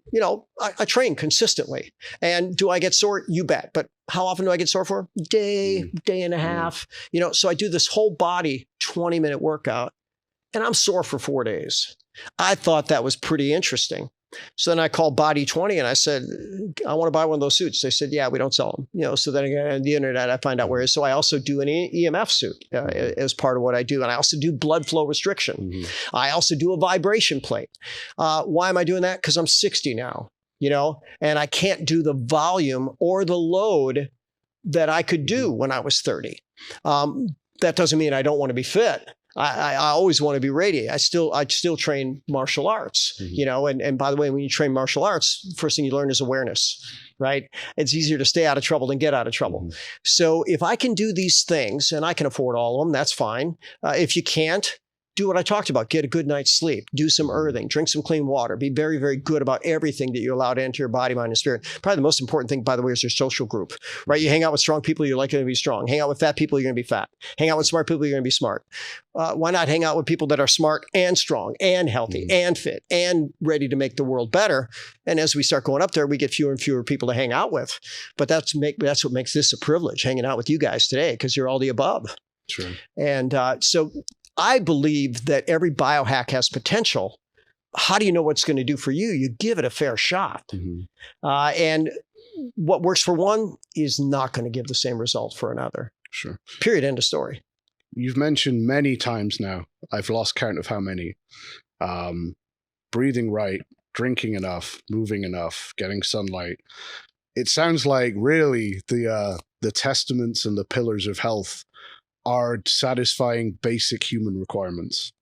train consistently. And do I get sore? You bet. But how often do I get sore for? Day and a half. So I do this whole body 20-minute workout and I'm sore for 4 days. I thought that was pretty interesting. So then I called Body 20 and I said, I want to buy one of those suits. They said, yeah, we don't sell them. So then again, on the internet, I find out where it is. So I also do an EMF suit as part of what I do. And I also do blood flow restriction. Mm-hmm. I also do a vibration plate. Why am I doing that? Because I'm 60 now, and I can't do the volume or the load that I could do when I was 30. That doesn't mean I don't want to be fit. I always want to be radiated. I still train martial arts, mm-hmm. And by the way, when you train martial arts, first thing you learn is awareness, right? It's easier to stay out of trouble than get out of trouble. Mm-hmm. So if I can do these things and I can afford all of them, that's fine. If you can't, do what I talked about. Get a good night's sleep. Do some earthing. Drink some clean water. Be very, very good about everything that you allow to enter your body, mind, and spirit. Probably the most important thing, by the way, is your social group, right? You hang out with strong people, you're likely to be strong. Hang out with fat people, you're going to be fat. Hang out with smart people, you're going to be smart. Why not hang out with people that are smart and strong and healthy and fit and ready to make the world better? And as we start going up there, we get fewer and fewer people to hang out with. But that's what makes this a privilege, hanging out with you guys today, because you're all the above.
True.
And so I believe that every biohack has potential. How do you know what's going to do for you? You give it a fair shot. Mm-hmm. And what works for one is not going to give the same result for another.
Sure.
Period. End of story.
You've mentioned many times now, I've lost count of how many, breathing right, drinking enough, moving enough, getting sunlight. It sounds like really the testaments and the pillars of health are satisfying basic human requirements.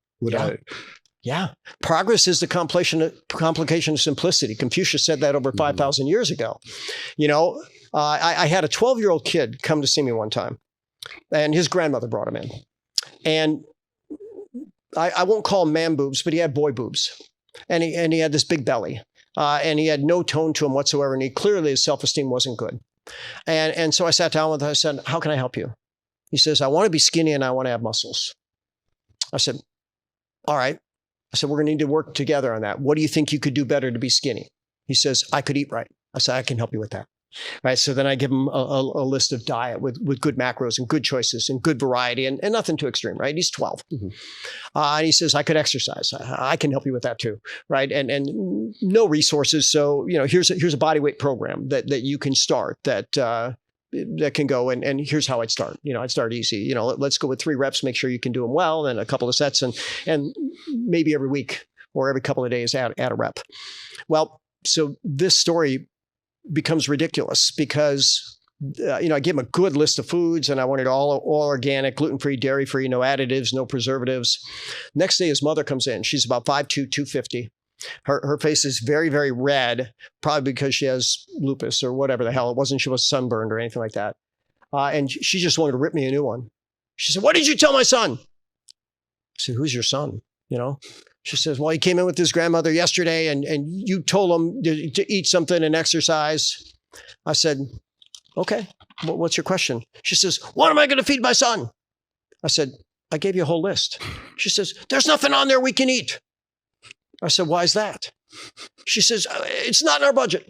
Yeah. Progress is the complication of simplicity. Confucius said that over 5,000 years ago. I had a 12-year-old kid come to see me one time, and his grandmother brought him in. And I won't call him man boobs, but he had boy boobs. And he had this big belly. And he had no tone to him whatsoever. And clearly his self-esteem wasn't good. And so I sat down with him. I said, how can I help you? He says, I want to be skinny and I want to have muscles. I said, all right. I said, we're going to need to work together on that. What do you think you could do better to be skinny? He says, I could eat right. I said, I can help you with that. Right. So then I give him a list of diet with good macros and good choices and good variety and nothing too extreme. Right. He's 12. Mm-hmm. And he says, I could exercise. I can help you with that too. Right. And no resources. So, here's a body weight program that you can start that can go and here's how I'd start. I'd start easy. Let's go with 3 reps, make sure you can do them well, and a couple of sets and maybe every week or every couple of days add a rep. Well, so this story becomes ridiculous because, I gave him a good list of foods and I wanted all organic, gluten-free, dairy-free, no additives, no preservatives. Next day, his mother comes in. She's about 5'2", 250. Her face is very, very red, probably because she has lupus or whatever the hell. It wasn't she was sunburned or anything like that. And she just wanted to rip me a new one. She said, what did you tell my son? I said, who's your son? She says, well, he came in with his grandmother yesterday and you told him to eat something and exercise. I said, okay, what's your question? She says, what am I going to feed my son? I said, I gave you a whole list. She says, there's nothing on there we can eat. I said, why is that? She says, it's not in our budget.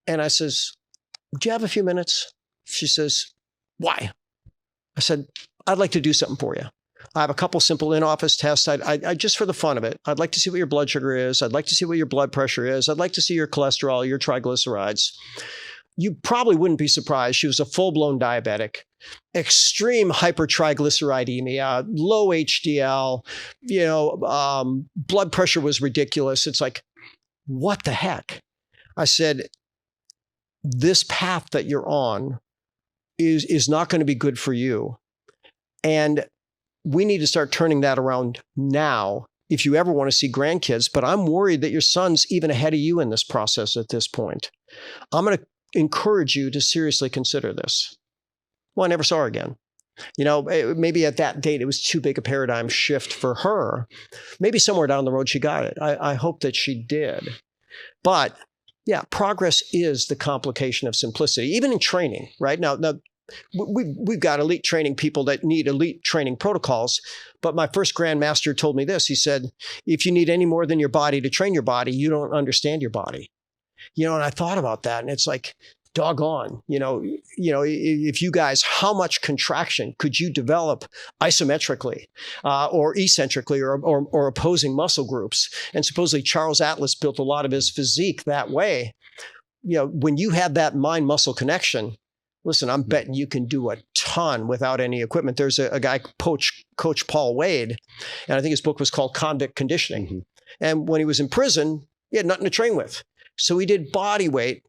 And I says, do you have a few minutes? She says, why? I said, I'd like to do something for you. I have a couple simple in-office tests. I just for the fun of it, I'd like to see what your blood sugar is. I'd like to see what your blood pressure is. I'd like to see your cholesterol, your triglycerides. You probably wouldn't be surprised. She was a full-blown diabetic, extreme hypertriglyceridemia, low HDL, blood pressure was ridiculous. It's like, what the heck? I said, this path that you're on is not going to be good for you. And we need to start turning that around now if you ever want to see grandkids. But I'm worried that your son's even ahead of you in this process at this point. I'm going to encourage you to seriously consider this. Well, I never saw her again. Maybe at that date, it was too big a paradigm shift for her. Maybe somewhere down the road, she got it. I hope that she did. But yeah, progress is the complication of simplicity, even in training, right? Now we've got elite training people that need elite training protocols. But my first grandmaster told me this. He said, if you need any more than your body to train your body, you don't understand your body. And I thought about that and it's like, doggone, if you guys, how much contraction could you develop isometrically or eccentrically or opposing muscle groups? And supposedly Charles Atlas built a lot of his physique that way. When you have that mind-muscle connection, listen, I'm betting you can do a ton without any equipment. There's a guy, Coach Paul Wade, and I think his book was called Convict Conditioning. Mm-hmm. And when he was in prison, he had nothing to train with. So he did body weight,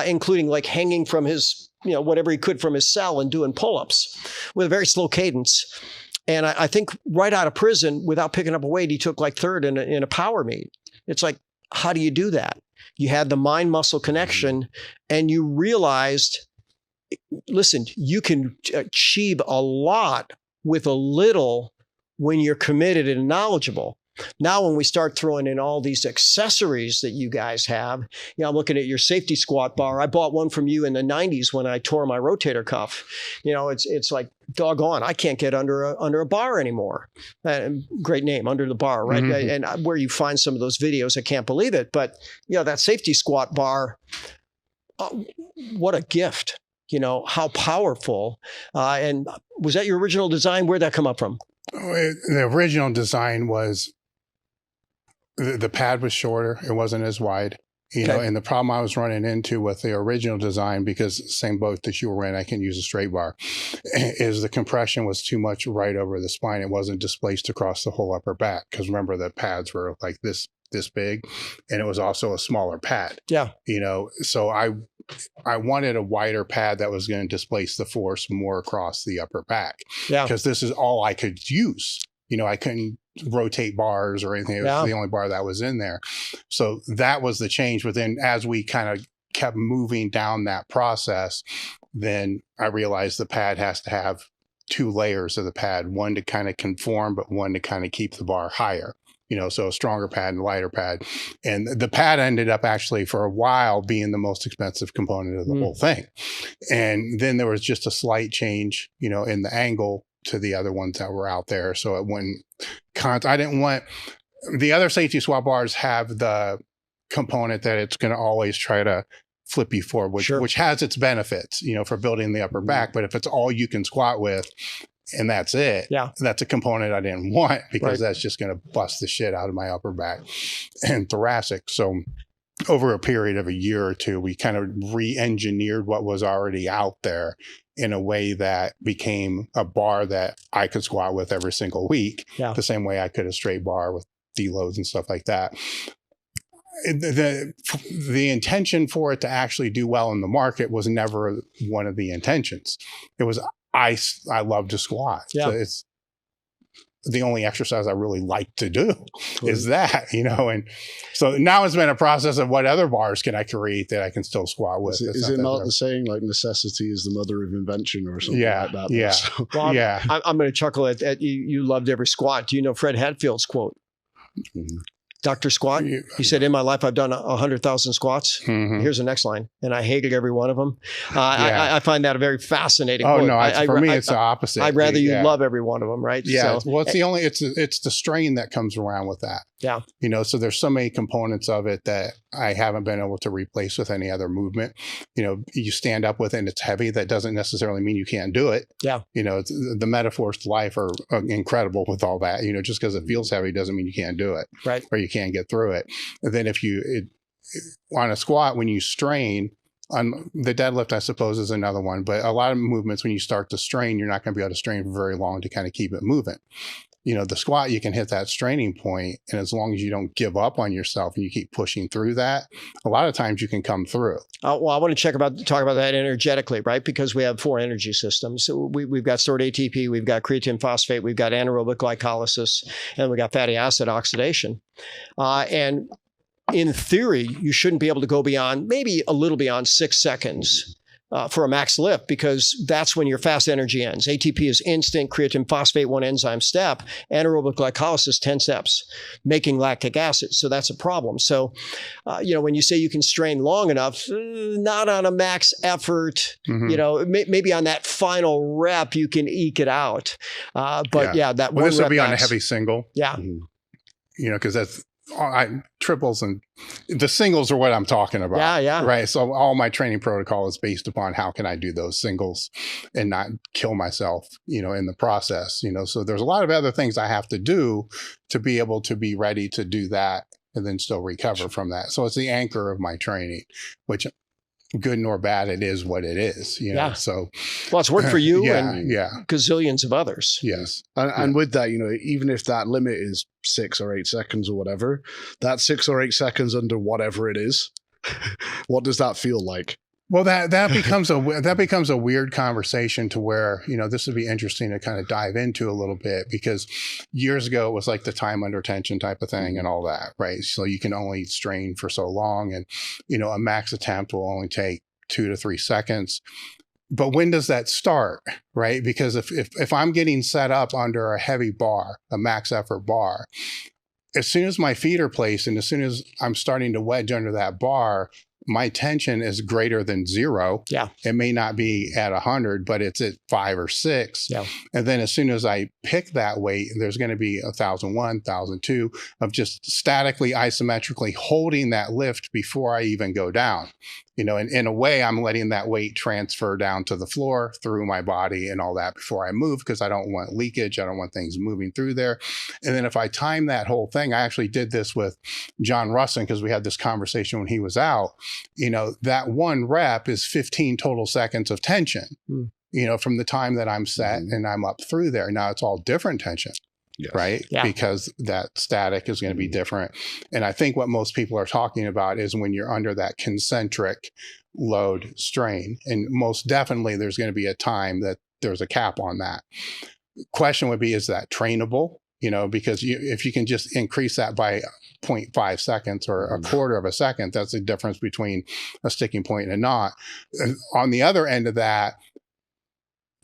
including like hanging from his, whatever he could from his cell and doing pull-ups with a very slow cadence. And I think right out of prison, without picking up a weight, he took like third in a power meet. It's like, how do you do that? You had the mind-muscle connection, and you realized, listen, you can achieve a lot with a little when you're committed and knowledgeable. Now, when we start throwing in all these accessories that you guys have, I'm looking at your safety squat bar. I bought one from you in the 90s when I tore my rotator cuff. It's like, doggone, I can't get under a bar anymore. Great name, Under the Bar, right? Mm-hmm. And where you find some of those videos, I can't believe it. But, that safety squat bar, what a gift. How powerful. And was that your original design? Where'd that come up from?
The original design was the pad was shorter. It wasn't as wide, and the problem I was running into with the original design, because same boat that you were in, I can use a straight bar, is the compression was too much right over the spine. It wasn't displaced across the whole upper back. Because remember, the pads were like this big, and it was also a smaller pad. Yeah. So I wanted a wider pad that was going to displace the force more across the upper back. Yeah. Because this is all I could use. I couldn't rotate bars or anything. It was the only bar that was in there. So that was the change. But then as we kind of kept moving down that process, then I realized the pad has to have 2 layers of the pad, one to kind of conform, but one to kind of keep the bar higher. So a stronger pad and a lighter pad. And the pad ended up actually for a while being the most expensive component of the whole thing. And then there was just a slight change, in the angle to the other ones that were out there. So it wouldn't, I didn't want, the other safety squat bars have the component that it's going to always try to flip you forward, which has its benefits, for building the upper back. But if it's all you can squat with, and that's it. Yeah. That's a component I didn't want, because that's just going to bust the shit out of my upper back and thoracic. So over a period of a year or two, we kind of re-engineered what was already out there in a way that became a bar that I could squat with every single week, the same way I could a straight bar with deloads and stuff like that. The intention for it to actually do well in the market was never one of the intentions. It was, I love to squat. Yeah. So it's the only exercise I really like to do is that, and so now it's been a process of what other bars can I create that I can still squat with.
Is it not the saying, like, necessity is the mother of invention or something like that?
Yeah.
So.
Well,
I'm going to chuckle at you loved every squat. Do you know Fred Hatfield's quote? Mm-hmm. Dr. Squat, he said, in my life, I've done 100,000 squats. Mm-hmm. Here's the next line. And I hated every one of them. I find that a very fascinating quote.
No, for me, it's the opposite.
I'd rather you love every one of them, right?
Yeah. So, well, it's the strain that comes around with that. Yeah. So there's so many components of it that I haven't been able to replace with any other movement. You stand up with it and it's heavy. That doesn't necessarily mean you can't do it. Yeah. The metaphors to life are incredible with all that. Just because it feels heavy doesn't mean you can't do it. Right. Or you can't get through it. And then on a squat, when you strain, on the deadlift, I suppose, is another one. But a lot of movements, when you start to strain, you're not going to be able to strain for very long to kind of keep it moving. The squat, you can hit that straining point, and as long as you don't give up on yourself and you keep pushing through that, a lot of times you can come through.
Well, I want to talk about that energetically, right? Because we have 4 energy systems. So we've got stored ATP, we've got creatine phosphate, we've got anaerobic glycolysis, and we got fatty acid oxidation. And in theory, you shouldn't be able to go beyond, maybe a little beyond 6 seconds. For a max lift, because that's when your fast energy ends. ATP is instant, creatine phosphate, 1 enzyme step, anaerobic glycolysis, 10 steps, making lactic acid. So that's a problem. So, when you say you can strain long enough, not on a max effort, maybe on that final rep, you can eke it out. That one
this will
rep
be on a heavy single. Yeah. Because that's triples and the singles are what I'm talking about.
Yeah.
Right. So all my training protocol is based upon how can I do those singles and not kill myself, in the process, so there's a lot of other things I have to do to be able to be ready to do that and then still recover from that. So it's the anchor of my training, which good nor bad, it is what it is. So
well, it's worked for you and
yeah,
gazillions of others.
Yes.
And with that, even if that limit is 6 or 8 seconds or whatever, that 6 or 8 seconds under whatever it is, what does that feel like?
Well, that becomes a weird conversation to where, this would be interesting to kind of dive into a little bit, because years ago it was like the time under tension type of thing and all that, right? So you can only strain for so long, and, a max attempt will only take 2 to 3 seconds. But when does that start, right? Because if I'm getting set up under a heavy bar, a max effort bar, as soon as my feet are placed and as soon as I'm starting to wedge under that bar, my tension is greater than 0.
Yeah.
It may not be at 100, but it's at 5 or 6.
Yeah.
And then as soon as I pick that weight, there's going to be 1,001, 1,002 of just statically, isometrically holding that lift before I even go down. And in a way, I'm letting that weight transfer down to the floor through my body and all that before I move, because I don't want leakage. I don't want things moving through there. And then if I time that whole thing, I actually did this with John Russin, because we had this conversation when he was out. That one rep is 15 total seconds of tension, from the time that I'm set and I'm up through there. Now it's all different tension. Yes. Right? Yeah. Because that static is going to be different. And I think what most people are talking about is when you're under that concentric load strain. And most definitely there's going to be a time that there's a cap on that. Question would be, is that trainable? Because if you can just increase that by 0.5 seconds or a quarter of a second, that's the difference between a sticking point and a not. And on the other end of that,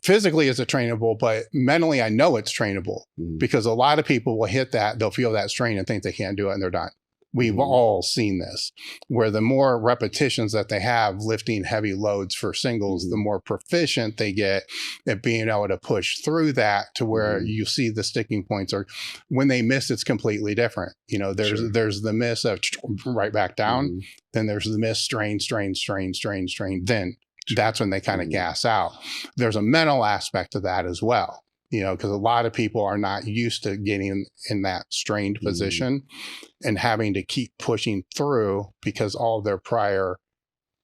physically is it trainable, but mentally I know it's trainable, because a lot of people will hit that, they'll feel that strain and think they can't do it and they're done. We've all seen this, where the more repetitions that they have lifting heavy loads for singles, the more proficient they get at being able to push through that to where you see the sticking points, or when they miss, it's completely different. There's the miss of right back down, then there's the miss, strain, then that's when they kind of gas out. There's a mental aspect to that as well, because a lot of people are not used to getting in that strained position and having to keep pushing through, because all their prior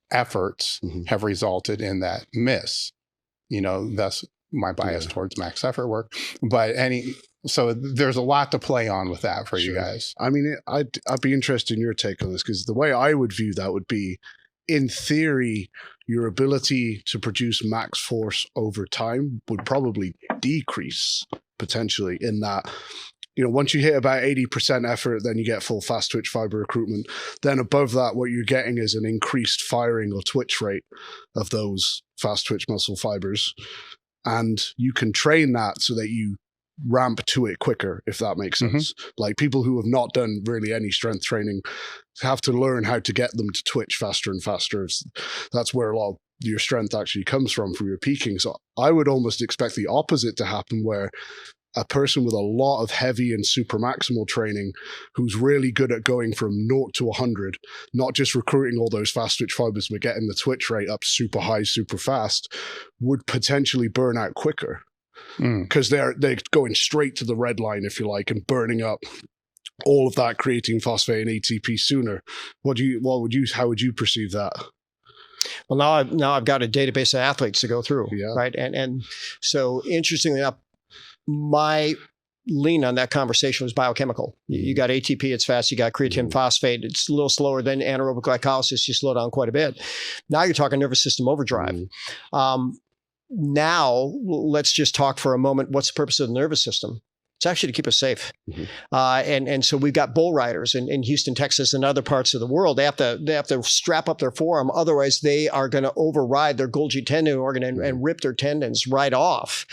efforts have resulted in that miss. Thus my bias towards max effort work. But so there's a lot to play on with that for you guys.
I mean, I'd be interested in your take on this, because the way I would view that would be, in theory, your ability to produce max force over time would probably decrease potentially, in that, once you hit about 80% effort, then you get full fast twitch fiber recruitment. Then above that, what you're getting is an increased firing or twitch rate of those fast twitch muscle fibers. And you can train that so that you ramp to it quicker, if that makes sense. Like, people who have not done really any strength training have to learn how to get them to twitch faster and faster. That's where a lot of your strength actually comes from for your peaking. So I would almost expect the opposite to happen, where a person with a lot of heavy and super maximal training, who's really good at going from 0 to 100, not just recruiting all those fast twitch fibers, but getting the twitch rate up super high, super fast, would potentially burn out quicker. Because they're going straight to the red line, if you like, and burning up all of that creatine, phosphate, and ATP sooner. How would you perceive that?
Well, now I've got a database of athletes to go through, right? And so, interestingly enough, my lean on that conversation was biochemical. You got ATP, it's fast. You got creatine, phosphate, it's a little slower than anaerobic glycolysis. You slow down quite a bit. Now you're talking nervous system overdrive. Now, let's just talk for a moment. What's the purpose of the nervous system? It's actually to keep us safe. And so we've got bull riders in Houston, Texas, and other parts of the world. They have to strap up their forearm. Otherwise, they are going to override their Golgi tendon organ and rip their tendons right off.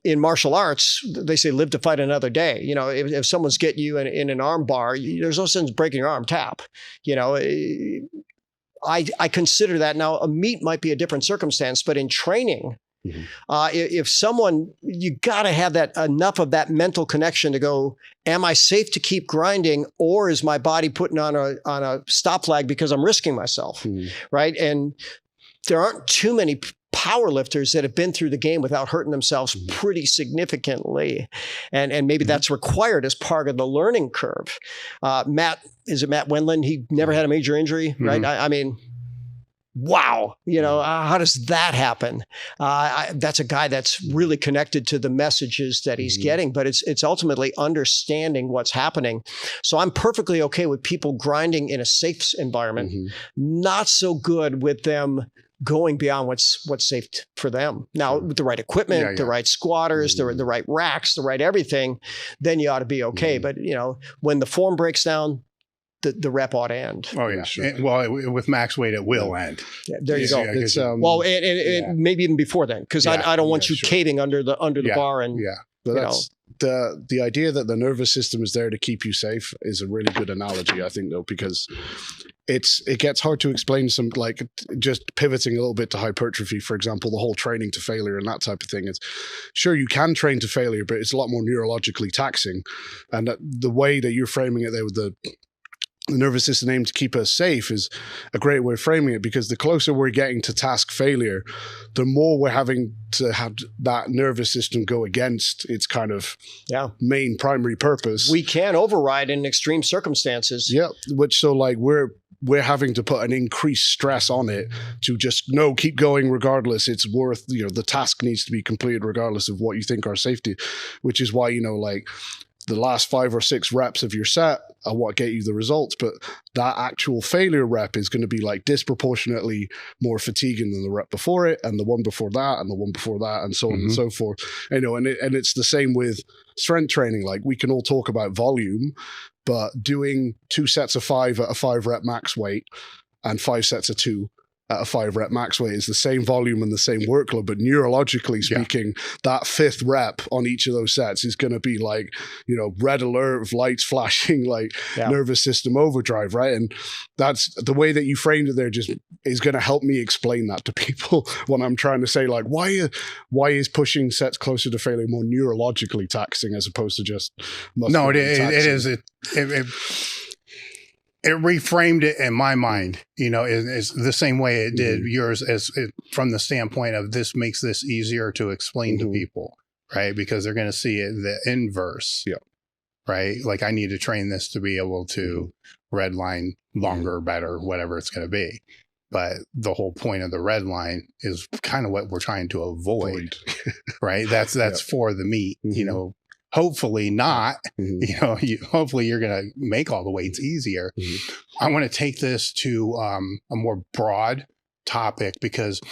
In martial arts, they say live to fight another day. If someone's getting you in an arm bar, there's no sense breaking your arm, tap. I consider that. Now, a meet might be a different circumstance, but in training, If someone, you got to have that enough of that mental connection to go, am I safe to keep grinding, or is my body putting on a stop flag because I'm risking myself, right? And there aren't too many power lifters that have been through the game without hurting themselves pretty significantly. And maybe that's required as part of the learning curve. Matt Wendland? He never had a major injury, right? I mean, wow, how does that happen? That's a guy that's really connected to the messages that he's getting, but it's ultimately understanding what's happening. So I'm perfectly okay with people grinding in a safe environment, not so good with them going beyond what's safe for them. Now, with the right equipment, the right squatters, the right racks, the right everything, then you ought to be okay. But, when the form breaks down, the rep ought to end.
Oh, yeah. Sure. With max weight, it will end.
Yeah, there you go. It's, maybe even before then, because I don't want you caving under the bar. And
but that's the idea that the nervous system is there to keep you safe is a really good analogy, I think, though, because it gets hard to explain. Some, like, just pivoting a little bit to hypertrophy, for example, the whole training to failure and that type of thing. It's sure you can train to failure, but it's a lot more neurologically taxing. And the way that you're framing it there with the nervous system aimed to keep us safe is a great way of framing it, because the closer we're getting to task failure, the more we're having to have that nervous system go against its kind of main primary purpose.
We can override in extreme circumstances.
Yeah, we're having to put an increased stress on it to just, keep going regardless. It's worth, the task needs to be completed regardless of what you think are safety, which is why, the last 5 or 6 reps of your set are what get you the results, but that actual failure rep is going to be like disproportionately more fatiguing than the rep before it, and the one before that, and the one before that, and so on and so forth. And it's the same with strength training. Like, we can all talk about volume, but doing 2 sets of 5 at a 5 rep max weight and 5 sets of 2 at a 5 rep max weight is the same volume and the same workload, but neurologically speaking, that 5th rep on each of those sets is going to be like, red alert, lights flashing, like nervous system overdrive, right? And that's the way that you framed it there, just is going to help me explain that to people when I'm trying to say, like, why is pushing sets closer to failure more neurologically taxing as opposed to just
no, it is. It reframed it in my mind, is the same way it did yours, from the standpoint of this makes this easier to explain to people, right? Because they're going to see it the inverse, right? Like, I need to train this to be able to red line longer, better, whatever it's going to be. But the whole point of the red line is kind of what we're trying to avoid, right? That's for the meat, Hopefully not, hopefully you're going to make all the weights easier. I want to take this to a more broad topic, because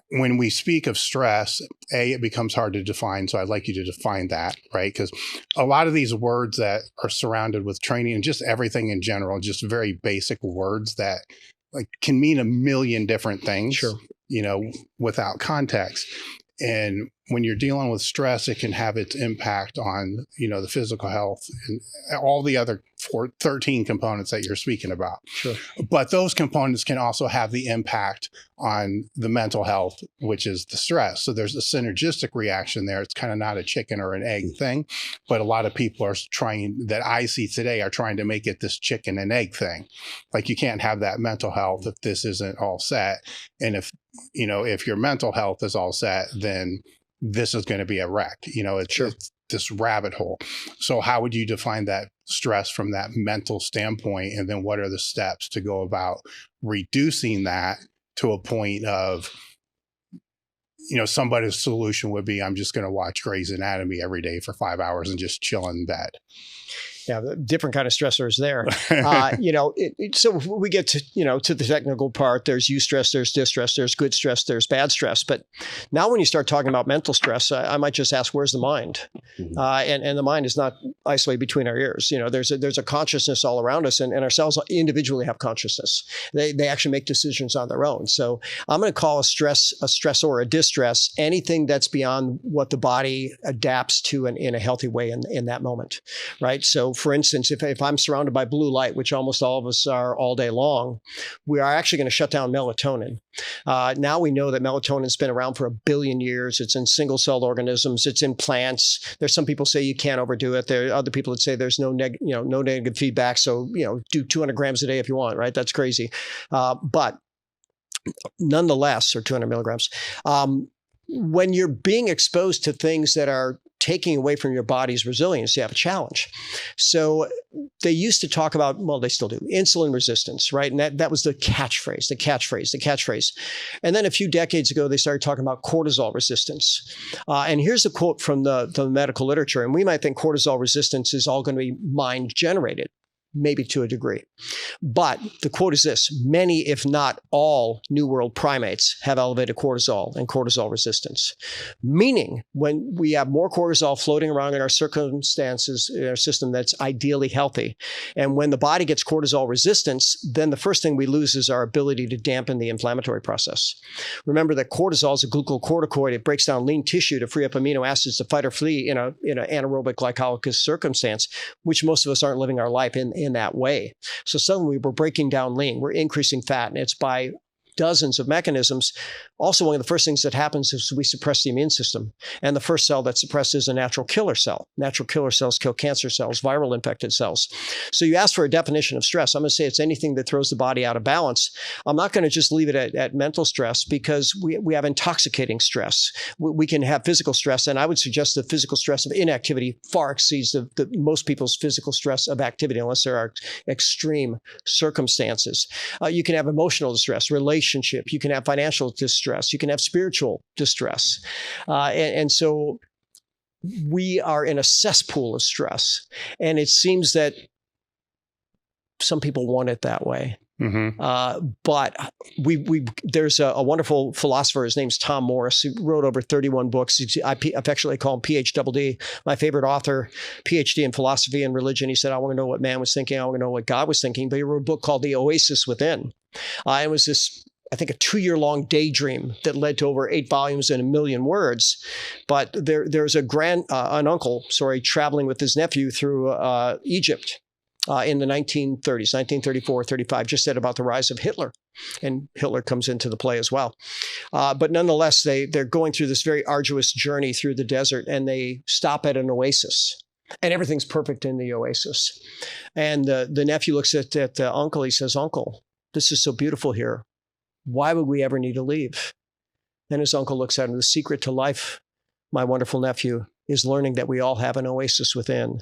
when we speak of stress, it becomes hard to define. So I'd like you to define that, right? Because a lot of these words that are surrounded with training and just everything in general, just very basic words that can mean a million different things, without context. And when you're dealing with stress, it can have its impact on, the physical health and all the other 13 components that you're speaking about. Sure. But those components can also have the impact on the mental health, which is the stress. So there's a synergistic reaction there. It's kind of not a chicken or an egg thing, but a lot of people are that I see today are trying to make it this chicken and egg thing. Like, you can't have that mental health if this isn't all set. And if your mental health is all set, then this is going to be a wreck. It's this rabbit hole. So how would you define that stress from that mental standpoint? And then what are the steps to go about reducing that to a point of, somebody's solution would be, I'm just going to watch Grey's Anatomy every day for 5 hours and just chill in bed.
Yeah, different kind of stressors there. So we get to, to the technical part. There's eustress, there's distress, there's good stress, there's bad stress. But now when you start talking about mental stress, I might just ask, where's the mind? And the mind is not isolated between our ears. There's a consciousness all around us, and our cells individually have consciousness. They actually make decisions on their own. So I'm going to call a stress or a distress anything that's beyond what the body adapts to in a healthy way in that moment, right? So So for instance, if I'm surrounded by blue light, which almost all of us are all day long, we are actually going to shut down melatonin. Now we know that melatonin's been around for 1 billion years. It's in single-celled organisms. It's in plants. There's some people say you can't overdo it. There are other people that say there's no negative feedback. So, do 200 grams a day if you want, right? That's crazy. But nonetheless, or 200 milligrams, when you're being exposed to things that are taking away from your body's resilience, you have a challenge. So they used to talk about, well, they still do, insulin resistance, right? And that was the catchphrase. And then a few decades ago, they started talking about cortisol resistance. And here's a quote from the medical literature. And we might think cortisol resistance is all going to be mind generated. Maybe to a degree. But the quote is this: many, if not all, New World primates have elevated cortisol and cortisol resistance. Meaning, when we have more cortisol floating around in our circumstances, in our system that's ideally healthy, and when the body gets cortisol resistance, then the first thing we lose is our ability to dampen the inflammatory process. Remember that cortisol is a glucocorticoid. It breaks down lean tissue to free up amino acids to fight or flee in an anaerobic glycolysis circumstance, which most of us aren't living our life in that way. So suddenly we're breaking down lean, we're increasing fat, and it's by dozens of mechanisms. Also, one of the first things that happens is we suppress the immune system. And the first cell that's suppressed is a natural killer cell. Natural killer cells kill cancer cells, viral infected cells. So you ask for a definition of stress. I'm going to say it's anything that throws the body out of balance. I'm not going to just leave it at mental stress, because we have intoxicating stress. We can have physical stress, and I would suggest the physical stress of inactivity far exceeds the most people's physical stress of activity, unless there are extreme circumstances. You can have emotional distress, relationship. You can have financial distress. You can have spiritual distress. And so we are in a cesspool of stress. And it seems that some people want it that way. Mm-hmm. But there's a wonderful philosopher. His name's Tom Morris. He wrote over 31 books. I affectionately call him PhD, my favorite author, PhD in philosophy and religion. He said, I want to know what man was thinking. I want to know what God was thinking. But he wrote a book called The Oasis Within. It was this, I think, a 2-year-long daydream that led to over 8 volumes and 1 million words. But there's an uncle, traveling with his nephew through Egypt in the 1930s, 1934, 35, just at about the rise of Hitler. And Hitler comes into the play as well. But nonetheless, they're going through this very arduous journey through the desert, and they stop at an oasis. And everything's perfect in the oasis. And the nephew looks at the uncle. He says, Uncle, this is so beautiful here. Why would we ever need to leave? Then his uncle looks at him. The secret to life, my wonderful nephew, is learning that we all have an oasis within.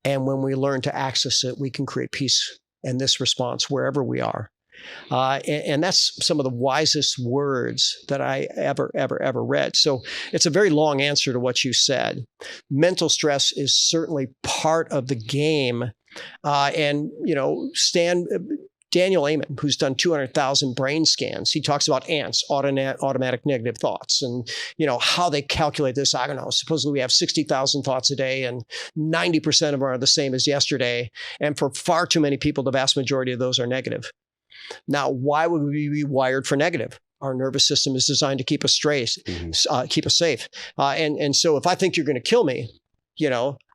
And when we learn to access it, we can create peace and this response wherever we are. And that's some of the wisest words that I ever read. So it's a very long answer to what you said. Mental stress is certainly part of the game. Daniel Amen, who's done 200,000 brain scans, he talks about ants, automatic negative thoughts, and how they calculate this. I don't know. Supposedly we have 60,000 thoughts a day, and 90% of them are the same as yesterday. And for far too many people, the vast majority of those are negative. Now, why would we be wired for negative? Our nervous system is designed to keep us keep us safe. And so if I think you're going to kill me,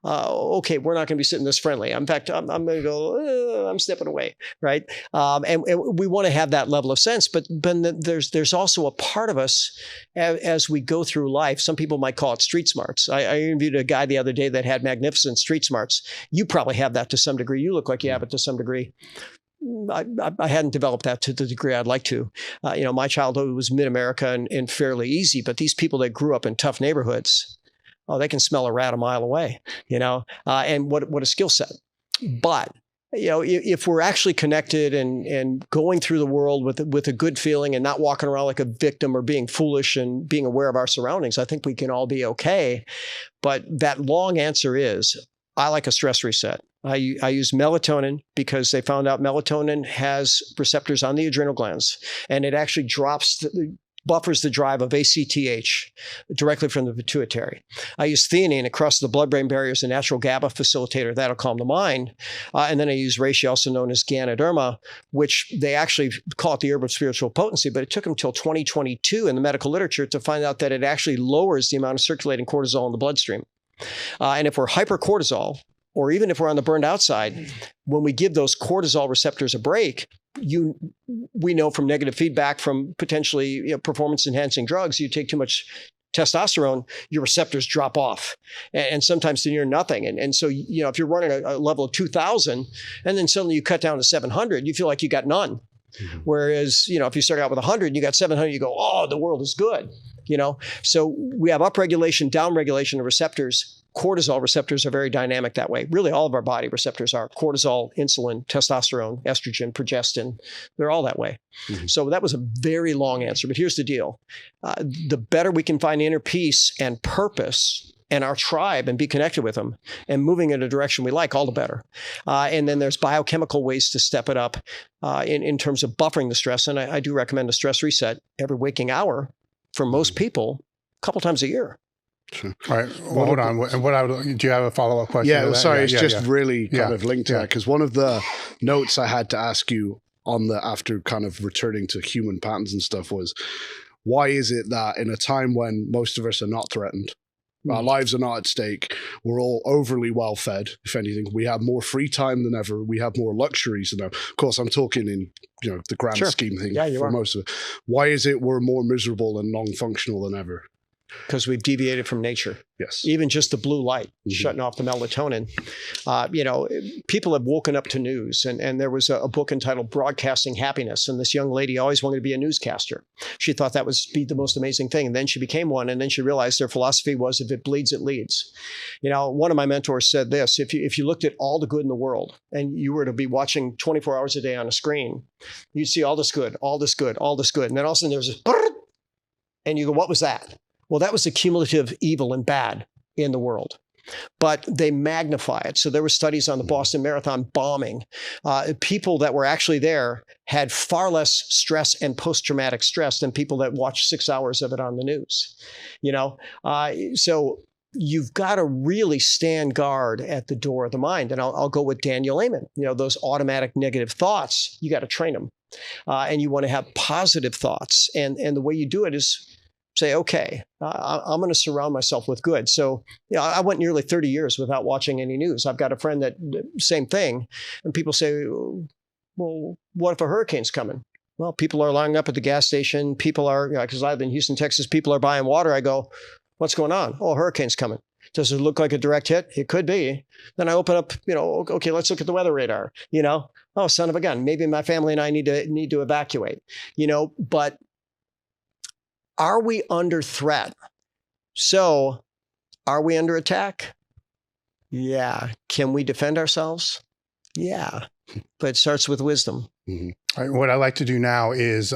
okay, we're not going to be sitting this friendly. In fact, I'm going to go, I'm stepping away, right? And we want to have that level of sense. But there's also a part of us as we go through life. Some people might call it street smarts. I interviewed a guy the other day that had magnificent street smarts. You probably have that to some degree. You look like you have it to some degree. I hadn't developed that to the degree I'd like to. My childhood was mid-America and fairly easy. But these people that grew up in tough neighborhoods, they can smell a rat a mile away, and what a skill set. But, if we're actually connected and going through the world with a good feeling and not walking around like a victim or being foolish and being aware of our surroundings, I think we can all be okay. But that long answer is, I like a stress reset. I use melatonin because they found out melatonin has receptors on the adrenal glands, and it actually buffers the drive of ACTH directly from the pituitary. I use theanine across the blood-brain barrier as a natural GABA facilitator. That'll calm the mind. And then I use reishi, also known as Ganoderma, which they actually call it the herb of spiritual potency, but it took them until 2022 in the medical literature to find out that it actually lowers the amount of circulating cortisol in the bloodstream. And if we're hypercortisol, or even if we're on the burned out side, when we give those cortisol receptors a break, we know from negative feedback from potentially performance enhancing drugs, you take too much testosterone, your receptors drop off, and sometimes to near nothing. And so, if you're running a level of 2,000 and then suddenly you cut down to 700, you feel like you got none. Mm-hmm. Whereas, if you start out with 100 and you got 700, you go, oh, the world is good. So we have upregulation, downregulation of receptors. Cortisol receptors are very dynamic that way. Really, all of our body receptors are cortisol, insulin, testosterone, estrogen, progestin. They're all that way. Mm-hmm. So that was a very long answer, but here's the deal. The better we can find inner peace and purpose and our tribe and be connected with them and moving in a direction we like, all the better. And then there's biochemical ways to step it up in terms of buffering the stress. And I do recommend a stress reset every waking hour for most people a couple times a year.
Sure. All right. Well, hold on. Do you have a follow-up question?
Yeah, sorry. It's just really kind of linked to that, because one of the notes I had to ask you after kind of returning to human patterns and stuff was, why is it that in a time when most of us are not threatened, our lives are not at stake, we're all overly well fed, if anything, we have more free time than ever, we have more luxuries than ever. Of course, I'm talking in the grand scheme thing for most of it. Why is it we're more miserable and non-functional than ever?
Because we've deviated from nature.
Yes.
Even just the blue light, shutting off the melatonin. People have woken up to news. And there was a book entitled Broadcasting Happiness. And this young lady always wanted to be a newscaster. She thought that would be the most amazing thing. And then she became one. And then she realized their philosophy was, if it bleeds, it leads. One of my mentors said this: if you looked at all the good in the world and you were to be watching 24 hours a day on a screen, you'd see all this good, all this good, all this good. And then all of a sudden there's this, and you go, what was that? Well, that was the cumulative evil and bad in the world. But they magnify it. So there were studies on the Boston Marathon bombing. People that were actually there had far less stress and post-traumatic stress than people that watched 6 hours of it on the news. So you've got to really stand guard at the door of the mind. And I'll go with Daniel Amen. Those automatic negative thoughts, you got to train them. And you want to have positive thoughts. And the way you do it is say, okay, I'm going to surround myself with good. So, I went nearly 30 years without watching any news. I've got a friend that same thing. And people say, well, what if a hurricane's coming? Well, people are lining up at the gas station. People are, because I live in Houston, Texas, people are buying water. I go, what's going on? Oh, a hurricane's coming. Does it look like a direct hit? It could be. Then I open up, okay, let's look at the weather radar. Oh, son of a gun. Maybe my family and I need to evacuate, but are we under threat? So, are we under attack? Yeah. Can we defend ourselves? Yeah. But it starts with wisdom.
Mm-hmm. All right, what I like to do now is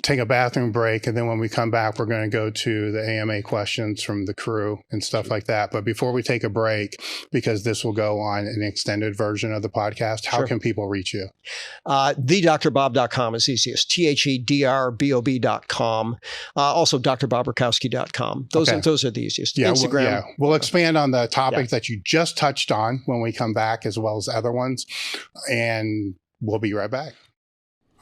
take a bathroom break. And then when we come back, we're going to go to the AMA questions from the crew and stuff like that. But before we take a break, because this will go on an extended version of the podcast, how can people reach you?
TheDrBob.com is easiest. TheDrBob.com. Also, DrBobRakowski.com. Those are the easiest. Instagram.
We'll expand on the topic that you just touched on when we come back, as well as other ones. And we'll be right back.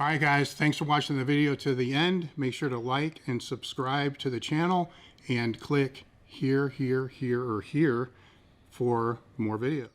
All right, guys, thanks for watching the video to the end. Make sure to like and subscribe to the channel and click here, or here for more videos.